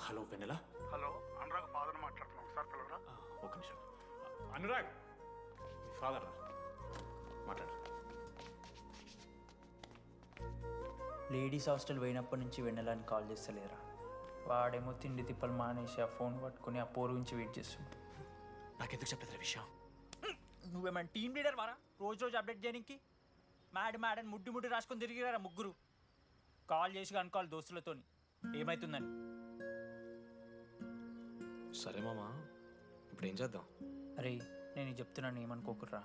హలో వెన్నెలా. హలో, అనురాగ్ ఫాదర్ మాట్లాడుతున్నాం. ఒకసారి పిలవరా? ఒక నిమిషం. అనురాగ్ ఫాదర్ మాట్లాడు. లేడీస్ హాస్టల్ పోయినప్పటి నుంచి వెన్నెలని కాల్ చేస్తలేరా. వాడేమో తిండి తిప్పలు మానేసి ఆ ఫోన్ పట్టుకుని ఆ పోరు గురించి వెయిట్ చేస్తుంది. నాకెందుకు చెప్పలేదు విషయం? నువ్వేమైనా టీమ్ లీడర్ వారా రోజు రోజు అప్డేట్ చేయడానికి? మ్యాడని ముడ్డి రాసుకొని తిరిగిరారా ముగ్గురు. కాల్ చేసి అనుకోవాలి దోస్తులతోని ఏమవుతుందని. సరే మామా, ఇప్పుడు ఏం చేద్దాం? అరే నేను ఇది చెప్తున్నాను ఏమనుకోకుర్రా.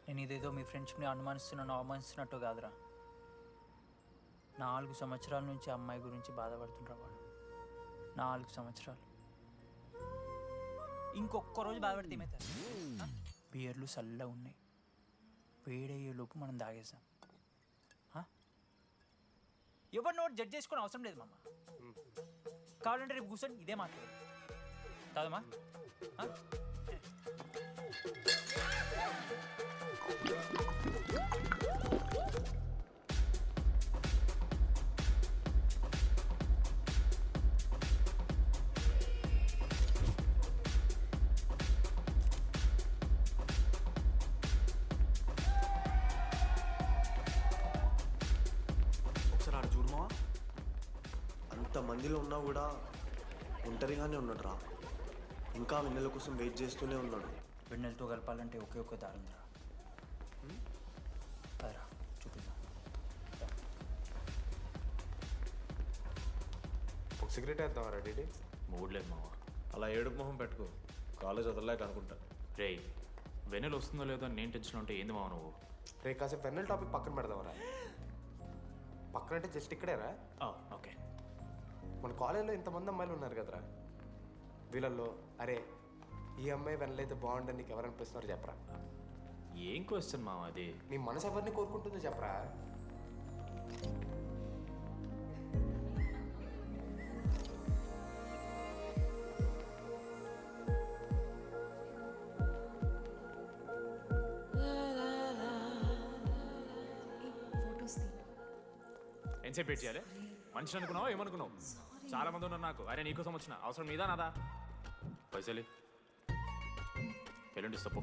నేను ఇదేదో మీ ఫ్రెండ్షిప్ని అనుమానిస్తున్నాను అవమానిస్తున్నట్టు కాదురా. 4 సంవత్సరాల నుంచి అమ్మాయి గురించి బాధపడుతుండ్రా వాడు. 4 సంవత్సరాలు. ఇంకొక్క రోజు బాధపడితే ఏమవుతుంది? బియర్లు చల్లగా ఉన్నాయి, వేడయ్యే లోపు మనం తాగేసాం. ఎవరు నోట్ జడ్జ్ చేసుకుని అవసరం లేదు మామ. కావాలంటే రేపు కూర్చొని ఇదే మాట్లాడు కాదమ్మా. ఒకసారి ఆడ చూడమా, అంతమందిలో ఉన్నా కూడా ఒంటరిగానే ఉన్నాడు రా. ఇంకా వెన్నెల కోసం వెయిట్ చేస్తూనే ఉన్నాడు. వెన్నెలతో కలపాలంటే ఒకే ఒక దారి ఉందిరా. అదరా చూపిద్దాం. ఒక సిగరెట్ వేద్దాం రెడీ? మూడ్ లేదు మావా. అలా ఏడుపు మొహం పెట్టుకో, కాలేజ్ వదలలేక అనుకుంటా. రే వెన్నెల వస్తుందో లేదో అని నేను టెన్షన్ ఉంటే ఏంది మావ నువ్వు? రే కాసేపు వెన్నెల టాపిక్ పక్కన పెడదామరా. పక్కన అంటే జస్ట్ ఇక్కడేరా. ఓకే. మన కాలేజ్లో ఇంతమంది అమ్మాయిలు ఉన్నారు కదరా, వీళ్ళల్లో అరే ఈ అమ్మాయి వెనలైతే బాగుండని నీకు ఎవరు అనిపిస్తున్నారు చెప్పరా? ఏం క్వశ్చన్ మావా అది? నీ మనసు ఎవరిని కోరుకుంటుందో చెప్పరా? ఎంతసేపు వెయిట్ చేయాలి? మనిషి అనుకున్నావు ఏమనుకున్నావు? చాలా మంది ఉన్నారు నాకు. అరే నీకోసం వచ్చిన అవసరం మీదా నాదా? పైసలి ఎల్లుండి తప్పు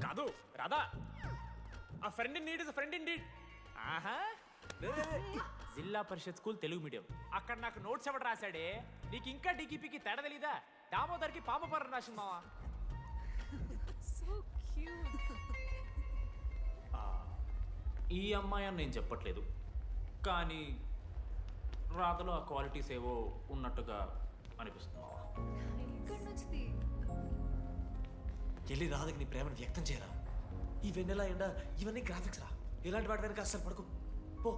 కాదు రాదా. ఆ friend in need is friend in need. ఆహా, జిల్లా పరిషత్ స్కూల్ తెలుగు మీడియం. అక్కడ నాకు నోట్స్ ఎవడు రాశాడే? నీకు ఇంకా డీకీపీకి తేడా తెలీదా? దామోదర్కి పామపర్రం రాసింది మావా. ఈ అమ్మాయి అని నేను చెప్పట్లేదు, కానీ రాతలో ఆ క్వాలిటీస్ ఏవో ఉన్నట్టుగా అనిపిస్తుంది. వెళ్ళి రాధకి నీ ప్రేమను వ్యక్తం చేయరా. ఈ వెన్నెల ఎండ ఇవన్నీ గ్రాఫిక్స్ రా. ఇలాంటి వాటి వెనక అస్సలు పడుకో. పో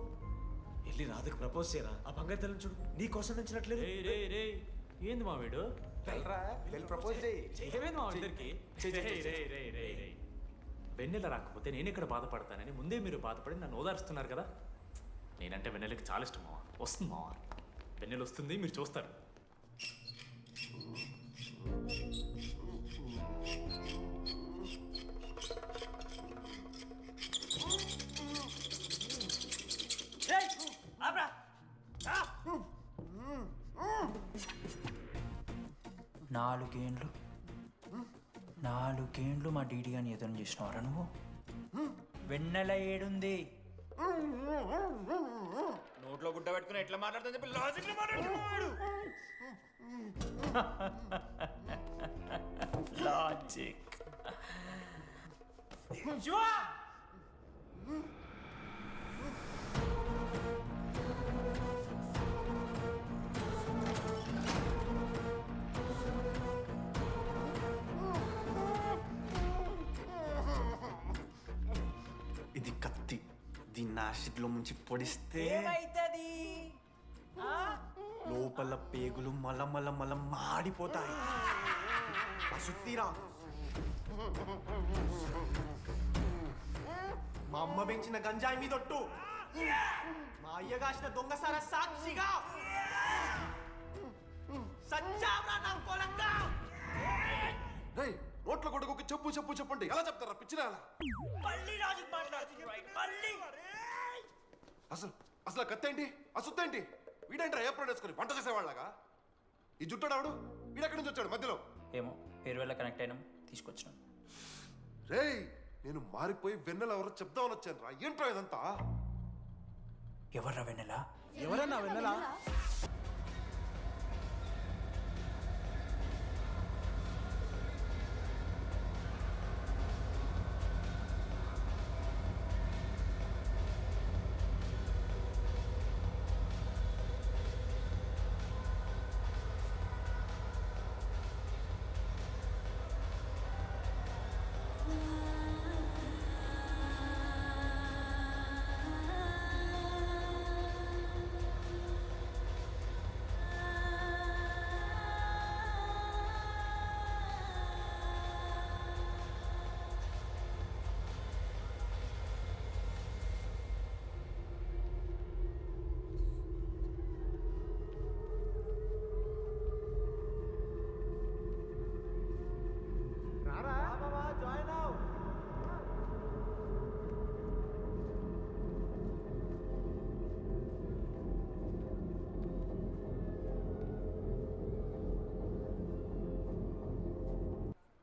వెళ్ళి రాధకి ప్రపోజ్ చేయరా. ఆ బంగారు తెల్లని చూడు నీ కోసం నచ్చినట్లేదు. ఏంది మా వీడు? ప్రపోజ్ ఏమైంది మా ఇద్దరికి? వెన్నెల రాకపోతే నేను ఇక్కడ బాధపడతానని ముందే మీరు బాధపడి నన్ను ఓదారుస్తున్నారు కదా. నేనంటే వెన్నెలకి చాలా ఇష్టం మావా. వస్తుంది మావా, వెన్నెల వస్తుంది, మీరు చూస్తారు. నాలుగేండ్లు మా డీడీ గాని ఎదురు చేసినవారా నువ్వు? వెన్నెల ఏడుంది? నోట్లో గుడ్డ పెట్టుకుని ఎట్లా మాట్లాడుతుందని చెప్పి లాజిక్ మాట్లాడుతున్నాడు. లాజిక్ ఇది కత్తి, దీన్ని యాసిడ్లో ముంచి పొడిస్తే ఏమైతది? లోపల పేగులు మల మాడిపోతాయి. అసుత్తిరా. మా అమ్మ పెంచిన గంజాయి మీదొట్టు, మా అయ్య కాసిన దొంగసార సాక్షిగా సచ్చావరా నా కొలంగా. నోట్ల కొడుకు చెప్పు చెప్పు చెప్పండి ఎలా చెప్తారా పిచ్చిరా? అసలు కత్తేంటి అసుత్తేంటి? వీడేంట్రా ఏప్రిల్ వేసుకుని వంట చేసేవాళ్ళగా? ఈ జుట్టాడు వీడెక్కడి నుంచి వచ్చాడు మధ్యలో? ఏమో పేరు వల్ల కనెక్ట్ అయినాం, తీసుకొచ్చినాం. రేయ్ నేను మారిపోయి వెన్నెల ఎవరో చెప్దామని వచ్చాను రా. ఏంట్రా ఇదంతా? ఎవర్రా వెన్నెల? ఎవరన్నా వెన్నెల?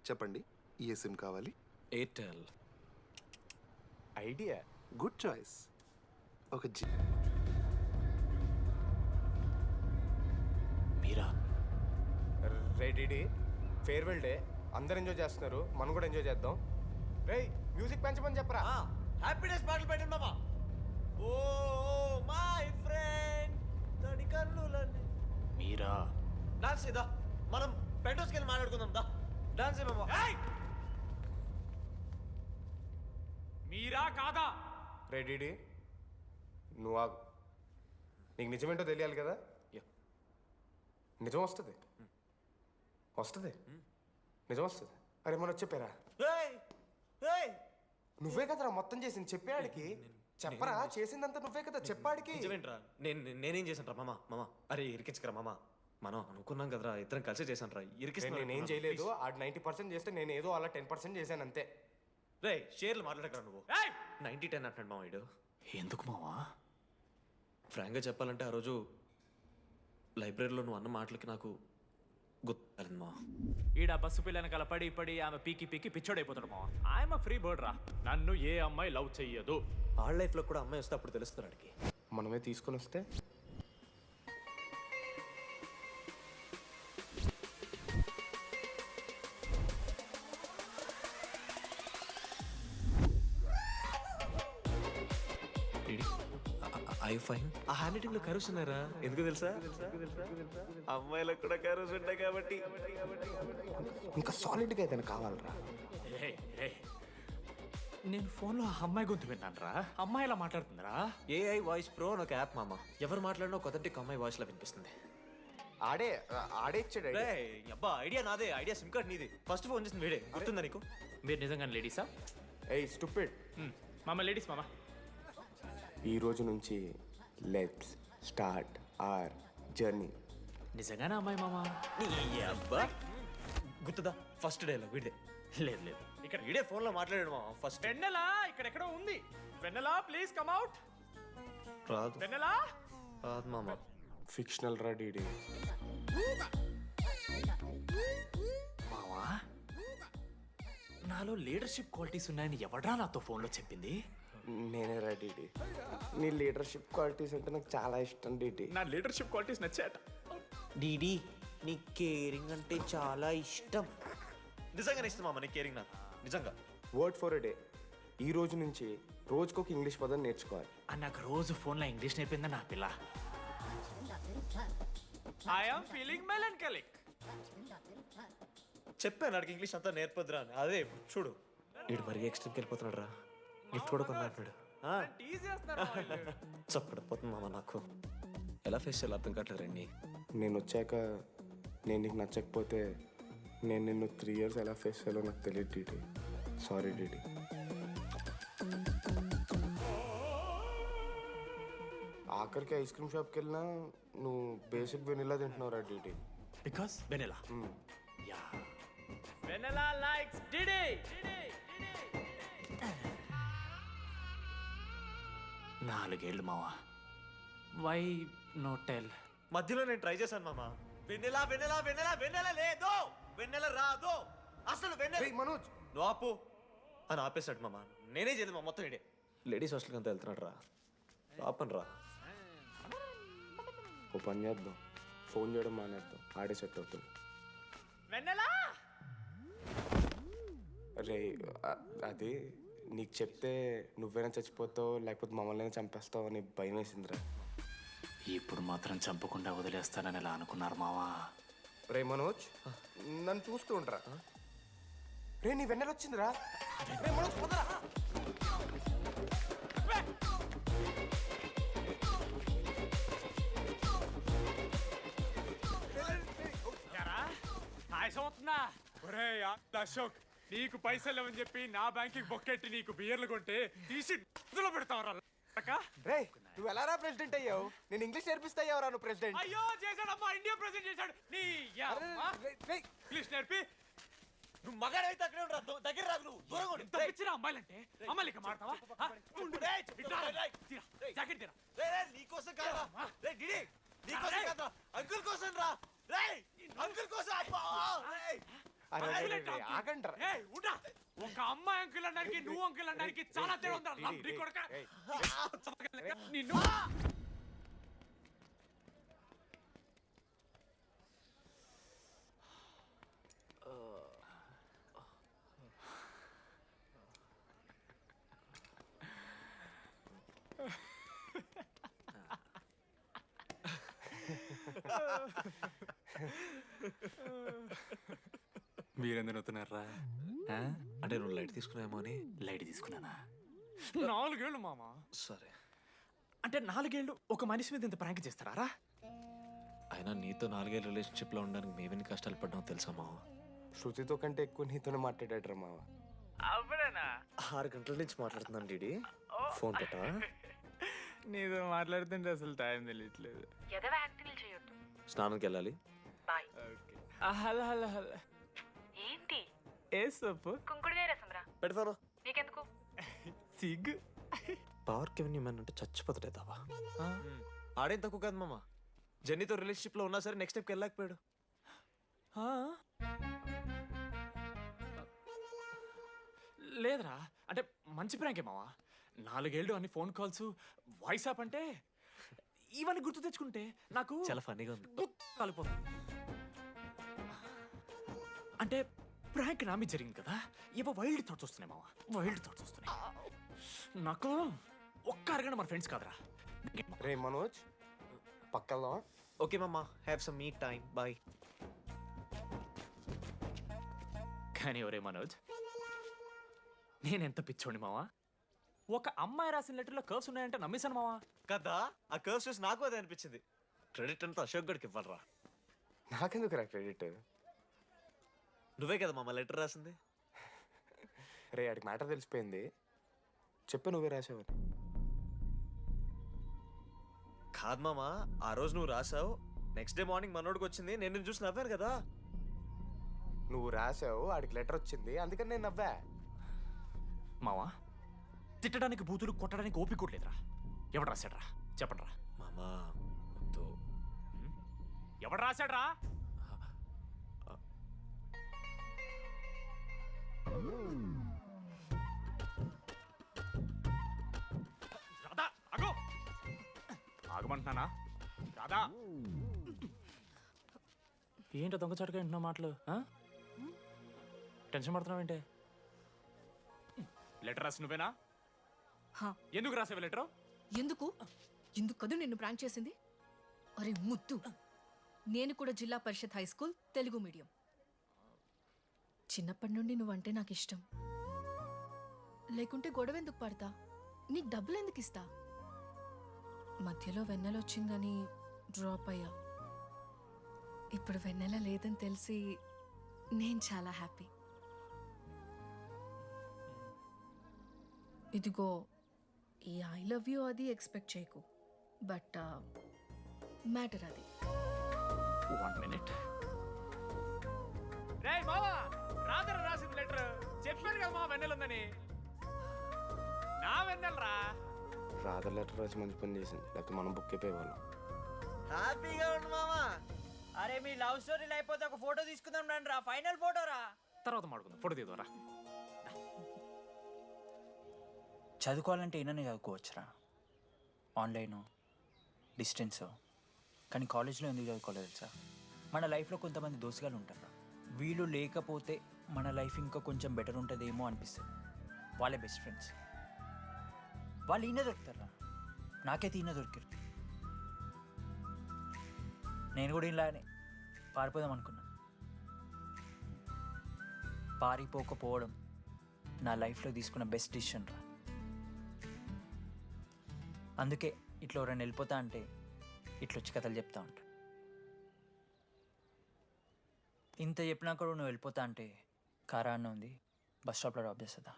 చెప్పండి, ఏ సిమ్ కావాలి? ఎయిర్టెల్. ఐడియా. Good choice. ఒక మీరా? రే డిడి, ఫేర్వెల్ డే, అందరు ఎంజాయ్ చేస్తున్నారు, మనం కూడా ఎంజాయ్ చేద్దాం. రే మ్యూజిక్ పెంచమని చెప్పరా. హ్యాపీనెస్ పాటలు పెట్టండి. ఓ మై ఫ్రెండ్ తడి కన్నులన్నీ. మీరా? డాన్స్ ఇదా, మనం పెంటోస్కి వెళ్ళి మాట్లాడుకుందాం. దా డాన్స్ ఏమో. మీరా కాదా? రే డిడి, నువ్వు ఆగు. నీకు నిజమేంటో తెలియాలి కదా. నిజం వస్తుంది, నిజం వస్తుంది. అరే మనం చెప్పారా? నువ్వే కదరా మొత్తం చేసింది, చెప్పాడికి చెప్పరా. చేసిందంతా నువ్వే కదా, చెప్పాడికి. నిజమేంట్రా? నేనేం చేశాను రా మామ. అరే ఇరికించకరా మామ, మనం అనుకున్నాం కదరా, ఇద్దరం కలిసి చేశాను రా. నేనేం చేయలేదు. ఆడు 90% చేస్తే నేను ఏదో అలా 10% చేశాను అంతే. రే షేర్లు మాట్లాడకరా నువ్వు. 90-10 అంటాడు మామ వీడు. ఎందుకు మావా? ఫ్రాంక్గా చెప్పాలంటే ఆ రోజు లైబ్రరీలో నువ్వు అన్న మాటలకి నాకు గుర్తు మా. ఈడ బస్సు పిల్లని కలపడి పడి ఆమె పీకి పిచ్చోడైపోతాడు మావా. ఆయమ ఫ్రీ బర్డ్ రా, నన్ను ఏ అమ్మాయి లవ్ చెయ్యదు. ఆళ్ళ లైఫ్లో కూడా అమ్మాయి వస్తే అప్పుడు తెలుస్తుంది వాడికి. మనమే తీసుకొని వస్తే ఐ ఫైన్. ఆ హ్యాండ్ రైటింగ్ లో కర్వ్స్ ఉన్నారా? ఎందుకు తెలుసా? అమ్మాయిలకు కూడా కర్వ్స్ ఉంటాయి కాబట్టి. ఇంకా సాలిడ్గా అయితే కావాలరా. నేను ఫోన్లో అమ్మాయి గొంతు విన్నాను రా. అమ్మాయి ఎలా మాట్లాడుతుందిరా? ఏఐ వాయిస్ ప్రో అని ఒక యాప్ మామ. ఎవరు మాట్లాడినా ఒక అథెంటిక్ అమ్మాయి వాయిస్ లో వినిపిస్తుంది. ఆడే ఇచ్చాడు. అబ్బా ఐడియా నాదే, ఐడియా సిమ్ కార్డ్ నీది. ఫస్ట్ ఫోన్ చేసింది వీడే, గుర్తుందా నీకు? మీరు నిజంగానే లేడీసా? ఏయ్ స్టూపిడ్. మామ లేడీస్ మామ. ఈ రోజు నుంచి లెట్స్ స్టార్ట్ అవర్ జర్నీ. నిజంగానే అమ్మాయి మామ? అబ్బా గుర్తుదా ఫస్ట్ డేలో వీడిదే. లేదు ఇక్కడ వీడే ఫోన్ లో మాట్లాడాడు మామ. ఫస్ట్ వెన్నెలా ఇక్కడెక్కడో ఉంది. వెన్నెలా ప్లీజ్ కమ్ అవుట్. రాదు. వెన్నెలా రాదు మామ. ఫిక్షనల్ రా డీడీ. మావా నాలో లీడర్షిప్ క్వాలిటీస్ ఉన్నాయని ఎవడ్రా నాతో ఫోన్లో చెప్పింది? నేనే రా డీడీ. నీ లీడర్షిప్ క్వాలిటీస్ అంటే నాకు చాలా ఇష్టం డీడీ. నా లీడర్షిప్ క్వాలిటీస్ నచ్చాట. డీడీ నీ కేరింగ్ అంటే చాలా ఇష్టం. నిజంగానే ఇష్టం మామ నీ కేరింగ్ నాకు, నిజంగా. Word for a day. ఈ రోజు నుంచి రోజుకొక ఇంగ్లీష్ పదం నేర్చుకోవాలి. నాకు రోజు ఫోన్లో ఇంగ్లీష్ నేర్పిందా నా పిల్ల. I am feeling melancholic. చెప్పాను నాకు ఇంగ్లీష్ అంతా నేర్పొద్దురా అని. అదే చూడు వీడు మరీ ఎక్స్ట్రీమ్కి వెళ్ళిపోతున్నాడు రా. గిఫ్ట్ కూడా కొన్నాడు. చప్పడిపోతుంది మామ నాకు. ఎలా ఫేస్ చేయాలి అర్థం కావట్లేదు రండి. నేను వచ్చాక నేను నీకు నచ్చకపోతే నేను నిన్ను 3 years ఎలా ఫేస్ చేయాలో నాకు తెలియదు డీడీ. Sorry DD. ఆఖరికి ఐస్ క్రీమ్ షాప్కి వెళ్ళినా నువ్వు బేసిక్ వెనిలా తింటున్నావు రా DD. Because vanilla. Yeah vanilla likes DD. 4 ఏళ్ళు మావా. Why no tell? మధ్యలో నేను ట్రై చేశాను మామ. వెన్నెలా వెన్నెలా వెన్నెలా వెన్నెల లేదు, వెన్నెల రాదు అసలు. వెన్నెల మనోజ్ నువ్వు ఆపు అని ఆపేశాడు మామ. నేనే చేయలేదు మా మొత్తం ఇడే. లేడీస్ హాస్టల్కి అంతా వెళ్తున్నాడు రా. ఆపను రా. ఓ పని చేద్దాం, ఫోన్ చేయడం మానేద్దాం, ఆడే సెట్ అవుతుంది. వెన్నెలా రే అది నీకు చెప్తే నువ్వైనా చచ్చిపోతావు లేకపోతే మమ్మల్ని చంపేస్తావు అని భయం వేసిందిరా. ఇప్పుడు మాత్రం చంపకుండా వదిలేస్తానని ఎలా అనుకున్నారు మావా? రే మనోజ్ నన్ను చూస్తూ ఉంటారా? రే నీ వెన్నెల వచ్చిందిరా. రే మనోజ్ పోదరా. అవుతుందా? ఒరే అశోక్, నీకు పైసలు లేవని చెప్పి నా బ్యాంకింగ్ బొక్కెట్టి నీకు బియర్లు కొంటే తీసి ఇందులో పెడతావరా? రే నువ్వు ఎలా రా ప్రెసిడెంట్ అయ్యావు? నేను ఇంగ్లీష్ నేర్పిస్తా అయ్యావరా నువ్వు ప్రెసిడెంట్? అయ్యో చేశాడమ్మా, ఇండియా ప్రెసిడెంట్ చేశాడు. నీ ఇంగ్లీష్ నేర్పి నువ్వు మగాడైతే అక్కడే ఉండరా, దగ్గర రాదు. నువ్వు దూరంగా ఉండు. తప్పించిరా అమ్మాయిలంటే. అమ్మాయిలకి మాడతావా? జాకెట్ తీరా. నీకోసం కాదురా. రే డిడి నీకోసం కాదురా, అంకుల్ కోసం రా. రే అంకుల్ కోసం. ఒక అమ్మాయి అంకుల్ అనడానికి నువ్వు అంకుల్ అనడానికి చాలా తేడా ఉందా లంబడి కొడక నిన్ను మీరెందుకు నవ్వుతున్నారా? అంటే నువ్వు లైట్ తీసుకున్నామో అని. లైట్ తీసుకున్నానా? 4 ఏళ్ళు మామ. సరే, అంటే 4 ఏళ్ళు ఒక మనిషి మీద ఇంత ప్రాంక్ చేస్తారా? అయినా నీతో 4 ఏళ్ళ రిలేషన్షిప్లో ఉండడానికి మేమెన్ని కష్టాలు పడ్డామో తెలుసా మావ? శృతితో కంటే ఎక్కువ నీతోనే మాట్లాడాడు మావ. అవునా? 6 గంటల నుంచి మాట్లాడుతున్నాను డీడీ. ఫోన్ పెట్టా? నీతో మాట్లాడుతుంటే అసలు టైం తెలియట్లేదు. ఎదవ యాక్టింగ్ చేయొద్దు. స్నానంకి వెళ్ళాలి. బాయ్. Hello hello hello. ఏంటి? ఏ సొప్పు? కుంకుడుగాయ రసం రా. పెడతాను. నీకెందుకు? సిగ్గు. పవర్కి ఎవరిని అంటే చచ్చిపోతాడే దావా. ఆడేం తక్కువ కాదు మామ. జెన్నీతో రిలేషన్షిప్లో ఉన్నా సరే నెక్స్ట్ స్టెప్కి వెళ్ళలేకపోయాడు. లేదురా, అంటే మంచి ప్రాంకే మావా. 4 ఏళ్ళు అన్ని ఫోన్ కాల్స్, వాయిస్ యాప్ అంటే ఇవన్నీ గుర్తు తెచ్చుకుంటే నాకు చాలా ఫన్నీగా ఉంది. కాలిపోతుంది. అంటే ప్రాంక్ నా మీద జరిగింది కదా, ఇవో వైల్డ్ థాట్స్ వస్తున్నాయి మావా, వైల్డ్ థాట్స్ వస్తున్నాయి. నాకు ఒక్క అరగంట మన ఫ్రెండ్స్ కాదురా. రే మనోజ్, పక్కలో. ఓకే మామ, have some me time. Bye. కానీ ఒరే మనోజ్, నేనెంత పిచ్చోండి మావా. ఒక అమ్మాయి రాసిన లెటర్లో కర్వ్స్ ఉన్నాయంటే నమ్మేశాను మావా. కదా, ఆ కర్వ్స్ చూసి నాకు అదే అనిపించింది. క్రెడిట్ అంతా అశోక్ గడికి ఇవ్వాలరా. నాకెందుకు రా క్రెడిట్? నువ్వే కదా మామ లెటర్ రాసింది. రే ఆడికి మ్యాటర్ తెలిసిపోయింది. చెప్పు, నువ్వే రాసావు. కాదు మామ, ఆ రోజు నువ్వు రాసావు, నెక్స్ట్ డే మార్నింగ్ మనోడికి వచ్చింది, నేను నిన్ను చూసి నవ్వాను కదా. నువ్వు రాసావు, ఆడికి లెటర్ వచ్చింది, అందుకని నేను నవ్వా. మావా, తిట్టడానికి బూతులు కొట్టడానికి ఓపిక కూడా లేదురా. ఎవడు రాశాడ్రా చెప్పండి రా. మామా ఎవడు రాశాడ్రా? రాధా ఆగు. ఆగమంటున్నానా? రాధా, ఏంటో దొంగచాటుగా వింటున్నా మాటలు? టెన్షన్ పడుతున్నావేంటే? లెటర్ రాసి నువ్వేనా? ఎందుకు రాసావు లెటర్? ఎందుకు కదా నిన్ను ప్రాంక్ చేసింది? అరే ముద్దు, నేను కూడా జిల్లా Parishad high school Telugu medium. చిన్నప్పటి నుండి నువ్వంటే నాకు ఇష్టం. లేకుంటే గొడవ ఎందుకు పడతా? నీకు డబ్బులు ఎందుకు ఇస్తా? మధ్యలో వెన్నెల వచ్చిందని డ్రాప్ అయ్యా. ఇప్పుడు వెన్నెల లేదని తెలిసి నేను చాలా హ్యాపీ. ఇదిగో ఈ ఐ లవ్ యూ అది ఎక్స్పెక్ట్ చేయకు, బట్ మ్యాటర్ అది. 1 minute. రేయ్ మావా, రాధర రాసిన లెటర్ చెప్పాను కదా మా వెన్నెల ఉందని. నా వెన్నెలరా. రాధ లెటర్ రాసి మంచి పని చేసింది, లేకపోతే మనం బుక్ అయిపోయేవాళ్ళం. హ్యాపీగా ఉండు మామా. అరే మీ లవ్ స్టోరీలు అయిపోతే ఒక ఫోటో తీసుకుందాం రండి రా, ఫైనల్ ఫోటో రా. తర్వాత మాడుకుందాం, ఫోటో తీద్దాం. చదువుకోవాలంటే ఏమైనా చదువుకోవచ్చురా, ఆన్లైను డిస్టెన్సో. కానీ కాలేజ్లో ఎందుకు చదువుకోలేదు తెలుసా? మన లైఫ్లో కొంతమంది దోస్తుగాలు ఉంటారు, వీళ్ళు లేకపోతే మన లైఫ్ ఇంకా కొంచెం బెటర్ ఉంటుందేమో అనిపిస్తుంది. వాళ్ళే బెస్ట్ ఫ్రెండ్స్. వాళ్ళు ఈయన దొరుకుతారా, నాకైతే ఈయన దొరికారు. నేను కూడా ఇలానే పారిపోదాం అనుకున్నా. పారిపోకపోవడం నా లైఫ్లో తీసుకున్న బెస్ట్ డిసిషన్ రా. అందుకే ఇట్లా ఎవరైనా వెళ్ళిపోతా అంటే ఇట్లొచ్చి కథలు చెప్తా ఉంటా. ఇంత చెప్పినా కూడా నువ్వు వెళ్ళిపోతా అంటే కారా అన్న ఉంది, బస్ స్టాప్లో డ్రాప్ చేస్తుందా?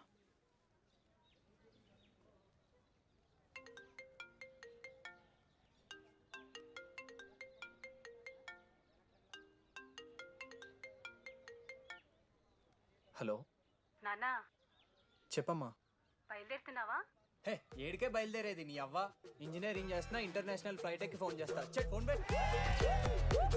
హలో నానా, చెప్పమ్మా. బయలుదేరుతున్నావా? హే, ఏడికే బయలుదేరేది నీ అవ్వ. ఇంజనీరింగ్ చేస్తున్నా, ఇంటర్నేషనల్ ఫ్లైట్ ఎక్కి ఫోన్ చేస్తా. ఫోన్